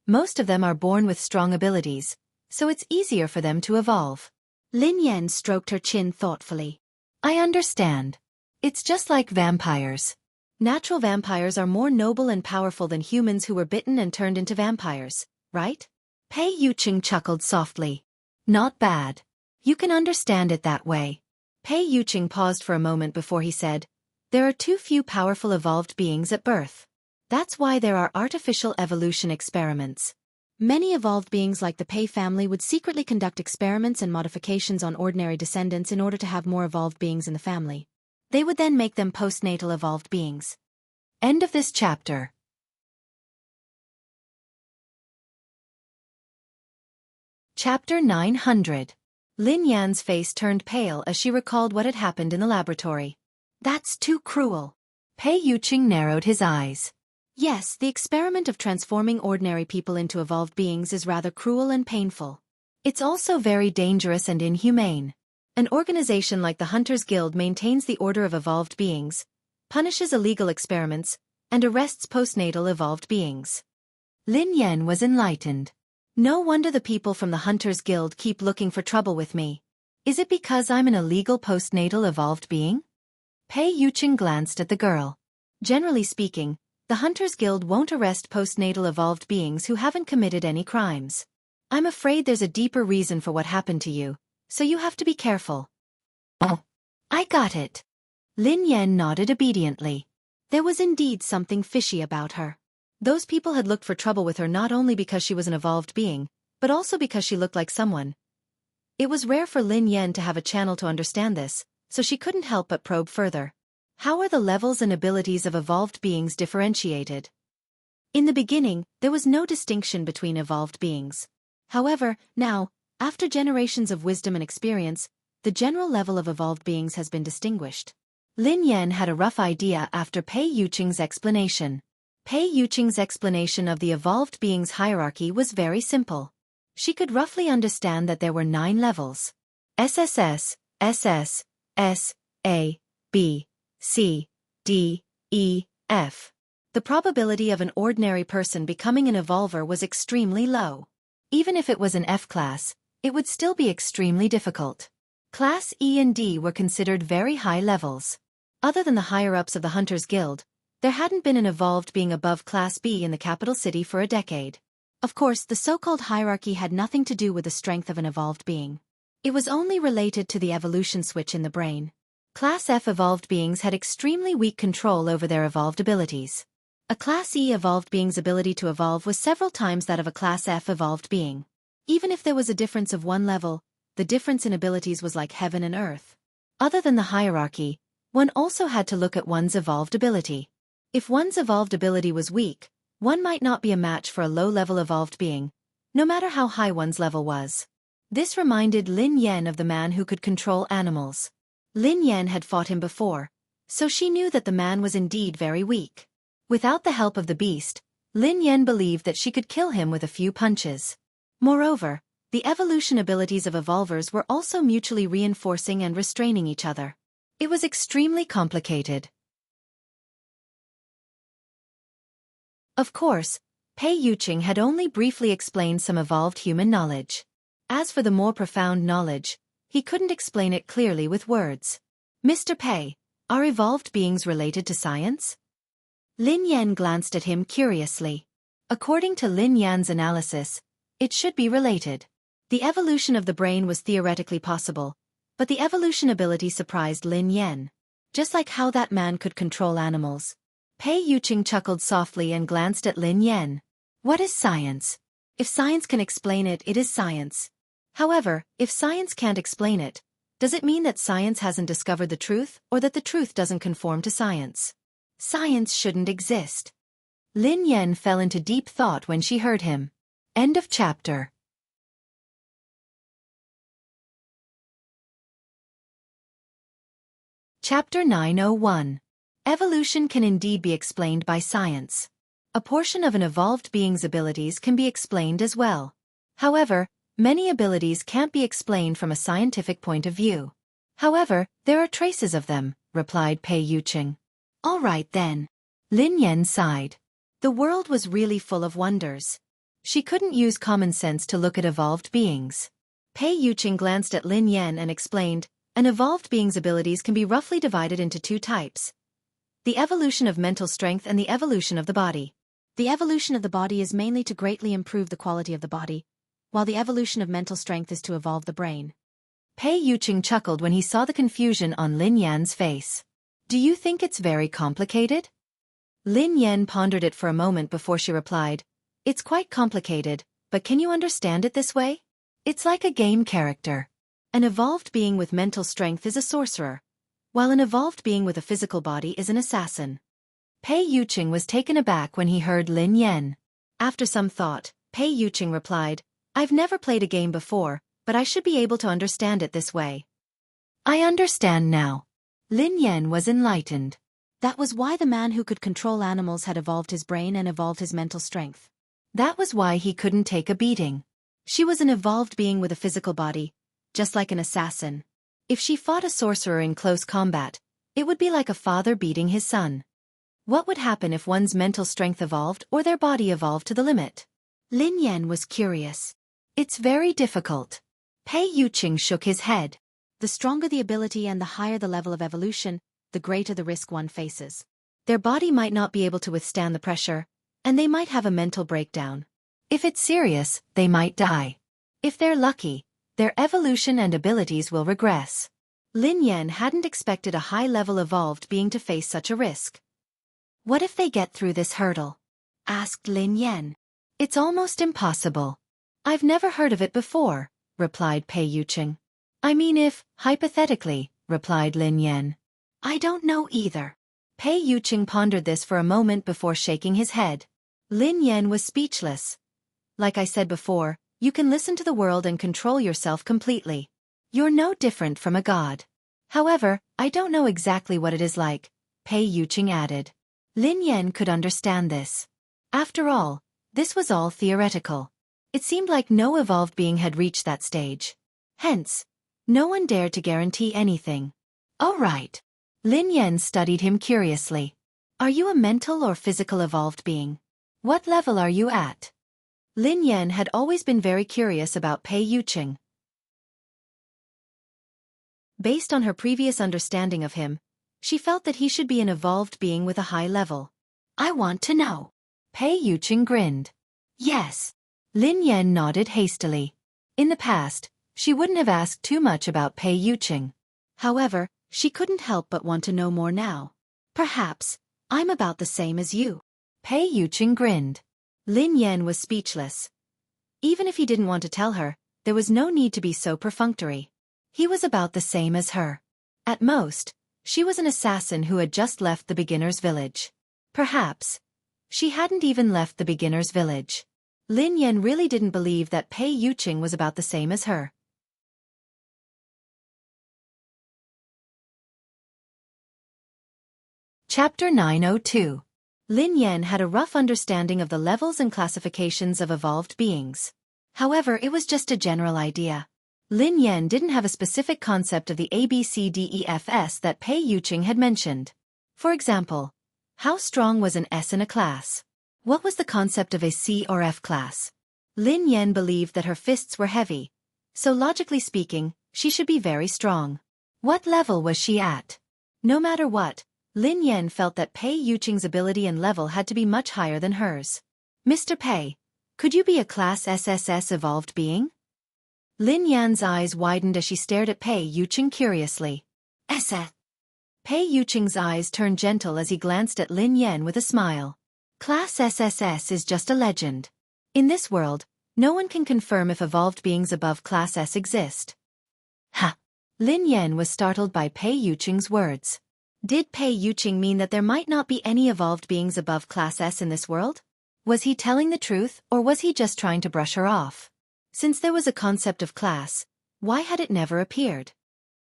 Most of them are born with strong abilities, so it's easier for them to evolve." Lin Yan stroked her chin thoughtfully. "I understand. It's just like vampires. Natural vampires are more noble and powerful than humans who were bitten and turned into vampires, right?" Pei Yuqing chuckled softly. "Not bad. You can understand it that way." Pei Yuqing paused for a moment before he said, "There are too few powerful evolved beings at birth. That's why there are artificial evolution experiments. Many evolved beings like the Pei family would secretly conduct experiments and modifications on ordinary descendants in order to have more evolved beings in the family. They would then make them postnatal evolved beings. End of this chapter. Chapter 900. Lin Yan's face turned pale as she recalled what had happened in the laboratory. That's too cruel. Pei Yuqing narrowed his eyes. Yes, the experiment of transforming ordinary people into evolved beings is rather cruel and painful. It's also very dangerous and inhumane. An organization like the Hunters Guild maintains the order of evolved beings, punishes illegal experiments, and arrests postnatal evolved beings. Lin Yan was enlightened. No wonder the people from the Hunters Guild keep looking for trouble with me. Is it because I'm an illegal postnatal evolved being? Pei Yuqing glanced at the girl. Generally speaking, the Hunters Guild won't arrest postnatal evolved beings who haven't committed any crimes. I'm afraid there's a deeper reason for what happened to you, so you have to be careful. Oh, I got it. Lin Yan nodded obediently. There was indeed something fishy about her. Those people had looked for trouble with her not only because she was an evolved being, but also because she looked like someone. It was rare for Lin Yan to have a channel to understand this, so she couldn't help but probe further. How are the levels and abilities of evolved beings differentiated? In the beginning, there was no distinction between evolved beings. However, now, after generations of wisdom and experience, the general level of evolved beings has been distinguished. Lin Yan had a rough idea after Pei Yuqing's explanation. Pei Yuqing's explanation of the evolved beings' hierarchy was very simple. She could roughly understand that there were 9 levels. SSS, SS, S, A, B, C, D, E, F. The probability of an ordinary person becoming an evolver was extremely low. Even if it was an F class, it would still be extremely difficult. Class E and D were considered very high levels. Other than the higher-ups of the Hunters Guild, there hadn't been an evolved being above Class B in the capital city for a decade. Of course, the so-called hierarchy had nothing to do with the strength of an evolved being. It was only related to the evolution switch in the brain. Class F evolved beings had extremely weak control over their evolved abilities. A Class E evolved being's ability to evolve was several times that of a Class F evolved being. Even if there was a difference of 1 level, the difference in abilities was like heaven and earth. Other than the hierarchy, one also had to look at one's evolved ability. If one's evolved ability was weak, one might not be a match for a low-level evolved being, no matter how high one's level was. This reminded Lin Yan of the man who could control animals. Lin Yan had fought him before, so she knew that the man was indeed very weak. Without the help of the beast, Lin Yan believed that she could kill him with a few punches. Moreover, the evolution abilities of evolvers were also mutually reinforcing and restraining each other. It was extremely complicated. Of course, Pei Yuqing had only briefly explained some evolved human knowledge. As for the more profound knowledge, he couldn't explain it clearly with words. Mr. Pei, are evolved beings related to science? Lin Yan glanced at him curiously. According to Lin Yan's analysis, it should be related. The evolution of the brain was theoretically possible, but the evolution ability surprised Lin Yan. Just like how that man could control animals. Pei Yuqing chuckled softly and glanced at Lin Yan. What is science? If science can explain it, it is science. However, if science can't explain it, does it mean that science hasn't discovered the truth, or that the truth doesn't conform to science? Science shouldn't exist. Lin Yan fell into deep thought when she heard him. End of chapter. Chapter 901. Evolution can indeed be explained by science. A portion of an evolved being's abilities can be explained as well. However, many abilities can't be explained from a scientific point of view. However, there are traces of them, replied Pei Yuqing. All right then. Lin Yan sighed. The world was really full of wonders. She couldn't use common sense to look at evolved beings. Pei Yuqing glanced at Lin Yan and explained, an evolved being's abilities can be roughly divided into 2 types. The evolution of mental strength and the evolution of the body. The evolution of the body is mainly to greatly improve the quality of the body, while the evolution of mental strength is to evolve the brain. Pei Yuqing chuckled when he saw the confusion on Lin Yan's face. Do you think it's very complicated? Lin Yan pondered it for a moment before she replied, "It's quite complicated, but can you understand it this way? It's like a game character. An evolved being with mental strength is a sorcerer, while an evolved being with a physical body is an assassin." Pei Yuqing was taken aback when he heard Lin Yan. After some thought, Pei Yuqing replied, "I've never played a game before, but I should be able to understand it this way." "I understand now." Lin Yan was enlightened. That was why the man who could control animals had evolved his brain and evolved his mental strength. That was why he couldn't take a beating. She was an evolved being with a physical body, just like an assassin. If she fought a sorcerer in close combat, it would be like a father beating his son. What would happen if one's mental strength evolved or their body evolved to the limit? Lin Yan was curious. "It's very difficult." Pei Yuqing shook his head. The stronger the ability and the higher the level of evolution, the greater the risk one faces. Their body might not be able to withstand the pressure, and they might have a mental breakdown. If it's serious, they might die. If they're lucky, their evolution and abilities will regress. Lin Yan hadn't expected a high-level evolved being to face such a risk. "What if they get through this hurdle?" asked Lin Yan. "It's almost impossible." "I've never heard of it before," replied Pei Yuqing. "I mean if, hypothetically," replied Lin Yan. "I don't know either." Pei Yuqing pondered this for a moment before shaking his head. Lin Yan was speechless. "Like I said before, you can listen to the world and control yourself completely. You're no different from a god. However, I don't know exactly what it is like," Pei Yuqing added. Lin Yan could understand this. After all, this was all theoretical. It seemed like no evolved being had reached that stage. Hence, no one dared to guarantee anything. "All right." Lin Yan studied him curiously. "Are you a mental or physical evolved being? What level are you at?" Lin Yan had always been very curious about Pei Yuqing. Based on her previous understanding of him, she felt that he should be an evolved being with a high level. "I want to know." Pei Yuqing grinned. "Yes." Lin Yan nodded hastily. In the past, she wouldn't have asked too much about Pei Yuqing. However, she couldn't help but want to know more now. "Perhaps, I'm about the same as you." Pei Yuqing grinned. Lin Yan was speechless. Even if he didn't want to tell her, there was no need to be so perfunctory. He was about the same as her. At most, she was an assassin who had just left the beginner's village. Perhaps, she hadn't even left the beginner's village. Lin Yan really didn't believe that Pei Yuqing was about the same as her. Chapter 902. Lin Yan had a rough understanding of the levels and classifications of evolved beings. However, it was just a general idea. Lin Yan didn't have a specific concept of the ABCDEFS that Pei Yuqing had mentioned. For example, how strong was an S in a class? What was the concept of a C or F class? Lin Yan believed that her fists were heavy, so logically speaking, she should be very strong. What level was she at? No matter what, Lin Yan felt that Pei Yuqing's ability and level had to be much higher than hers. "Mr. Pei, could you be a Class SSS evolved being?" Lin Yan's eyes widened as she stared at Pei Yuqing curiously. "SS." Pei Yuqing's eyes turned gentle as he glanced at Lin Yan with a smile. "Class SSS is just a legend. In this world, no one can confirm if evolved beings above Class S exist." "Ha!" Lin Yan was startled by Pei Yuqing's words. Did Pei Yuqing mean that there might not be any evolved beings above Class S in this world? Was he telling the truth, or was he just trying to brush her off? Since there was a concept of class, why had it never appeared?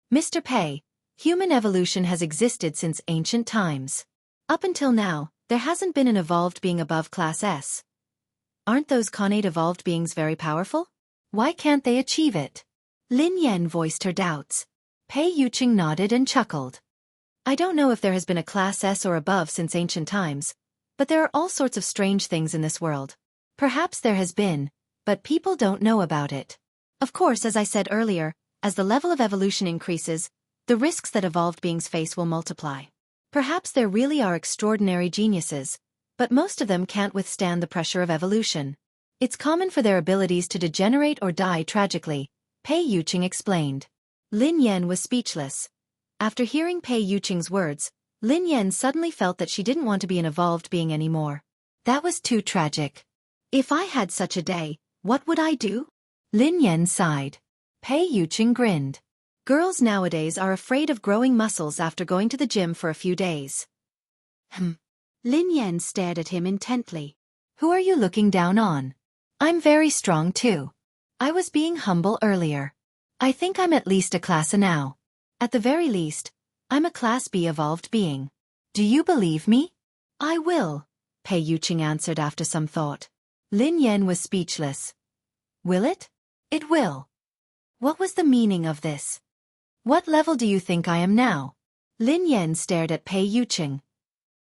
"Mr. Pei, human evolution has existed since ancient times. Up until now, there hasn't been an evolved being above Class S. Aren't those connate evolved beings very powerful? Why can't they achieve it?" Lin Yan voiced her doubts. Pei Yuqing nodded and chuckled. "I don't know if there has been a Class S or above since ancient times, but there are all sorts of strange things in this world. Perhaps there has been, but people don't know about it. Of course, as I said earlier, as the level of evolution increases, the risks that evolved beings face will multiply. Perhaps there really are extraordinary geniuses, but most of them can't withstand the pressure of evolution. It's common for their abilities to degenerate or die tragically," Pei Yuqing explained. Lin Yan was speechless. After hearing Pei Yuqing's words, Lin Yan suddenly felt that she didn't want to be an evolved being anymore. That was too tragic. If I had such a day, what would I do? Lin Yan sighed. Pei Yuqing grinned. Girls nowadays are afraid of growing muscles after going to the gym for a few days. Lin Yan stared at him intently. Who are you looking down on? I'm very strong too. I was being humble earlier. I think I'm at least a class A now. At the very least, I'm a class B evolved being. Do you believe me? I will, Pei Yuqing answered after some thought. Lin Yan was speechless. Will it? It will. What was the meaning of this? What level do you think I am now? Lin Yan stared at Pei Yuqing.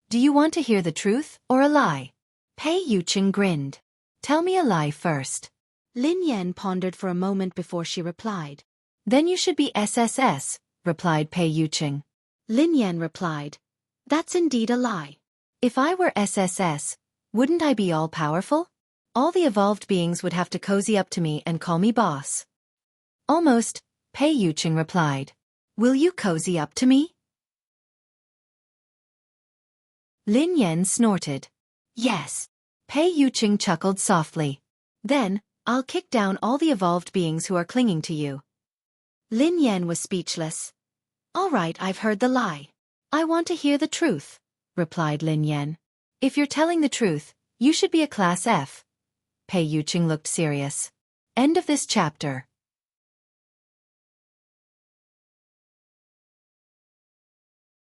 Do you want to hear the truth or a lie? Pei Yuqing grinned. Tell me a lie first. Lin Yan pondered for a moment before she replied. Then you should be SSS, replied Pei Yuqing. Lin Yan replied. That's indeed a lie. If I were SSS, wouldn't I be all-powerful? All the evolved beings would have to cozy up to me and call me boss. Almost, Pei Yuqing replied. Will you cozy up to me? Lin Yan snorted. Yes. Pei Yuqing chuckled softly. Then, I'll kick down all the evolved beings who are clinging to you. Lin Yan was speechless. All right, I've heard the lie. I want to hear the truth, replied Lin Yan. If you're telling the truth, you should be a class F. Pei Yuqing looked serious. End of this chapter.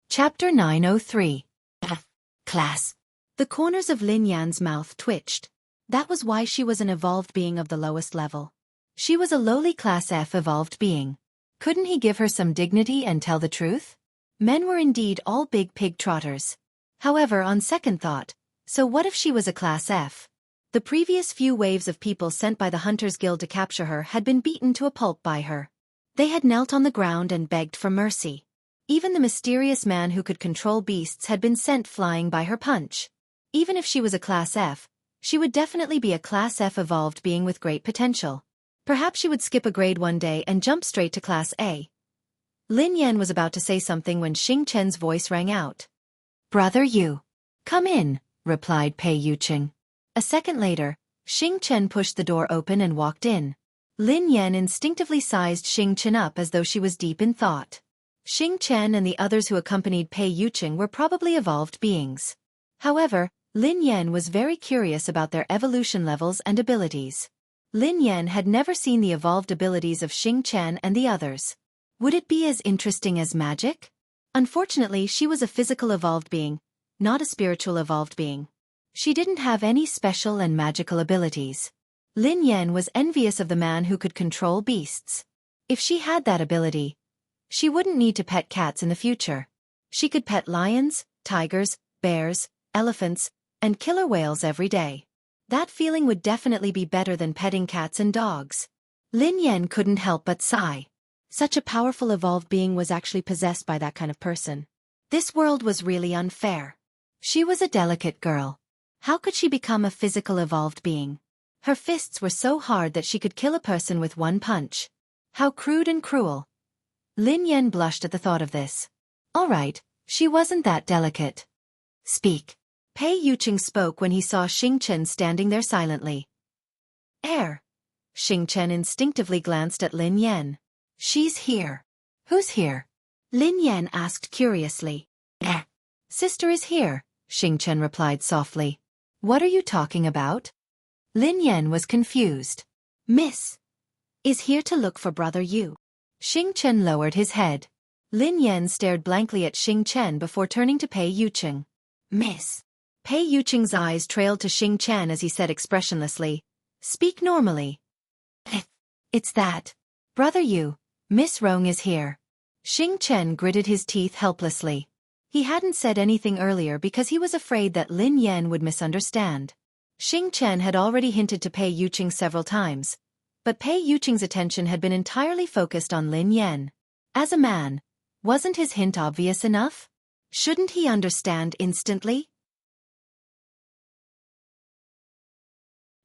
Chapter 903. F. Class. The corners of Lin Yan's mouth twitched. That was why she was an evolved being of the lowest level. She was a lowly class F evolved being. Couldn't he give her some dignity and tell the truth? Men were indeed all big pig trotters. However, on second thought, so what if she was a class F? The previous few waves of people sent by the Hunters Guild to capture her had been beaten to a pulp by her. They had knelt on the ground and begged for mercy. Even the mysterious man who could control beasts had been sent flying by her punch. Even if she was a class F, she would definitely be a class F evolved being with great potential. Perhaps she would skip a grade one day and jump straight to class A. Lin Yan was about to say something when Xing Chen's voice rang out. Brother Yu. Come in, replied Pei Yuqing. A second later, Xing Chen pushed the door open and walked in. Lin Yan instinctively sized Xing Chen up as though she was deep in thought. Xing Chen and the others who accompanied Pei Yuqing were probably evolved beings. However, Lin Yan was very curious about their evolution levels and abilities. Lin Yan had never seen the evolved abilities of Xing Chen and the others. Would it be as interesting as magic? Unfortunately, she was a physical evolved being, not a spiritual evolved being. She didn't have any special and magical abilities. Lin Yan was envious of the man who could control beasts. If she had that ability, she wouldn't need to pet cats in the future. She could pet lions, tigers, bears, elephants, and killer whales every day. That feeling would definitely be better than petting cats and dogs. Lin Yan couldn't help but sigh. Such a powerful evolved being was actually possessed by that kind of person. This world was really unfair. She was a delicate girl. How could she become a physical evolved being? Her fists were so hard that she could kill a person with one punch. How crude and cruel. Lin Yan blushed at the thought of this. All right, she wasn't that delicate. Speak. Pei Yuqing spoke when he saw Xing Chen standing there silently. Air. Xing Chen instinctively glanced at Lin Yan. She's here. Who's here? Lin Yan asked curiously. Sister is here, Xing Chen replied softly. What are you talking about? Lin Yan was confused. Miss is here to look for Brother Yu. Xing Chen lowered his head. Lin Yan stared blankly at Xing Chen before turning to Pei Yuqing. Miss. Pei Yuqing's eyes trailed to Xing Chen as he said expressionlessly, Speak normally. It's that. Brother Yu, Miss Rong is here. Xing Chen gritted his teeth helplessly. He hadn't said anything earlier because he was afraid that Lin Yan would misunderstand. Xing Chen had already hinted to Pei Yuqing several times, but Pei Yuqing's attention had been entirely focused on Lin Yan. As a man, wasn't his hint obvious enough? Shouldn't he understand instantly?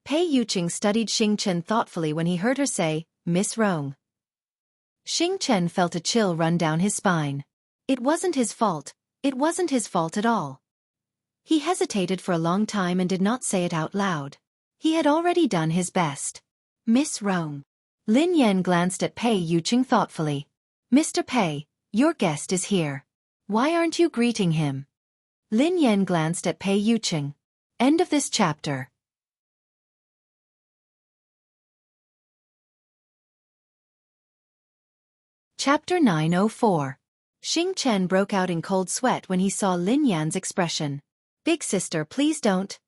Pei Yuqing studied Xing Chen thoughtfully when he heard her say, Miss Rong. Xing Chen felt a chill run down his spine. It wasn't his fault, It wasn't his fault at all. He hesitated for a long time and did not say it out loud. He had already done his best. Miss Rong. Lin Yan glanced at Pei Yuqing thoughtfully. Mr. Pei, your guest is here. Why aren't you greeting him? Lin Yan glanced at Pei Yuqing. End of this chapter. Chapter 904. Xing Chen broke out in cold sweat when he saw Lin Yan's expression. Big sister, please don't.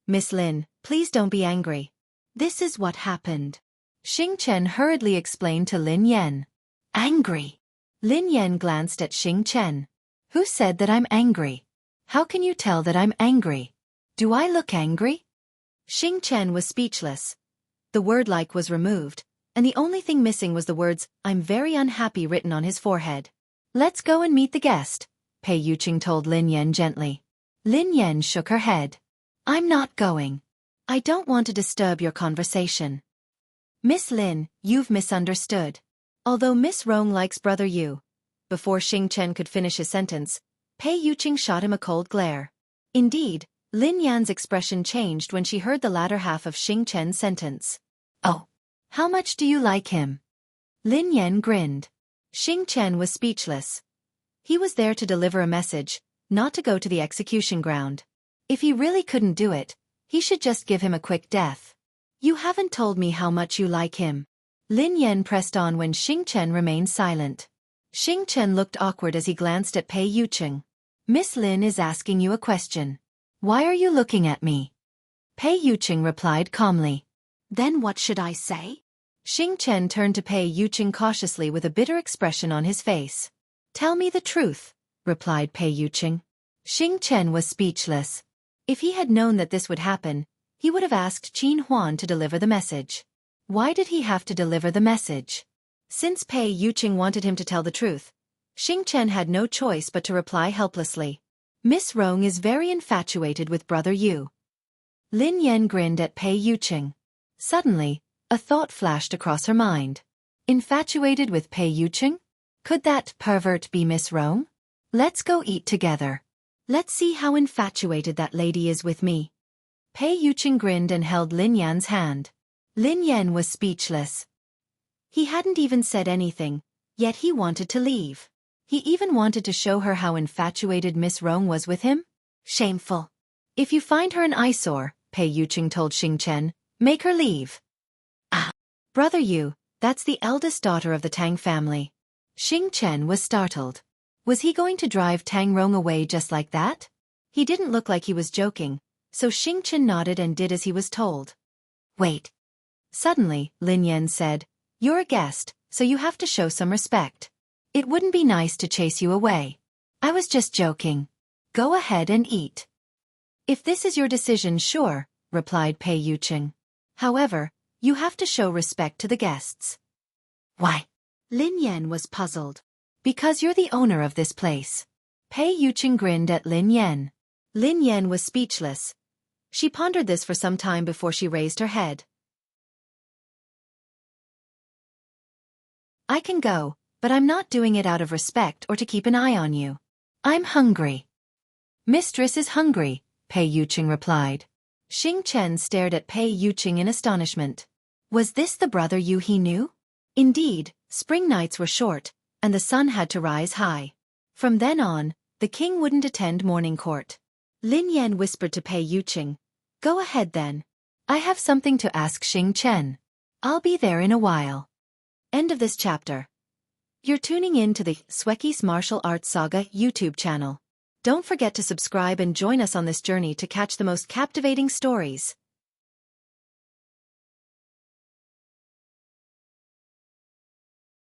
Miss Lin, please don't be angry. This is what happened. Xing Chen hurriedly explained to Lin Yan. Angry? Lin Yan glanced at Xing Chen. Who said that I'm angry? How can you tell that I'm angry? Do I look angry? Xing Chen was speechless. The word like was removed, and the only thing missing was the words, I'm very unhappy written on his forehead. Let's go and meet the guest, Pei Yuqing told Lin Yan gently. Lin Yan shook her head. I'm not going. I don't want to disturb your conversation. Miss Lin, you've misunderstood. Although Miss Rong likes Brother Yu. Before Xing Chen could finish his sentence, Pei Yuqing shot him a cold glare. Indeed, Lin Yan's expression changed when she heard the latter half of Xing Chen's sentence. Oh. How much do you like him? Lin Yan grinned. Xing Chen was speechless. He was there to deliver a message, not to go to the execution ground. If he really couldn't do it, he should just give him a quick death. You haven't told me how much you like him. Lin Yan pressed on when Xing Chen remained silent. Xing Chen looked awkward as he glanced at Pei Yuqing. Miss Lin is asking you a question. Why are you looking at me? Pei Yuqing replied calmly. Then what should I say? Xing Chen turned to Pei Yuqing cautiously with a bitter expression on his face. Tell me the truth, replied Pei Yuqing. Xing Chen was speechless. If he had known that this would happen, he would have asked Qin Huan to deliver the message. Why did he have to deliver the message? Since Pei Yuqing wanted him to tell the truth, Xing Chen had no choice but to reply helplessly. Miss Rong is very infatuated with Brother Yu. Lin Yan grinned at Pei Yuqing. Suddenly, a thought flashed across her mind. Infatuated with Pei Yuqing? Could that pervert be Miss Rong? Let's go eat together. Let's see how infatuated that lady is with me. Pei Yuqing grinned and held Lin Yan's hand. Lin Yan was speechless. He hadn't even said anything, yet he wanted to leave. He even wanted to show her how infatuated Miss Rong was with him. Shameful. If you find her an eyesore, Pei Yuqing told Xing Chen, make her leave. Ah. Brother Yu, that's the eldest daughter of the Tang family. Xing Chen was startled. Was he going to drive Tang Rong away just like that? He didn't look like he was joking, so Xing Chen nodded and did as he was told. Wait. Suddenly, Lin Yan said, You're a guest, so you have to show some respect. It wouldn't be nice to chase you away. I was just joking. Go ahead and eat. If this is your decision, sure, replied Pei Yuqing. However, you have to show respect to the guests. Why? Lin Yan was puzzled. Because you're the owner of this place. Pei Yuqing grinned at Lin Yan. Lin Yan was speechless. She pondered this for some time before she raised her head. I can go, but I'm not doing it out of respect or to keep an eye on you. I'm hungry. Mistress is hungry, Pei Yuqing replied. Xing Chen stared at Pei Yuqing in astonishment. Was this the Brother Yu he knew? Indeed, spring nights were short, and the sun had to rise high. From then on, the king wouldn't attend morning court. Lin Yan whispered to Pei Yuqing, Go ahead then. I have something to ask Xing Chen. I'll be there in a while. End of this chapter. You're tuning in to the Xueqi's Martial Arts Saga YouTube channel. Don't forget to subscribe and join us on this journey to catch the most captivating stories.